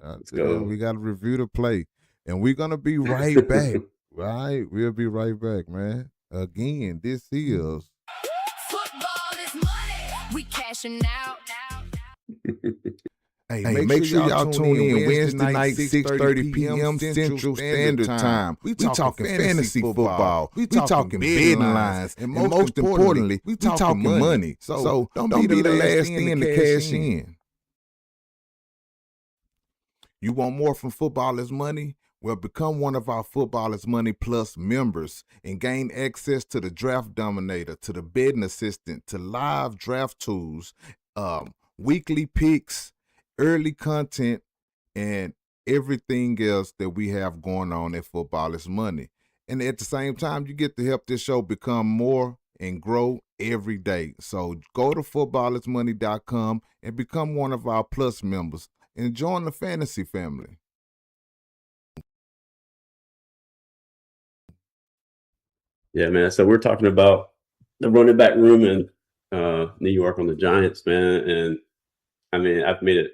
Let's go. We gotta review the play, and we're gonna be right back. Right, we'll be right back, man. Again, this is Football is money. We cashing out. Hey, make sure y'all tune in Wednesday night, 6:30 p.m. Central Standard Time. We talking fantasy football. We talking betting lines. And most importantly, we talking money. So don't be the last in to cash in. You want more from Football is Money? Well, become one of our Football is Money Plus members and gain access to the Draft Dominator, to the Betting Assistant, to live draft tools, weekly picks, early content, and everything else that we have going on at Football is Money. And at the same time, you get to help this show become more and grow every day. So go to footballismoney.com and become one of our Plus members and join the fantasy family. Yeah, man. So we're talking about the running back room in New York on the Giants, man. And I mean, I've made it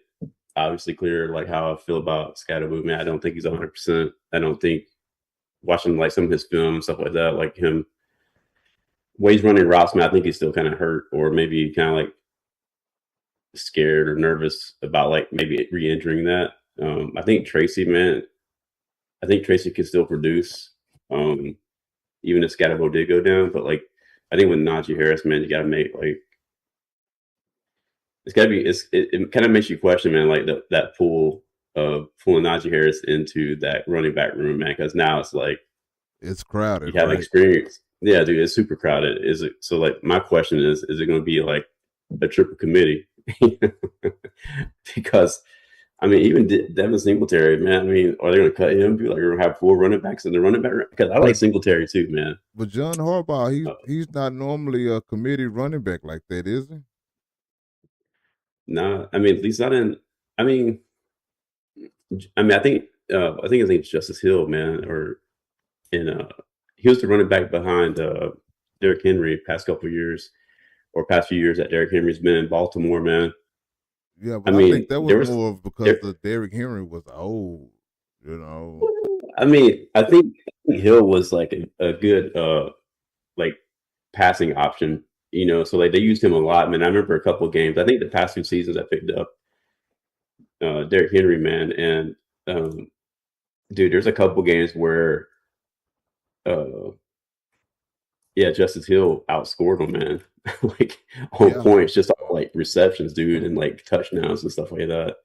obviously clear like how I feel about Scatterboot, man. I don't think he's 100%. I don't think watching like some of his film and stuff like that, like him, way he's running routes, man, I think he's still kind of hurt or maybe kind of like scared or nervous about like maybe re-entering that. I think Tracy, man, I think Tracy can still produce, even if Scatterbo did go down. But like, I think with Najee Harris, man, you got to make like, it's got to be, it kind of makes you question, man, like that pool of pulling Najee Harris into that running back room, man, because now it's like, it's crowded. You have experience. Yeah, dude, it's super crowded. Is it so? Like, my question is it going to be like a triple committee Because I mean, even Devin Singletary, man. I mean, are they going to cut him? Be like, we're going to have 4 running backs in the running back? Because I like Singletary too, man. But John Harbaugh, he's not normally a committee running back like that, is he? Nah, I mean, at least not in. I mean, I think his name's Justice Hill, man. Or he was the running back behind Derrick Henry past couple years or past few years that Derrick Henry's been in Baltimore, man. Yeah, but I think that was more because the Derrick Henry was old, you know. I mean, I think Hill was like a good like passing option, you know. So like they used him a lot, man. I remember a couple of games. I think the past 2 seasons I picked up Derrick Henry, man, and dude, there's a couple games where Justice Hill outscored him, man. Like on points, just like receptions, dude, and like touchdowns and stuff like that.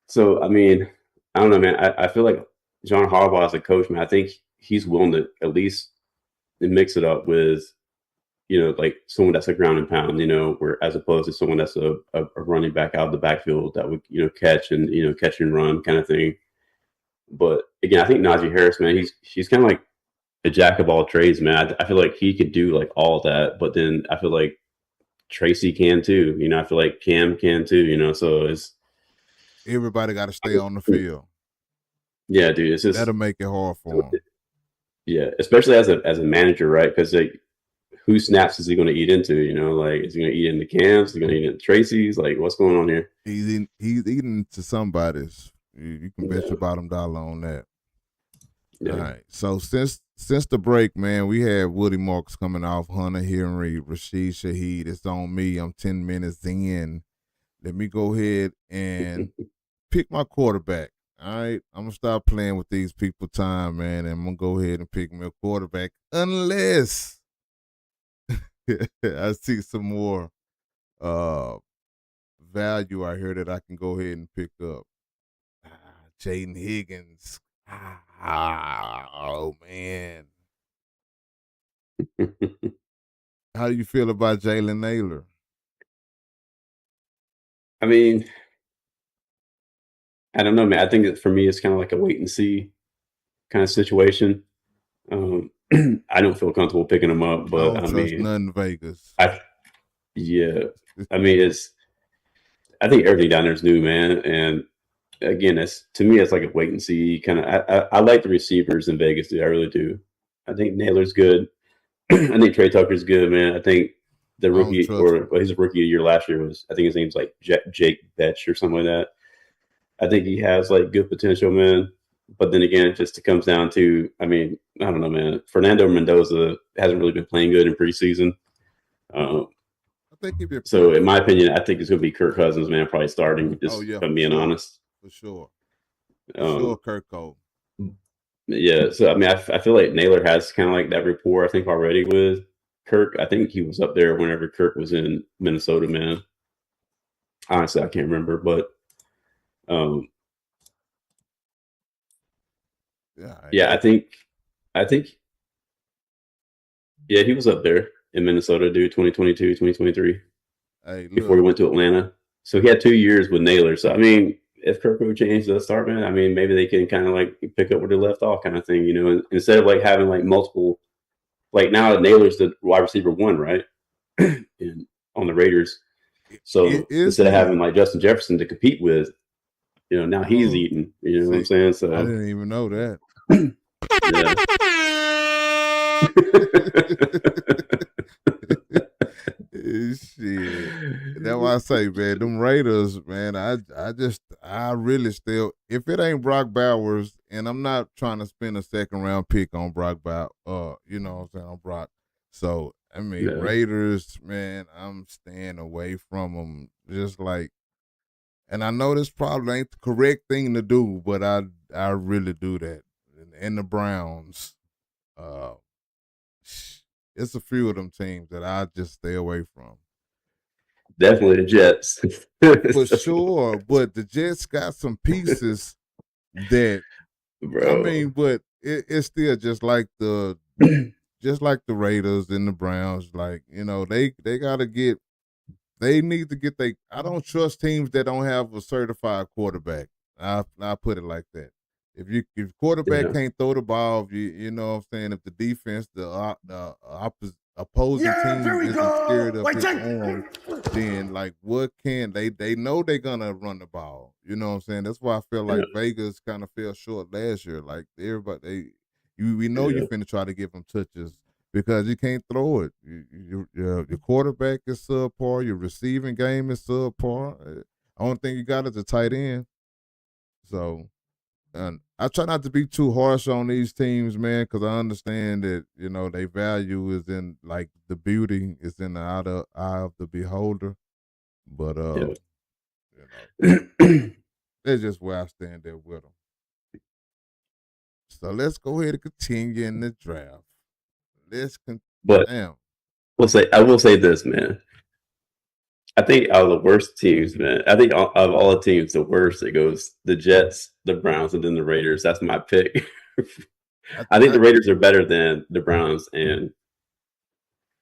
So I mean, I don't know, man. I feel like John Harbaugh as a coach, man, I think he's willing to at least mix it up with, you know, like someone that's a ground and pound, you know, where as opposed to someone that's a running back out of the backfield that would, you know, catch and run kind of thing. But again, I think Najee Harris, man, he's kind of like a jack of all trades, man. I feel like he could do like all that, but then I feel like Tracy can too. You know, I feel like Cam can too. You know, so it's everybody got to stay on the field. Yeah, dude, it's just that'll make it hard for him. Yeah, especially as a manager, right? Because like, who snaps is he going to eat into? You know, like is he going to eat into Cam's? Is he going to eat into Tracy's? Like, what's going on here? He's eating to somebody's. You can bet your bottom dollar on that. Yeah. All right. So since the break, man, we had Woody Marks coming off, Hunter Henry, Rashid Shaheed. It's on me. I'm 10 minutes in. Let me go ahead and pick my quarterback. All right. I'm gonna stop playing with these people time, man, and I'm gonna go ahead and pick me a quarterback unless I see some more value out here that I can go ahead and pick up. Jaden Higgins. Oh man. How do you feel about Jalen Naylor? I mean, I don't know, man. I think that for me, it's kind of like a wait and see kind of situation. I don't feel comfortable picking them up, but I mean, none Vegas. I mean, I think everything down there is new, man. And again, to me, it's like a wait and see kind of. I like the receivers in Vegas, dude. I really do. I think Naylor's good. I think Trey Tucker's good, man. I think the rookie he's a rookie of the year last year I think his name's like Jake Betch or something like that. I think he has like good potential, man. But then again, it just comes down to, I mean, I don't know, man. Fernando Mendoza hasn't really been playing good in preseason. I think so in my opinion, I think it's going to be Kirk Cousins, man, probably starting. Just if I'm being honest. For sure. Kirk Cole. Yeah, so I mean, I feel like Naylor has kind of like that rapport, I think, already with Kirk. I think he was up there whenever Kirk was in Minnesota, man. Honestly, I can't remember, but I think he was up there in Minnesota, dude, 2022, 2023, before he went to Atlanta. So he had 2 years with Naylor. So I mean, if Kirk would change the start, man, I mean, maybe they can kind of like pick up where they left off, kind of thing, you know. And instead of like having like multiple, like now Naylor's the wide receiver 1, right, on the Raiders. So instead of having like Justin Jefferson to compete with, you know, now he's eating. You know what I'm saying? So I didn't even know that. Shit. That's why I say, man, them Raiders, man, I really still, if it ain't Brock Bowers, and I'm not trying to spend a second round pick on Brock Bowers, you know what I'm saying, on Brock. So, I mean, Raiders, man, I'm staying away from them. Just like, and I know this probably ain't the correct thing to do, but I really do that. And the Browns, it's a few of them teams that I just stay away from. Definitely the Jets. For sure. But the Jets got some pieces that, I mean, but it's still just like the Raiders and the Browns. Like, you know, they got to get they need to get I don't trust teams that don't have a certified quarterback. I put it like that. If quarterback can't throw the ball, you know what I'm saying, if the defense, the opposing team isn't scared of his arm, then like what can they know they're gonna run the ball. You know what I'm saying? That's why I feel like Vegas kind of fell short last year. Like everybody we know you finna try to give them touches because you can't throw it. Your quarterback is subpar. Your receiving game is subpar. Only thing you got is a tight end. So, and I try not to be too harsh on these teams, man, because I understand that their value is in like the beauty is in the eye of the beholder. But that's just where I stand there with them. So let's go ahead and continue in the draft. But I will say this, man. I think out of the worst teams, man, I think of all the teams, the worst, it goes the Jets, the Browns, and then the Raiders. That's my pick. I think the Raiders are better than the Browns and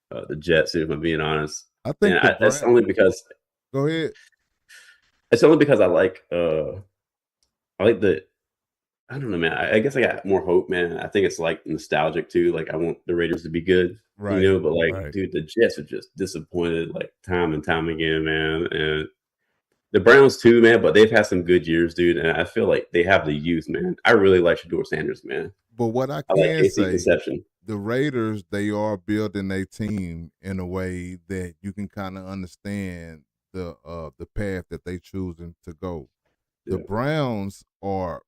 the Jets, if I'm being honest. I think that's only because. Go ahead. It's only because I like the. I don't know, man. I guess I got more hope, man. I think it's like nostalgic too. Like I want the Raiders to be good, right? But like, dude, the Jets are just disappointed, like time and time again, man. And the Browns too, man. But they've had some good years, dude. And I feel like they have the youth, man. I really like Shedeur Sanders, man. But what I can say, the Raiders, they are building a team in a way that you can kind of understand the path that they choosing to go. The Browns are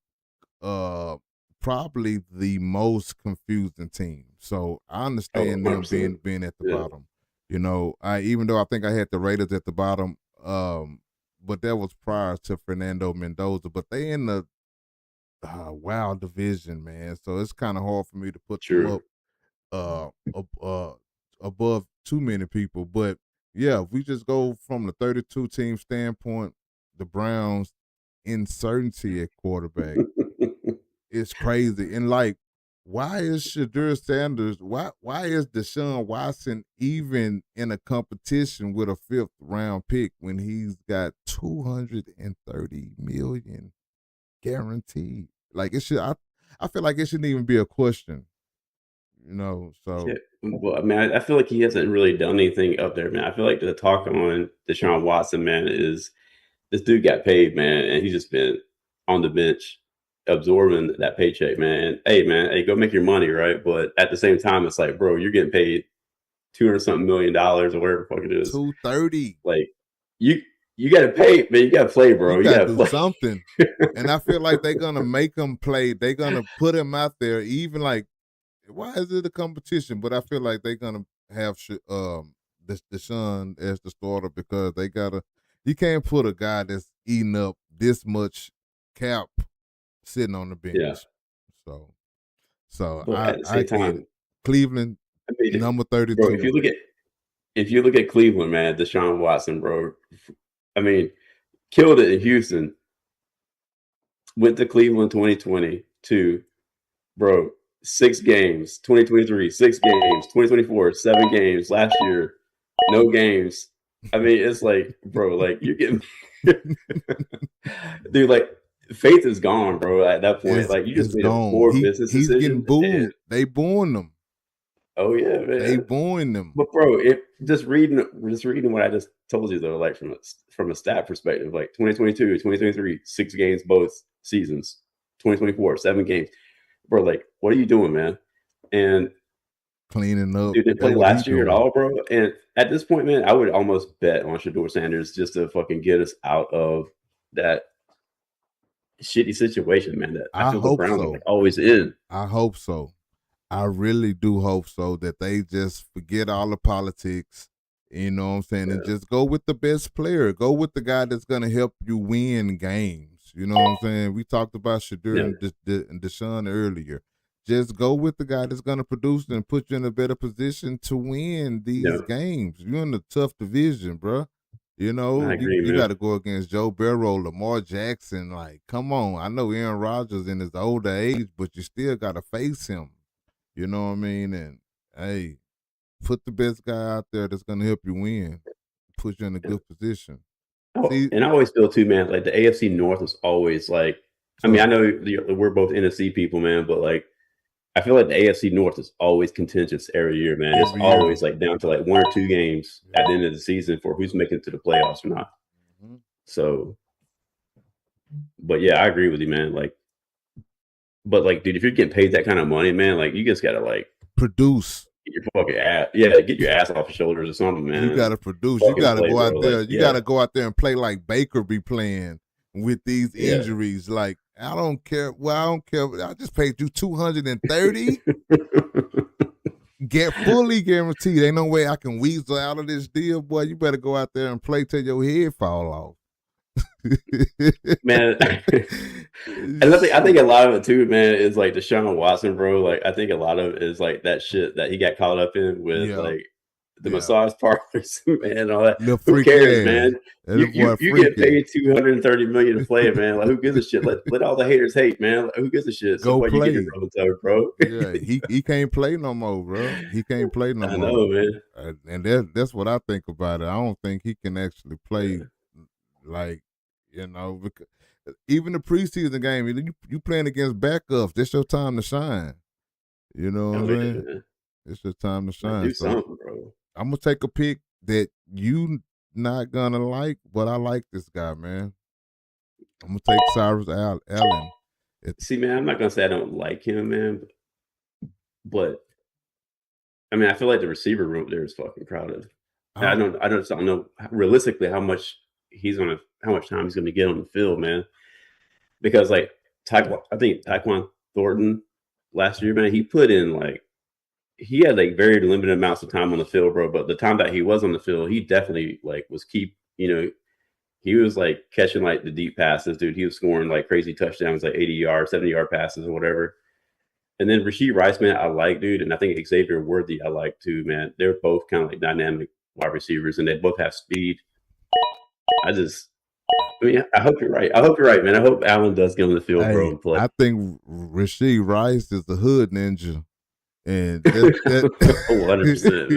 probably the most confusing team. So I understand them being at the bottom. Even though I think I had the Raiders at the bottom, but that was prior to Fernando Mendoza. But they in the wild division, man. So it's kind of hard for me to put them up above too many people. But yeah, if we just go from the 32 team standpoint, the Browns' uncertainty at quarterback. It's crazy. And like, why is Shedeur Sanders, why is Deshaun Watson even in a competition with a 5th round pick when he's got $230 million guaranteed? Like I feel like it shouldn't even be a question. So well, I mean, I feel like he hasn't really done anything up there, man. I feel like the talk on Deshaun Watson, man, is this dude got paid, man, and he's just been on the bench absorbing that paycheck, man. Hey, go make your money, right? But at the same time, it's like, bro, you're getting paid $200-something million or whatever the fuck it is. 230. Like you got to pay, man. You got to play, bro. You got to do something. And I feel like they're gonna make him play. They're gonna put him out there. Even like, why is it a competition? But I feel like they're gonna have Deshaun as the starter because they gotta. You can't put a guy that's eating up this much cap sitting on the bench. Yeah. So at the same time, Cleveland, number 32. Bro, if you look at Cleveland, man, Deshaun Watson, bro. I mean, killed it in Houston. Went to Cleveland 2022, bro. 6 games. 2023, 6 games. 2024, 7 games. Last year, no games. I mean, it's like, bro, like you're getting, dude, like faith is gone, bro. At that point, like you just made a poor business decision. He's getting booed. They booing him. Oh yeah, man. They booing them. But bro, just reading what I just told you though, like from a stat perspective, like 2022, 2023, 6 games both seasons. 2024, 7 games, bro. Like, what are you doing, man? And cleaning up. Dude, didn't play last year at all, bro. And at this point, man, I would almost bet on Shedeur Sanders just to fucking get us out of that shitty situation, man. That I feel the Browns are like always in. I hope so. I really do hope so that they just forget all the politics. You know what I'm saying? Yeah. And just go with the best player. Go with the guy that's gonna help you win games. You know what I'm saying? We talked about Shedeur and Deshaun earlier. Just go with the guy that's going to produce and put you in a better position to win these games. You're in a tough division, bro. You know, you got to go against Joe Burrow, Lamar Jackson. Like, come on. I know Aaron Rodgers in his older age, but you still got to face him. You know what I mean? And, hey, put the best guy out there that's going to help you win. put you in a good position. Oh, See, and I always feel too, man, like the AFC North is always like, I mean, I know we're both NFC people, man, but like, I feel like the AFC North is always contentious every year, man. It's always like down to like 1 or 2 games at the end of the season for who's making it to the playoffs or not. Mm-hmm. So, but yeah, I agree with you, man. Like, but like, dude, if you're getting paid that kind of money, man, like you just gotta like produce. Get your fucking ass, get your ass off your shoulders or something, man. You gotta produce. You gotta go out there. Like, you gotta go out there and play like Baker be playing with these injuries. Like, I don't care. Well, I don't care. I just paid you $230. Get fully guaranteed. Ain't no way I can weasel out of this deal, boy. You better go out there and play till your head fall off. Man, and I think a lot of it too, man, is like Deshaun Watson, bro. Like, I think a lot of it is like that shit that he got caught up in with like the massage parlors, man, and all that. Who cares, man? You get paid $230 million to play it, man. Like, who gives a shit? Let all the haters hate, man. Like, who gives a shit? Go so play, you get your bro. Yeah, he can't play no more, bro. He can't play no more. I know, man. And that's what I think about it. I don't think he can actually play like. Because even the preseason game, you playing against backups. That's your time to shine. You know what I'm saying? Man. It's your time to shine. Do something, bro. I'm gonna take a pick that you not gonna like, but I like this guy, man. I'm gonna take Cyrus Allen. See, man, I'm not gonna say I don't like him, man, but I mean, I feel like the receiver room there is fucking crowded. I don't know realistically how much time he's gonna get on the field, man. Because like I think Tyquan Thornton last year, man, he put in he had like very limited amounts of time on the field, bro. But the time that he was on the field, he definitely was he was like catching like the deep passes, dude. He was scoring like crazy touchdowns, like 80-yard, 70-yard passes or whatever. And then Rashee Rice, man, I like, dude, and I think Xavier Worthy I like too, man. They're both kind of like dynamic wide receivers, and they both have speed. I hope you're right. Man. I hope Allen does get on the field, bro, and play. I think Rashee Rice is the hood ninja. And that 100%,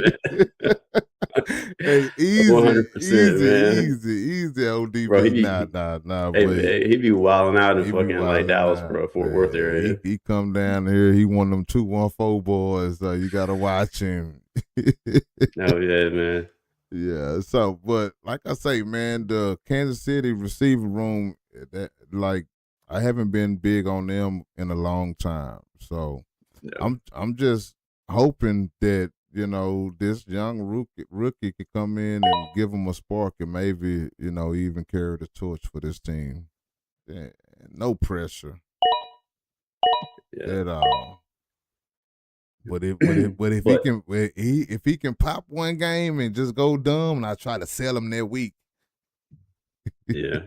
man. Easy, 100%, man. Easy, ODB. Bro, nah. Hey, he'd be wilding out in fucking like Dallas, bro, Fort Worth area. He come down here. He one of them 214 boys. You gotta watch him. Oh yeah, man. Yeah. So, but like I say, man, the Kansas City receiver room, I haven't been big on them in a long time. So. No. I'm just hoping that this young rookie could come in and give them a spark and maybe even carry the torch for this team. Yeah, no pressure at all. But if he can pop one game and just go dumb, and I try to sell him that week. Yeah.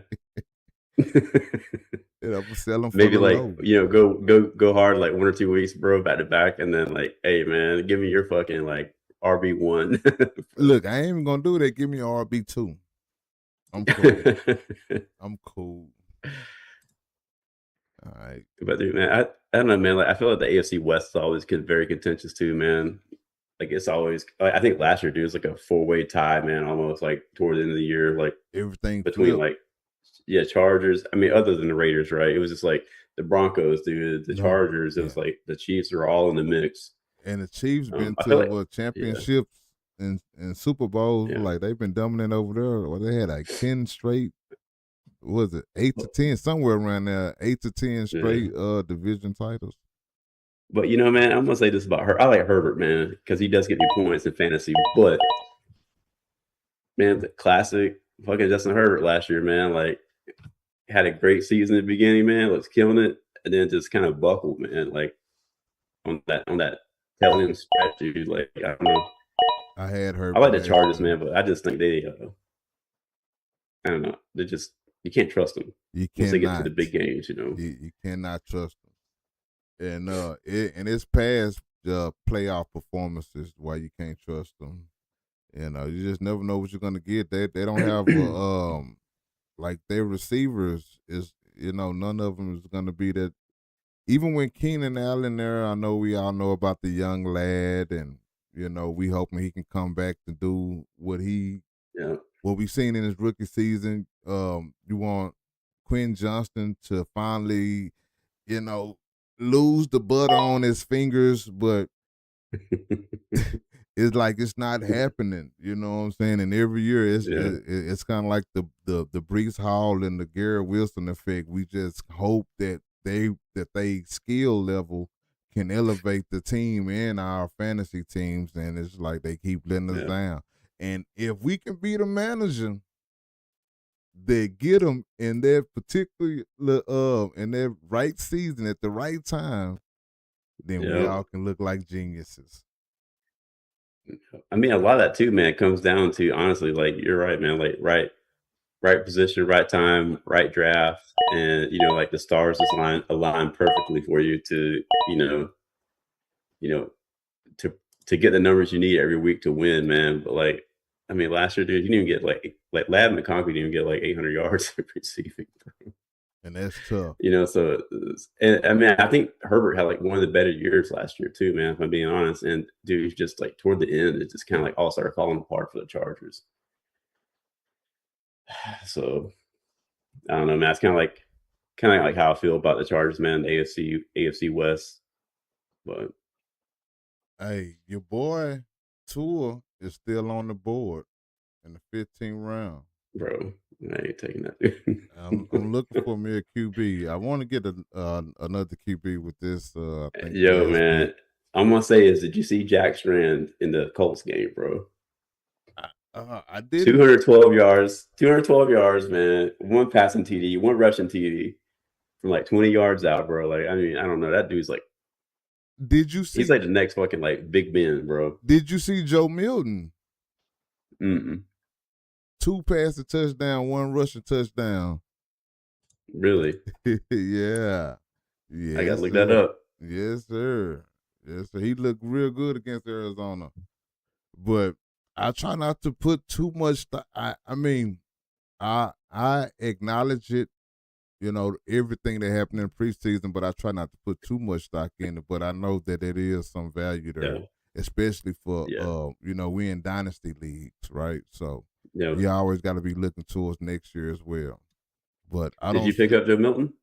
I'm selling for maybe go hard like 1 or 2 weeks, bro, back to back, and then hey man, give me your fucking RB1. Look, I ain't even gonna do that. Give me an RB2. I'm cool. I'm cool. All right, but dude, man, I don't know, man. I feel like the AFC West is always very contentious too, man. It's always. I think last year, dude, it was a 4-way tie, man. Almost toward the end of the year, everything between Chargers. I mean, other than the Raiders, right? It was just the Broncos, dude. The Chargers. It was the Chiefs are all in the mix. And the Chiefs been to championships and Super Bowls. Yeah. They've been dominant over there. Well, they had 10 straight. What was it 8 to 10? Somewhere around there. 8 to 10 straight division titles. But man, I'm gonna say this about her. I like Herbert, man, because he does get me points in fantasy. But man, the classic fucking Justin Herbert last year, man, had a great season at the beginning, man, was killing it, and then just kind of buckled, man, on that tail end stretch, dude. I don't know. I had Herbert. I like the Chargers, man, but I just think they, I don't know. They just you can't trust them. You can't. Once they get to the big games, You cannot trust them. And it's past playoff performances why you can't trust them. You just never know what you're gonna get. They don't have their receivers is none of them is gonna be that. Even when Keenan Allen there, I know we all know about the young lad, and we hoping he can come back to do what he what we've seen in his rookie season. You want Quinn Johnston to finally, lose the butter on his fingers, but it's like it's not happening. You know what I'm saying? And every year it's kind of like the Brees Hall and the Garrett Wilson effect. We just hope that they skill level can elevate the team and our fantasy teams, and it's like they keep letting us down. And if we can beat a manager that get them in their particular in their right season at the right time, then we all can look like geniuses. I mean, a lot of that too, man, comes down to, honestly, like, you're right, man, like right position, right time, right draft, and like the stars just align perfectly for you to to get the numbers you need every week to win, man. But like, I mean, last year, dude, you didn't even get like Lab McConkey didn't even get like 800 yards receiving. And that's tough. So, and I mean, I think Herbert had like one of the better years last year too, man, if I'm being honest. And dude, he's just like toward the end, it just kind of like all started falling apart for the Chargers. So I don't know, man. It's kind of like how I feel about the Chargers, man. The AFC West. But hey, your boy Tua is still on the board in the 15th round. Bro, I ain't taking that. I'm looking for me a QB. I want to get another QB with this. I think man, I'm gonna say did you see Jack Strand in the Colts game, bro? I did. 212 yards, man. One passing TD, one rushing TD from like 20 yards out, bro. Like, I mean, I don't know. That dude's like, did you see? He's like the next fucking like Big Ben, bro. Did you see Joe Milton? Mm-mm. 2 passing touchdown, 1 rushing touchdown. Really? Yeah. I gotta look that up. Yes, sir. Yes, sir. He looked real good against Arizona. But I try not to put too much. I mean, I acknowledge it, everything that happened in preseason, but I try not to put too much stock in it. But I know that it is some value there, especially for we in dynasty leagues, right? So you always got to be looking towards next year as well. But Did you pick up Joe Milton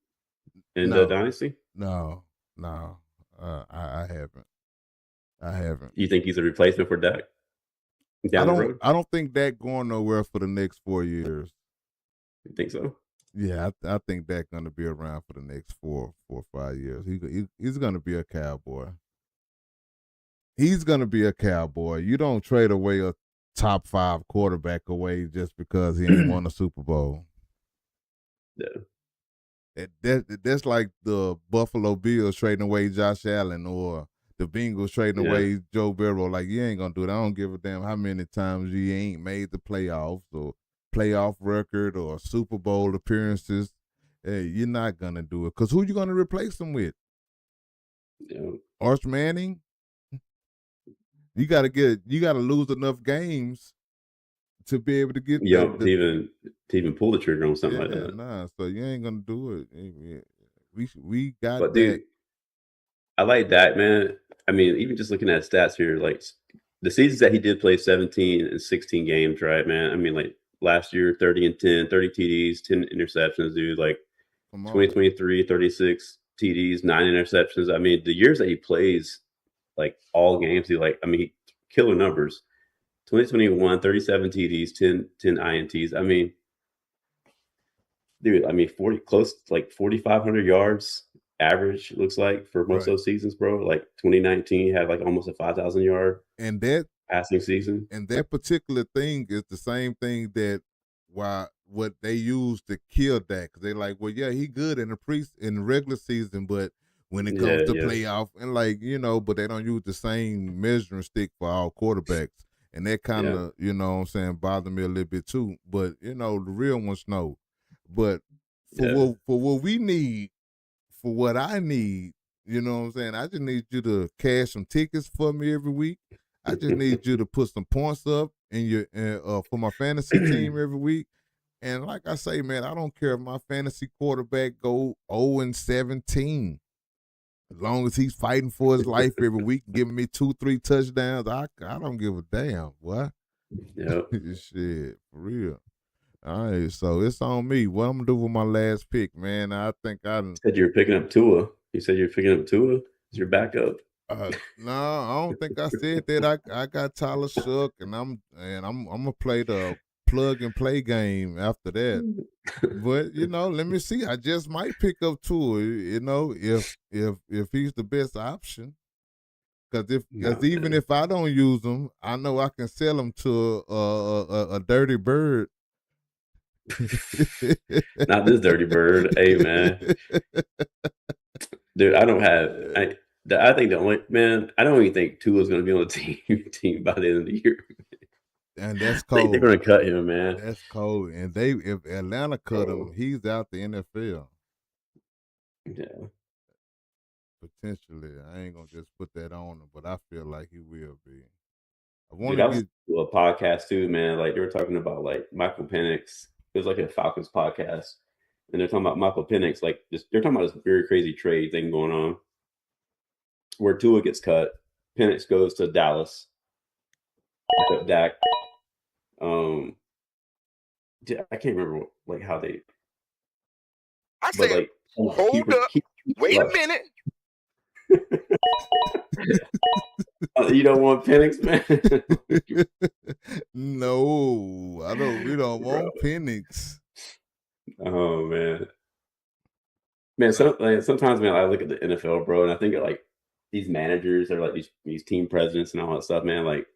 in the dynasty? No, I haven't. I haven't. You think he's a replacement for Dak? I don't think Dak going nowhere for the next 4 years. You think so? Yeah, I think Dak going to be around for the next 4 or 5 years. He's going to be a Cowboy. He's going to be a Cowboy. You don't trade away a top 5 quarterback away just because he ain't won a Super Bowl. Yeah. That's like the Buffalo Bills trading away Josh Allen or the Bengals trading away Joe Burrow. Like, you ain't going to do it. I don't give a damn how many times you ain't made the playoffs or playoff record or Super Bowl appearances. Hey, you're not going to do it. Because who you going to replace him with? Yeah. Arch Manning? You got to lose enough games to be able to get to even pull the trigger on something like that. Nah, so you ain't going to do it. We got but that. Dude, I like that, man. I mean, even just looking at stats here, like the seasons that he did play 17 and 16 games, right, man? I mean, like last year, 30 and 10, 30 TDs, 10 interceptions, dude. Like 2023, 36 TDs, 9 interceptions. I mean, the years that he plays, like all games, killer numbers. 2021, 37 TDs, 10 INTs. I mean, dude, 4,500 yards average, looks like, for most of those seasons, bro. Like 2019 had like almost a 5,000 yard and that passing season. And that particular thing is the same thing that what they use to kill Dak. Cause they're like, well, yeah, he good in the regular season, but when it comes to playoff and but they don't use the same measuring stick for all quarterbacks. And that kind of, bothered me a little bit too. But, the real ones know. But for what we need, for what I need, you know what I'm saying? I just need you to cash some tickets for me every week. I just need you to put some points up in your for my fantasy team every week. And like I say, man, I don't care if my fantasy quarterback go 0-17. As long as he's fighting for his life every week, giving me 2-3 touchdowns, I don't give a damn. What? Yep. Shit, for real. All right, so it's on me. What I'm gonna do with my last pick, man? I think I Said you were picking up Tua. You said you're picking up Tua as your backup. no, I don't think I said that. I got Tyler Shook, and I'm gonna play the plug and play game after that. But let me see. I just might pick up Tua. If he's the best option, because even if I don't use him, I know I can sell him to a dirty bird. Not this dirty bird. Hey, man. Dude, I don't have. I think the only man. I don't even think Tua's going to be on the team by the end of the year. And that's I think cold. they're going to cut him, man. That's cold. And if Atlanta cut him, he's out the NFL. Yeah. Potentially. I ain't gonna just put that on him, but I feel like he will be. Dude, I was a podcast too, man. Like they were talking about like Michael Penix. It was like a Falcons podcast, and they're talking about Michael Penix. Like they're talking about this very crazy trade thing going on, where Tua gets cut, Penix goes to Dallas, pick up Dak. I can't remember like how they. I said, like, hold up, wait a minute. You don't want Penix, man? No, I don't. We don't want Penix. Oh man. Sometimes, man, I look at the NFL, bro, and I think of like these managers are like these team presidents and all that stuff, man. Like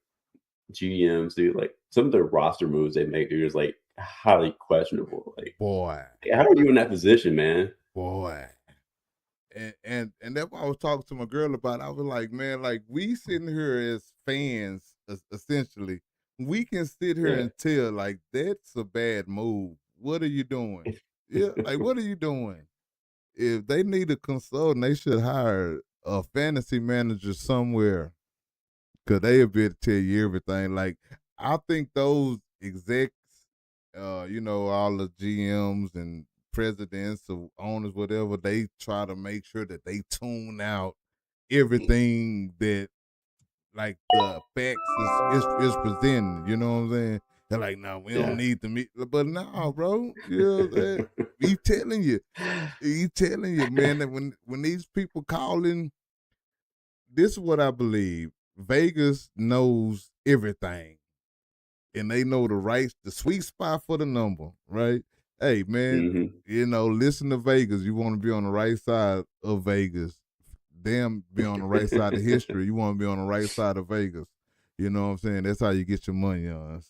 GMs, dude. Like some of the roster moves they make, dude, is like highly questionable. Like, boy, how are you in that position, man? Boy. And that's what I was talking to my girl about. I was like, man, like we sitting here as fans, essentially, we can sit here and tell like that's a bad move. What are you doing? Yeah, like what are you doing? If they need a consultant, they should hire a fantasy manager somewhere, cause they'll be able to tell you everything. Like I think those execs, all the GMs and presidents or owners, whatever, they try to make sure that they tune out everything that like the facts is presented. You know what I'm saying? They're like, no, we don't need to meet, but no, bro. He telling you, man, that when these people calling, this is what I believe. Vegas knows everything, and they know the sweet spot for the number, right? Hey, man, listen to Vegas. You want to be on the right side of Vegas. Damn, be on the right side of history. You want to be on the right side of Vegas. You know what I'm saying? That's how you get your money on us.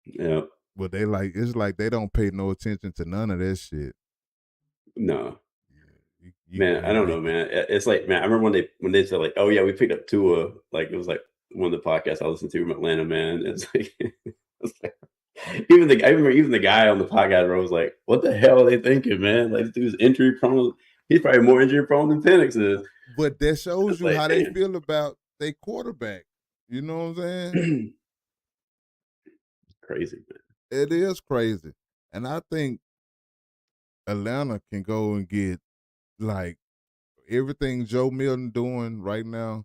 Yeah. But it's like they don't pay no attention to none of that shit. No. Man, I don't know, man. It's like, man, I remember when they said like, oh yeah, we picked up Tua. Like it was like one of the podcasts I listened to from Atlanta, man. It's like, even the guy on the podcast was like, what the hell are they thinking, man? Like this dude's injury prone. He's probably more injury prone than Penix is. But that shows you how they feel about their quarterback. You know what I'm saying? Crazy, man. It is crazy. And I think Atlanta can go and get like everything Joe Milton doing right now.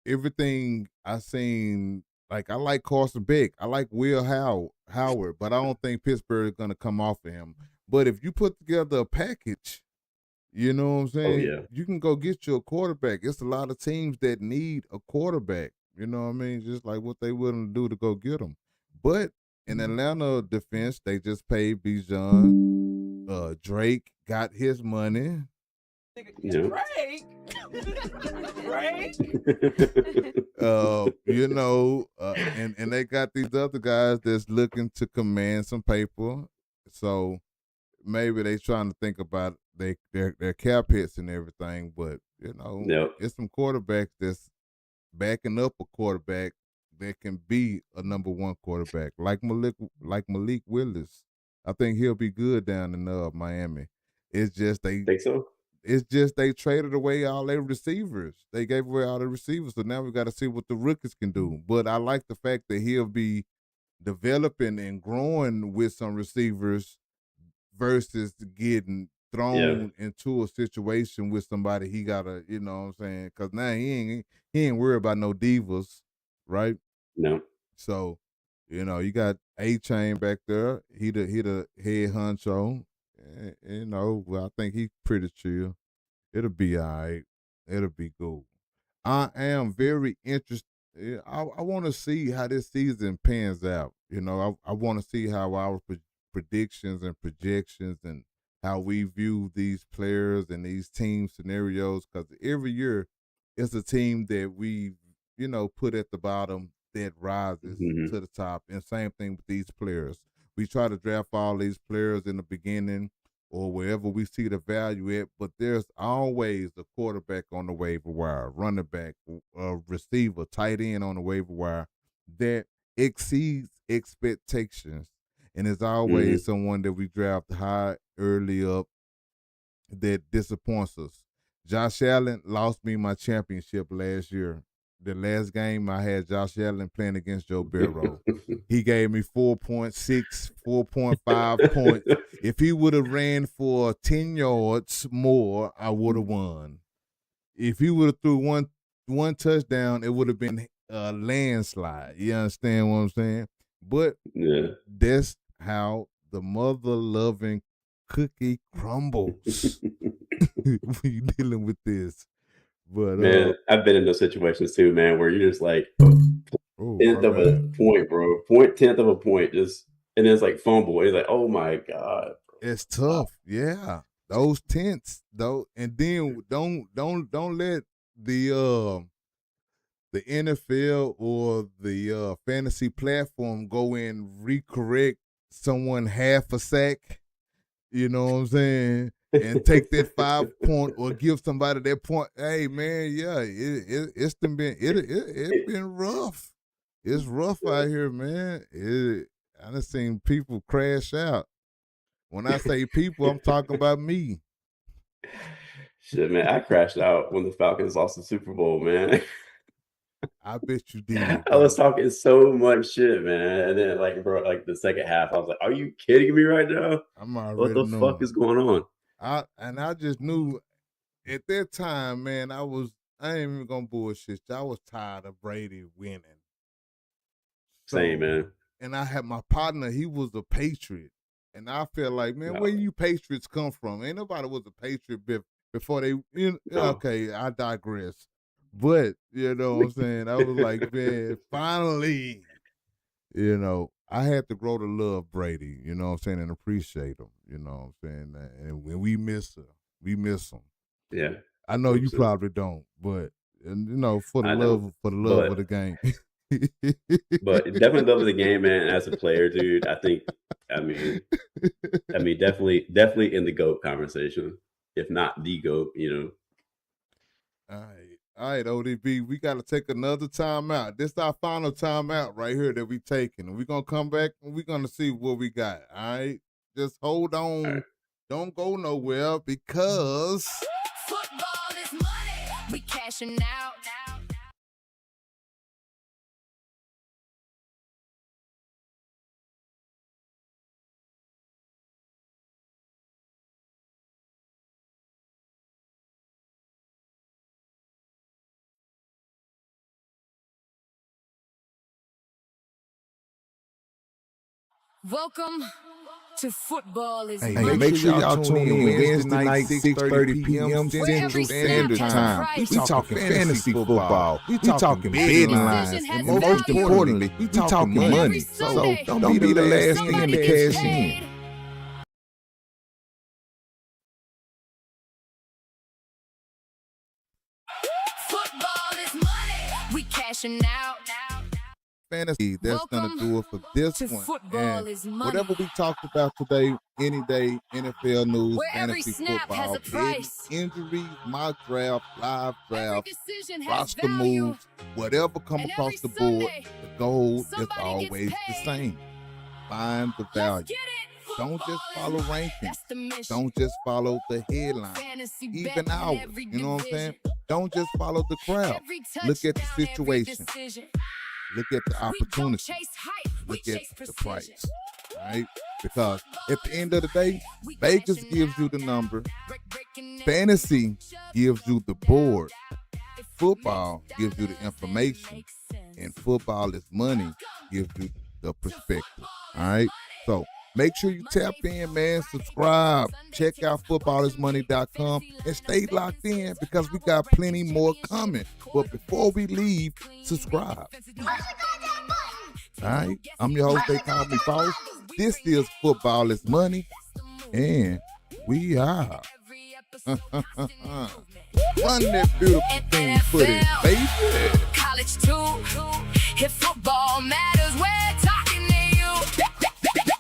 Everything I seen, like I like Carson Beck, I like Will Howard, but I don't think Pittsburgh is gonna come off of him. But if you put together a package, you know what I'm saying? You can go get you a quarterback. It's a lot of teams that need a quarterback. You know what I mean? Just like what they willing to do to go get them. But in Atlanta defense, they just paid Bijan. Drake got his money. Drake. And they got these other guys that's looking to command some paper. So maybe they trying to think about their cap hits and everything, but it's some quarterbacks that's backing up a quarterback that can be a number one quarterback, like Malik Willis. I think he'll be good down in Miami. It's just they think so. It's just they traded away all their receivers. They gave away all the receivers, so now we got to see what the rookies can do. But I like the fact that he'll be developing and growing with some receivers versus getting thrown into a situation with somebody he gotta, you know what I'm saying? Because now he ain't worried about no divas, right? No. So, you got A-Chain back there. He the head honcho. Well, I think he's pretty chill. It'll be all right. It'll be cool. I am very interested. I want to see how this season pans out. I want to see how our predictions and projections and how we view these players and these team scenarios. Because every year, it's a team that we, put at the bottom that rises to the top. And same thing with these players. We try to draft all these players in the beginning or wherever we see the value at, but there's always a quarterback on the waiver wire, running back, a receiver, tight end on the waiver wire that exceeds expectations. And there's always someone that we draft high early up that disappoints us. Josh Allen lost me my championship last year. The last game I had Josh Allen playing against Joe Burrow. He gave me 4.6, 4.5 points. If he would have ran for 10 yards more, I would have won. If he would have threw one touchdown, it would have been a landslide. You understand what I'm saying? But that's how the mother-loving cookie crumbles. We dealing with this. But man, I've been in those situations too, man, where you're just like tenth of a point, bro. Tenth of a point, and then it's like fumble. It's like, oh my God. It's tough. Yeah. Those tenths though. And then don't let the NFL or the fantasy platform go in recorrect someone half a sack. You know what I'm saying? And take that 5 point or give somebody that point. Hey man, yeah, it's been rough. It's rough out here, man. I done seen people crash out. When I say people, I'm talking about me. Shit, man, I crashed out when the Falcons lost the Super Bowl, man. I bet you did. I was talking so much shit, man. And then, the second half, I was like, are you kidding me right now? What the fuck is going on? I just knew at that time, man, I ain't even gonna bullshit you. I was tired of Brady winning. Same, man. And I had my partner, he was a Patriot. And I felt like, man, where you Patriots come from? Ain't nobody was a Patriot before they, okay, I digress. But, you know what I'm saying? I was like, man, finally, I had to grow to love Brady, you know what I'm saying, and appreciate him, you know what I'm saying? And when we miss him. Yeah. I know 100%. You probably don't, but, for the love of the game. But definitely love the game, man. As a player, dude, I mean, definitely in the GOAT conversation, if not the GOAT, All right, ODB, we got to take another timeout. This is our final timeout right here that we taking. We're going to come back and we're going to see what we got, all right? Just hold on. Right. Don't go nowhere because... Football is money. We cashing out now. Welcome to Football is Money. Make sure y'all tune in Wednesday night, 6:30 p.m. Central Standard Time. We talking fantasy football. We talking betting lines. And most importantly, we talking money. So don't be the last thing to cash in. Football is money. We cashing out now. Fantasy, that's going to do it for this one. And whatever we talked about today, any day, NFL news, where fantasy football, injuries, mock draft, live draft, roster moves, whatever come across the board, the goal is always the same. Find the value. Don't just follow rankings. Don't just follow the headline. Even ours. You know what I'm saying? Don't just follow the crowd. Look at the situation. Look at the opportunity. Look at the price. Right? Because at the end of the day, Vegas gives you the number. Fantasy gives you the board. Football gives you the information. and Football is Money gives you the perspective. All right? So make sure you tap in, man. Subscribe. Check out footballismoney.com and stay locked in because we got plenty more coming. But before we leave, subscribe. All right? I'm your host. They call me Boss. This is Football is Money, and we are. Run that beautiful thing, put it, baby. College too. If football matters, we're talking to you.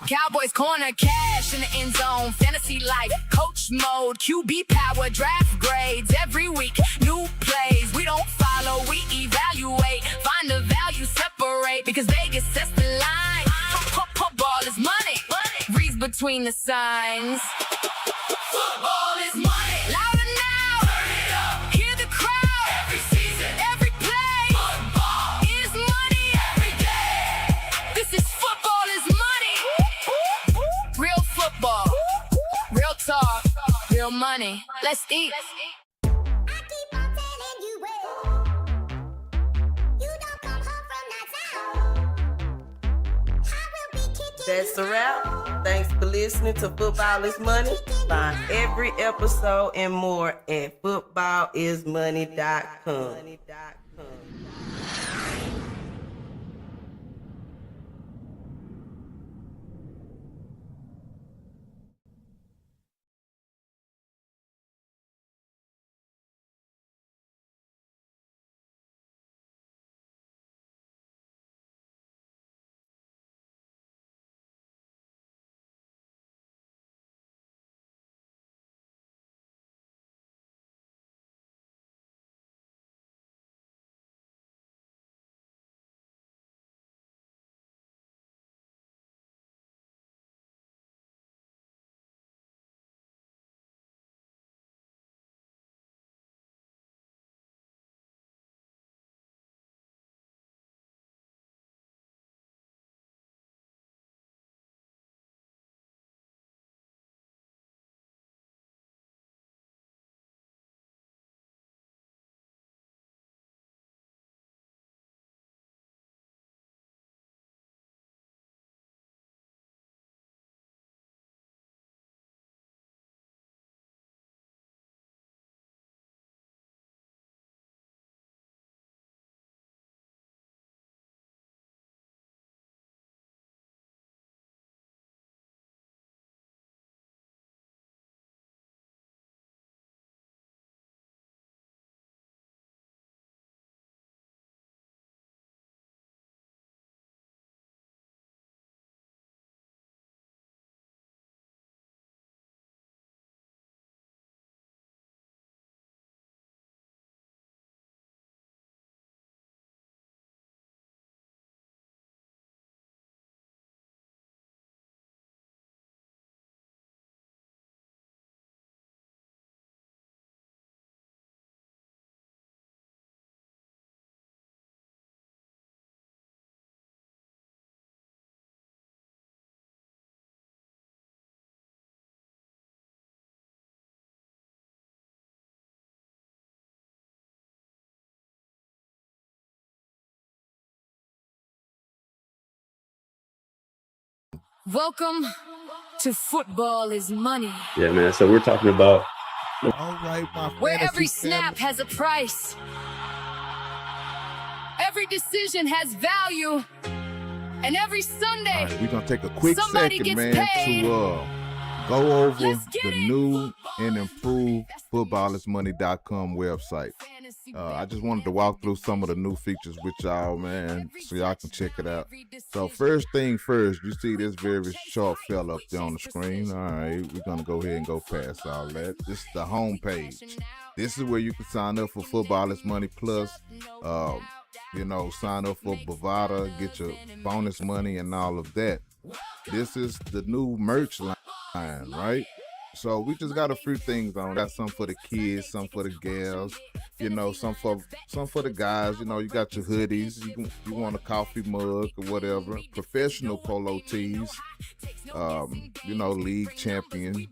Cowboys Corner, cash in the end zone, fantasy life, coach mode, QB power, draft grades every week, new plays. We don't follow, we evaluate, find the value, separate, because Vegas sets the line. Football is money, reads between the signs. Football is money. Louder now. Turn it up. Hear the crowd. Every season, every play. Football is money every day. This is Football is Money. Real football. Real talk. Real money. Let's eat. That's a wrap. Thanks for listening to Football is Money. Find every episode and more at footballismoney.com. Welcome to Football is Money. Yeah, man. So we're talking about. All right, my Where fantasy every snap family. has a price. Every decision has value. And every Sunday, All right, we're going to take a quick somebody second, gets man, paid. to go over Let's get the it. new and improved footballismoney.com website. I just wanted to walk through some of the new features with y'all, man, so y'all can check it out. So first thing first, you see this very short fella up there on the screen. All right, we're going to go ahead and go past all that. This is the home page. This is where you can sign up for Football is Money Plus. Sign up for Bovada, get your bonus money and all of that. This is the new merch line, right? So we just got a few things on. Got some for the kids, some for the gals, some for the guys. You got your hoodies. You want a coffee mug or whatever. Professional polo tees. League champion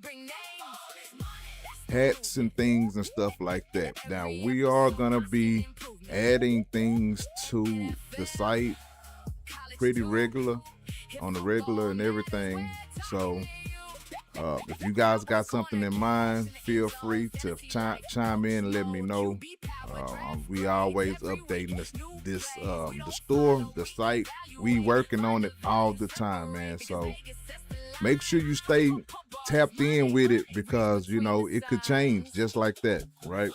hats and things and stuff like that. Now we are gonna be adding things to the site pretty regular, on the regular and everything. So if you guys got something in mind, feel free to chime in and let me know. We always updating the store, the site. We working on it all the time, man. So make sure you stay tapped in with it, because you know it could change just like that, right?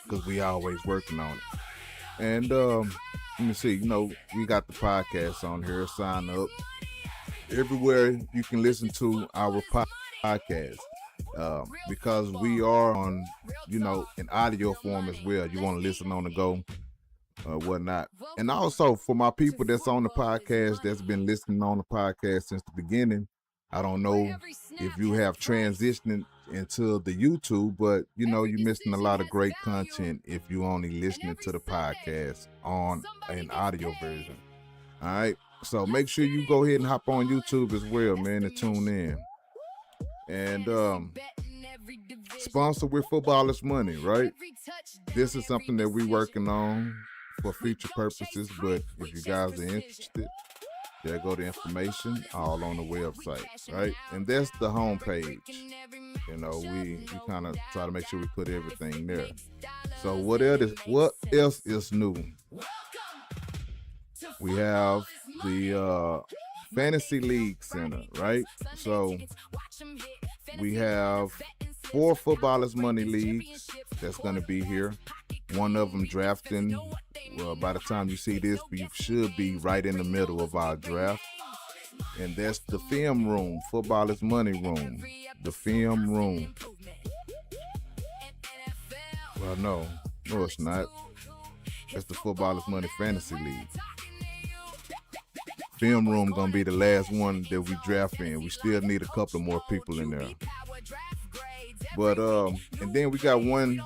Because we always working on it. And let me see, you know, we got the podcast on here. Sign up everywhere you can listen to our podcast, because we are on, you know, in audio form as well. You want to listen on the go, whatnot. And also for my people that's on the podcast, that's been listening on the podcast since the beginning, I don't know if you have transitioned into the YouTube, but you know, you're missing a lot of great content if you only listening to the podcast on an audio version. All right. So make sure you go ahead and hop on YouTube as well, man, and tune in. And sponsor with Football is Money, right? This is something that we're working on for future purposes, but if you guys are interested, there go the information all on the website, right? And that's the homepage. You know, we kind of try to make sure we put everything there. So what else is new? We have the Fantasy League Center, right? So we have 4 Football is Money leagues that's going to be here. One of them drafting. Well, by the time you see this, we should be right in the middle of our draft. And that's the film room, Football is Money room, the film room. Well, no, it's not. That's the Football is Money Fantasy League. Film room gonna be the last one that we draft in. We still need a couple more people in there. But and then we got one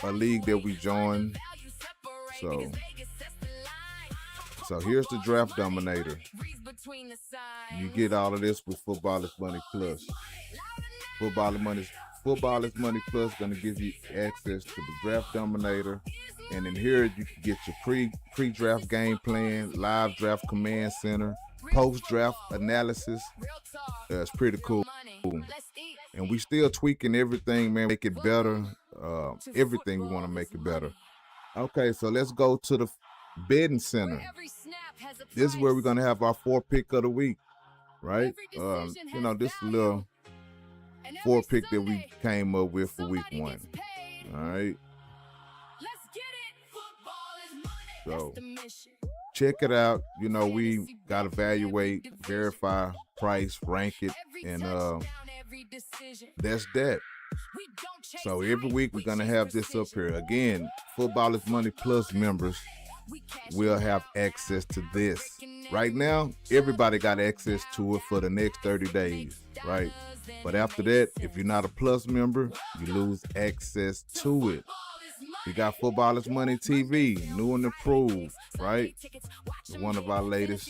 a league that we joined. So here's the Draft Dominator. You get all of this with Football is Money Plus. Football is Money Plus gonna give you access to the Draft Dominator. And in here you can get your pre-draft game plan, live draft command center, post-draft analysis. It's pretty cool. And we still tweaking everything, man, make it better. Everything we want to make it better. Okay, so let's go to the betting center. This is where we're gonna have our 4 pick of the week, right? You know, this little 4 pick that we came up with for week 1. All right. So check it out. You know, we got to evaluate, verify, price, rank it, and that's that. So every week we're going to have this up here. Again, Football is Money Plus members will have access to this. Right now, everybody got access to it for the next 30 days, right? But after that, if you're not a Plus member, you lose access to it. We got Football is Money TV, new and improved, right? One of our latest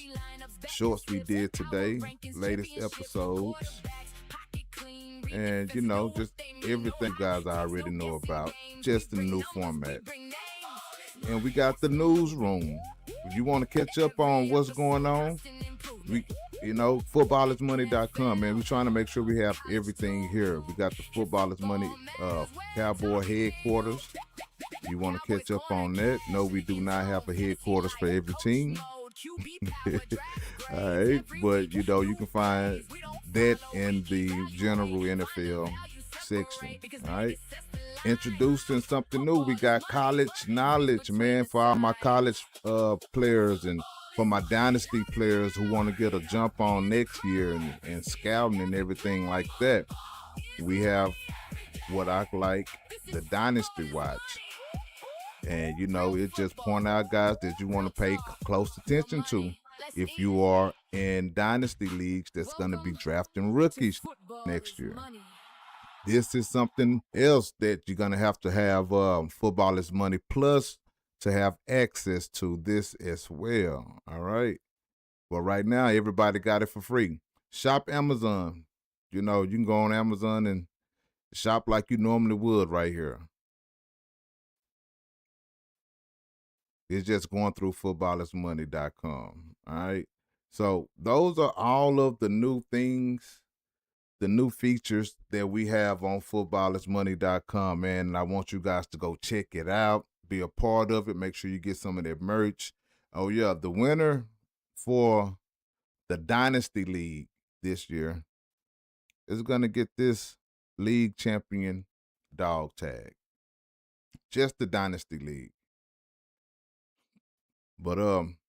shorts we did today, latest episodes. And, you know, just everything you guys already know about, just the new format. And we got the newsroom. If you want to catch up on what's going on, footballismoney.com, man. We're trying to make sure we have everything here. We got the Football is Money Cowboy headquarters. You want to catch up on that? No, we do not have a headquarters for every team. All right, but you know, you can find that in the general NFL section. All right, introducing something new. We got college knowledge, man, for all my college players and for my dynasty players who want to get a jump on next year and scouting and everything like that. We have what I like, the Dynasty Watch. And, you know, it just point out guys that you want to pay close attention to if you are in dynasty leagues that's going to be drafting rookies next year. This is something else that you're going to have Football is Money Plus to have access to this as well. All right. But right now, everybody got it for free. Shop Amazon. You know, you can go on Amazon and shop like you normally would right here. It's just going through footballersmoney.com. All right. So those are all of the new things, the new features that we have on footballersmoney.com, man. And I want you guys to go check it out, be a part of it. Make sure you get some of that merch. Oh, yeah. The winner for the Dynasty League this year is going to get this league champion dog tag. Just the Dynasty League. But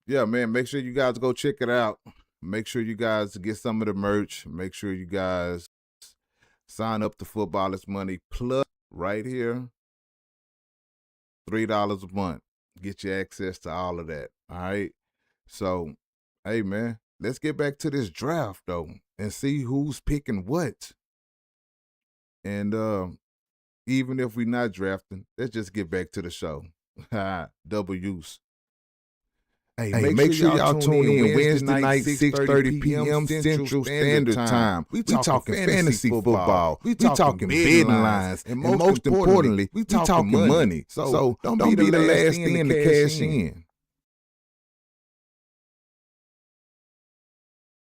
yeah, man, make sure you guys go check it out. Make sure you guys get some of the merch. Make sure you guys sign up to Footballers Money Plus right here. $3 a month. Get you access to all of that. All right. So, hey, man, let's get back to this draft, though, and see who's picking what. And even if we're not drafting, let's just get back to the show. Double use. Hey, make sure y'all tune in Wednesday night, 6:30 p.m. Central Standard Time. We talking fantasy football. We talking betting lines. And most importantly, we talking money. So don't be the last thing to cash in.